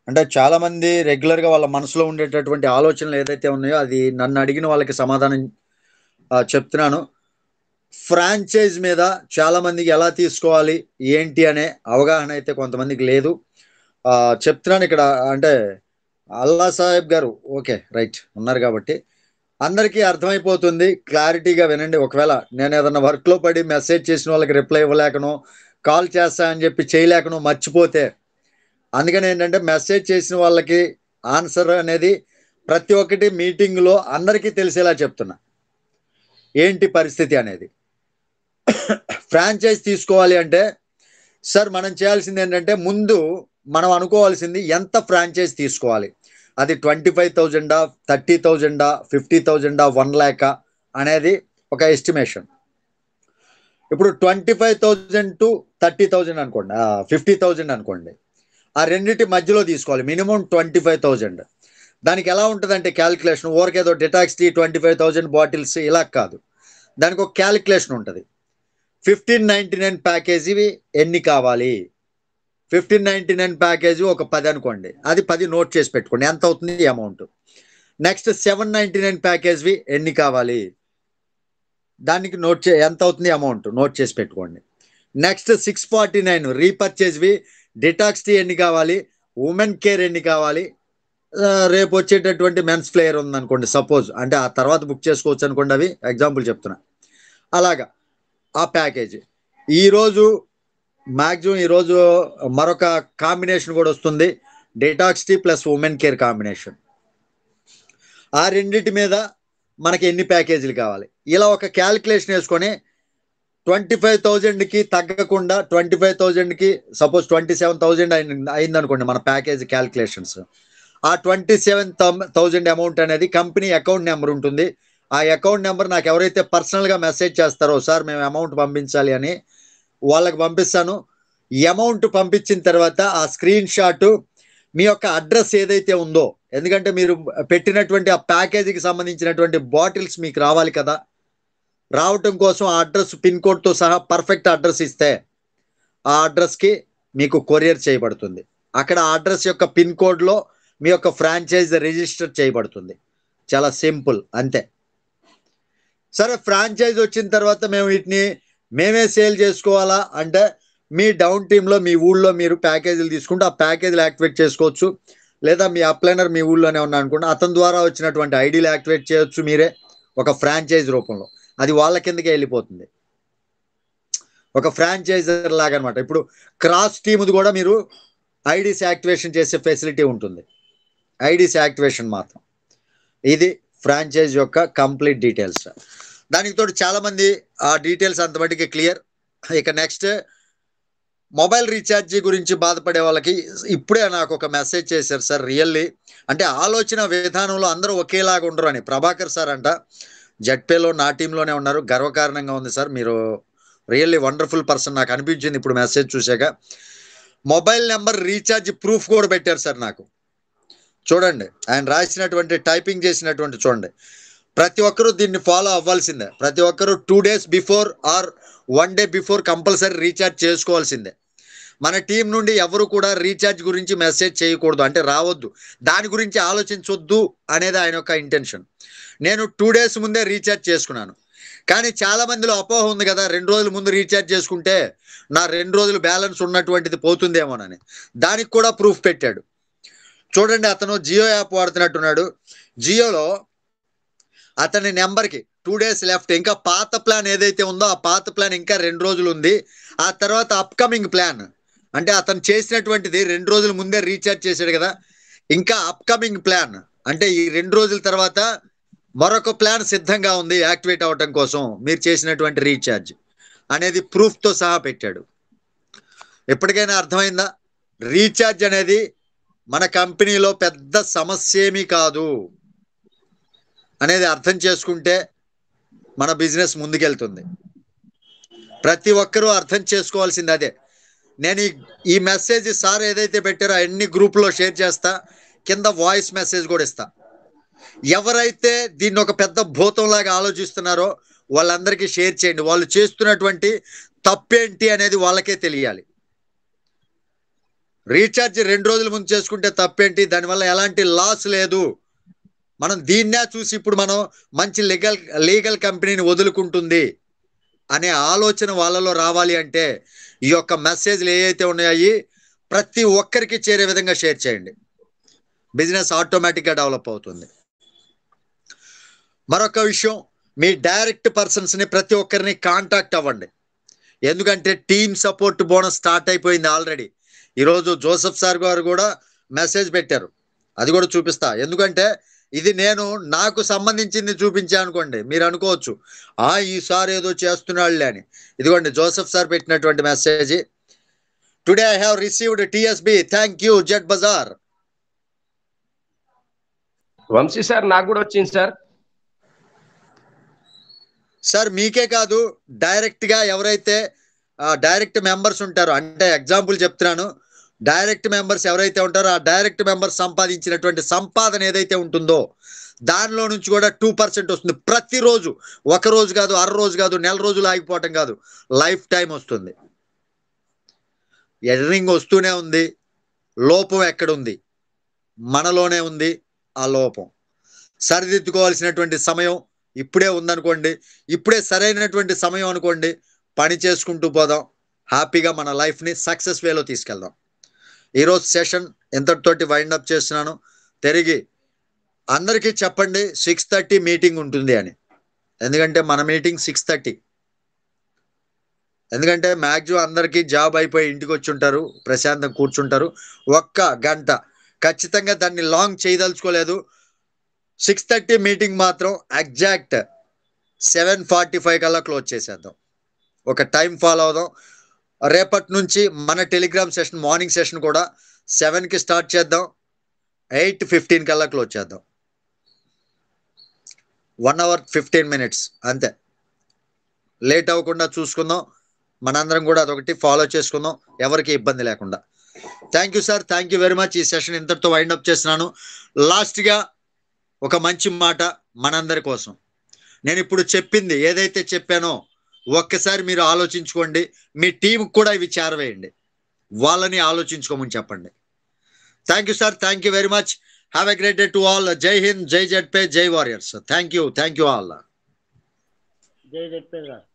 అంటే చాలా మంది రెగ్యులర్గా వాళ్ళ మనసులో ఉండేటటువంటి ఆలోచనలు ఏదైతే ఉన్నాయో అది నన్ను అడిగిన వాళ్ళకి సమాధానం చెప్తున్నాను. ఫ్రాంచైజ్ మీద చాలా మందికి ఎలా తీసుకోవాలి ఏంటి అనే అవగాహన అయితే కొంతమందికి లేదు. చెప్తున్నాను ఇక్కడ అంటే అల్లా సాహెబ్ గారు ఓకే రైట్ ఉన్నారు కాబట్టి అందరికీ అర్థమైపోతుంది. క్లారిటీగా వినండి. ఒకవేళ నేను ఏదన్నా వర్క్లో పడి మెసేజ్ చేసిన వాళ్ళకి రిప్లై ఇవ్వలేకనో కాల్ చేస్తా అని చెప్పి చేయలేకనో మర్చిపోతే అందుకని ఏంటంటే మెసేజ్ చేసిన వాళ్ళకి ఆన్సర్ అనేది ప్రతి ఒక్కటి మీటింగ్లో అందరికీ తెలిసేలా చెప్తున్నా ఏంటి పరిస్థితి అనేది. ఫ్రాంచైజ్ తీసుకోవాలి అంటే సార్ మనం చేయాల్సింది ఏంటంటే ముందు మనం అనుకోవాల్సింది ఎంత ఫ్రాంచైజ్ తీసుకోవాలి. అది 25,000 30,000 50,000 1 lakh అనేది ఒక ఎస్టిమేషన్. ఇప్పుడు 25,000 to 30,000 అనుకోండి, 50,000 అనుకోండి. ఆ రెండింటి మధ్యలో తీసుకోవాలి. మినిమం 25,000. దానికి ఎలా ఉంటుందంటే క్యాలిక్యులేషన్ ఊరికేదో డిటాక్స్టీ 25,000 బాటిల్స్ ఇలా కాదు. దానికి ఒక క్యాలిక్యులేషన్ ఉంటుంది. 1599 ప్యాకేజీ ఎన్ని కావాలి. 1599 ప్యాకేజీ ఒక 10 అనుకోండి. అది 10 నోట్ చేసి పెట్టుకోండి ఎంత అవుతుంది అమౌంట్. నెక్స్ట్ 799 ప్యాకేజీ ఎన్ని కావాలి. దానికి ఎంత అవుతుంది అమౌంట్ నోట్ చేసి పెట్టుకోండి. నెక్స్ట్ 649 రీపర్చేజ్వి డిటాక్స్ టీ ఎన్ని కావాలి, ఉమెన్ కేర్ ఎన్ని కావాలి, రేపు వచ్చేటటువంటి మెన్స్ ప్లేయర్ ఉందనుకోండి సపోజ్, అంటే ఆ తర్వాత బుక్ చేసుకోవచ్చు అనుకోండి, అవి ఎగ్జాంపుల్ చెప్తున్నా. అలాగా ఆ ప్యాకేజ్ ఈరోజు మ్యాక్సిమం ఈరోజు మరొక కాంబినేషన్ కూడా వస్తుంది, detox tea plus women care combination. ఆ రెండింటి మీద మనకి ఎన్ని ప్యాకేజీలు కావాలి, ఇలా ఒక క్యాలిక్యులేషన్ వేసుకొని 25,000కి తగ్గకుండా 25,000కి సపోజ్ 27,000 అయింది అనుకోండి మన ప్యాకేజ్ క్యాలిక్యులేషన్స్. ఆ 27,000 అమౌంట్ అనేది కంపెనీ అకౌంట్ నెంబర్ ఉంటుంది. ఆ అకౌంట్ నెంబర్ నాకు ఎవరైతే పర్సనల్గా మెసేజ్ చేస్తారో సార్ మేము అమౌంట్ పంపించాలి అని, వాళ్ళకి పంపిస్తాను. ఈ అమౌంట్ పంపించిన తర్వాత ఆ స్క్రీన్ షాట్ మీ యొక్క అడ్రస్ ఏదైతే ఉందో, ఎందుకంటే మీరు పెట్టినటువంటి ఆ ప్యాకేజీకి సంబంధించినటువంటి బాటిల్స్ మీకు రావాలి కదా, రావటం కోసం ఆ అడ్రస్ పిన్ కోడ్తో సహా పర్ఫెక్ట్ అడ్రస్ ఇస్తే ఆ అడ్రస్కి మీకు కొరియర్ చేయబడుతుంది. అక్కడ ఆ అడ్రస్ యొక్క పిన్ కోడ్లో మీ యొక్క ఫ్రాంచైజ్ రిజిస్టర్ చేయబడుతుంది. చాలా సింపుల్ అంతే. సరే ఫ్రాంచైజ్ వచ్చిన తర్వాత మేము వీటిని మేమే సేల్ చేసుకోవాలా అంటే మీ డౌన్ టీంలో మీ ఊళ్ళో మీరు ప్యాకేజీలు తీసుకుంటే ఆ ప్యాకేజీలు యాక్టివేట్ చేసుకోవచ్చు. లేదా మీ అప్లైనర్ మీ ఊళ్ళోనే ఉన్నా అనుకోండి, అతని ద్వారా వచ్చినటువంటి ఐడీలు యాక్టివేట్ చేయొచ్చు మీరే ఒక ఫ్రాంచైజ్ రూపంలో. అది వాళ్ళ కిందకే వెళ్ళిపోతుంది, ఒక ఫ్రాంచైజర్ లాగా అనమాట. ఇప్పుడు క్రాస్ టీమ్ది కూడా మీరు ఐడీస్ యాక్టివేషన్ చేసే ఫెసిలిటీ ఉంటుంది, ఐడీస్ యాక్టివేషన్ మాత్రం. ఇది ఫ్రాంచైజ్ యొక్క కంప్లీట్ డీటెయిల్స్. దానికి తోడు చాలామంది ఆ డీటెయిల్స్ అంతమటికి క్లియర్. ఇక నెక్స్ట్ మొబైల్ రీఛార్జీ గురించి బాధపడే వాళ్ళకి ఇప్పుడే నాకు ఒక మెసేజ్ చేశారు సార్. రియల్లీ అంటే ఆలోచన విధానంలో అందరూ ఒకేలాగా ఉండరు అని. ప్రభాకర్ సార్ అంట జెడ్పేలో నా టీంలోనే ఉన్నారు, గర్వకారణంగా ఉంది సార్, మీరు రియల్లీ వండర్ఫుల్ పర్సన్ నాకు అనిపించింది ఇప్పుడు మెసేజ్ చూశాక. మొబైల్ నెంబర్ రీఛార్జ్ ప్రూఫ్ కూడా పెట్టారు సార్ నాకు. చూడండి ఆయన రాసినటువంటి టైపింగ్ చేసినటువంటి చూడండి. ప్రతి ఒక్కరూ దీన్ని ఫాలో అవ్వాల్సిందే. ప్రతి ఒక్కరూ 2 days before or 1 day before compulsory recharge చేసుకోవాల్సిందే. మన టీం నుండి ఎవరు కూడా రీఛార్జ్ గురించి మెసేజ్ చేయకూడదు, అంటే రావద్దు, దాని గురించి ఆలోచించొద్దు అనేది ఆయన యొక్క ఇంటెన్షన్. నేను 2 days ముందే రీఛార్జ్ చేసుకున్నాను. కానీ చాలా మందిలో అపోహ ఉంది కదా, 2 రోజుల ముందు రీఛార్జ్ చేసుకుంటే నా 2 రోజులు బ్యాలెన్స్ ఉన్నటువంటిది పోతుందేమోనని. దానికి కూడా ప్రూఫ్ పెట్టాడు. చూడండి, అతను జియో యాప్ వాడుతున్నట్టున్నాడు. జియోలో అతని నెంబర్కి 2 days లెఫ్ట్, ఇంకా పాత ప్లాన్ ఏదైతే ఉందో ఆ పాత ప్లాన్ ఇంకా 2 రోజులు ఉంది. ఆ తర్వాత అప్కమింగ్ ప్లాన్ అంటే అతను చేసినటువంటిది 2 రోజుల ముందే రీఛార్జ్ చేశాడు కదా, ఇంకా అప్కమింగ్ ప్లాన్ అంటే ఈ 2 రోజుల తర్వాత మరొక ప్లాన్ సిద్ధంగా ఉంది యాక్టివేట్ అవటం కోసం మీరు చేసినటువంటి రీఛార్జ్ అనేది ప్రూఫ్తో సహా పెట్టాడు. ఎప్పటికైనా అర్థమైందా? రీఛార్జ్ అనేది మన కంపెనీలో పెద్ద సమస్య ఏమీ కాదు అనేది అర్థం చేసుకుంటే మన బిజినెస్ ముందుకెళ్తుంది. ప్రతి ఒక్కరూ అర్థం చేసుకోవాల్సింది అదే. నేను ఈ మెసేజ్ సార్ ఏదైతే పెట్టారో అన్ని గ్రూప్లో షేర్ చేస్తా, కింద వాయిస్ మెసేజ్ కూడా ఇస్తా. ఎవరైతే దీన్ని ఒక పెద్ద భూతంలాగా ఆలోచిస్తున్నారో వాళ్ళందరికీ షేర్ చేయండి. వాళ్ళు చేస్తున్నటువంటి తప్పేంటి అనేది వాళ్ళకే తెలియాలి. రీఛార్జ్ 2 రోజుల ముందు చేసుకుంటే తప్పేంటి, దానివల్ల ఎలాంటి లాస్ లేదు, మనం దీన్నే చూసి ఇప్పుడు మనం మంచి లీగల్ కంపెనీని వదులుకుంటుంది అనే ఆలోచన వాళ్ళలో రావాలి అంటే ఈ యొక్క మెసేజ్లు ఏవైతే ఉన్నాయో ప్రతి ఒక్కరికి చేరే విధంగా షేర్ చేయండి. బిజినెస్ ఆటోమేటిక్గా డెవలప్ అవుతుంది. మరొక విషయం, మీ డైరెక్ట్ పర్సన్స్ని ప్రతి ఒక్కరిని కాంటాక్ట్ అవ్వండి. ఎందుకంటే టీమ్ సపోర్ట్ బోనస్ స్టార్ట్ అయిపోయింది ఆల్రెడీ. ఈరోజు జోసెఫ్ సార్ గారు కూడా మెసేజ్ పెట్టారు, అది కూడా చూపిస్తా. ఎందుకంటే ఇది నేను నాకు సంబంధించింది చూపించా అనుకోండి, మీరు అనుకోవచ్చు ఈ సార్ ఏదో చేస్తున్నాడులే అని. ఇదిగోండి జోసెఫ్ సార్ పెట్టినటువంటి message. Today I have received TSB, thank you Z bazaar. Vamshi sir నాకు కూడా వచ్చింది సార్. సార్ మీకే కాదు, డైరెక్ట్ గా ఎవరైతే డైరెక్ట్ మెంబర్స్ ఉంటారో, అంటే ఎగ్జాంపుల్ చెప్తున్నాను, డైరెక్ట్ మెంబర్స్ ఎవరైతే ఉంటారో ఆ డైరెక్ట్ మెంబర్స్ సంపాదించినటువంటి సంపాదన ఏదైతే ఉంటుందో దానిలో నుంచి కూడా 2% వస్తుంది ప్రతిరోజు. ఒక రోజు కాదు, అర రోజు కాదు, నెల రోజులు ఆగిపోవటం కాదు, లైఫ్ టైం వస్తుంది. ఎర్నింగ్ వస్తూనే ఉంది. లోపం ఎక్కడుంది? మనలోనే ఉంది ఆ లోపం. సరిదిద్దుకోవాల్సినటువంటి సమయం ఇప్పుడే ఉందనుకోండి, ఇప్పుడే సరైనటువంటి సమయం అనుకోండి, పని చేసుకుంటూ పోదాం, హ్యాపీగా మన లైఫ్ని సక్సెస్ వేలో తీసుకెళ్దాం. ఈరోజు సెషన్ ఎంతటితోటి వైండ్ అప్ చేస్తున్నాను. తిరిగి అందరికీ చెప్పండి 6:30 మీటింగ్ ఉంటుంది అని. ఎందుకంటే మన మీటింగ్ 6:30. ఎందుకంటే మ్యాక్సిమం అందరికీ జాబ్ అయిపోయి ఇంటికి వచ్చి ఉంటారు, ప్రశాంతంగా కూర్చుంటారు. 1 గంట ఖచ్చితంగా దాన్ని లాంగ్ చేయదలుచుకోలేదు. 6:30 మీటింగ్ మాత్రం ఎగ్జాక్ట్ 7:45 కల్లా క్లోజ్ చేసేద్దాం. ఒక టైం ఫాలో అవుదాం. రేపటి నుంచి మన టెలిగ్రామ్ సెషన్, మార్నింగ్ సెషన్ కూడా 7కి స్టార్ట్ చేద్దాం, 8:15 కల్లా క్లోజ్ చేద్దాం. 1 hour 15 minutes అంతే. లేట్ అవ్వకుండా చూసుకుందాం. మనందరం కూడా అదొకటి ఫాలో చేసుకుందాం, ఎవరికి ఇబ్బంది లేకుండా. Thank you sir, thank you very much. ఈ సెషన్ ఇంతటితో వైండ్ అప్ చేస్తున్నాను. లాస్ట్గా ఒక మంచి మాట మనందరి కోసం. నేను ఇప్పుడు చెప్పింది ఏదైతే చెప్పానో ఒక్కసారి మీరు ఆలోచించుకోండి. మీ టీంకి కూడా ఇవి చేరవేయండి, వాళ్ళని ఆలోచించుకోమని చెప్పండి. Thank you sir, thank you very much. Have a great day to all. జై హింద్, జై జెడ్పే, జై వారియర్స్. Thank you all. జై జెడ్పే సార్.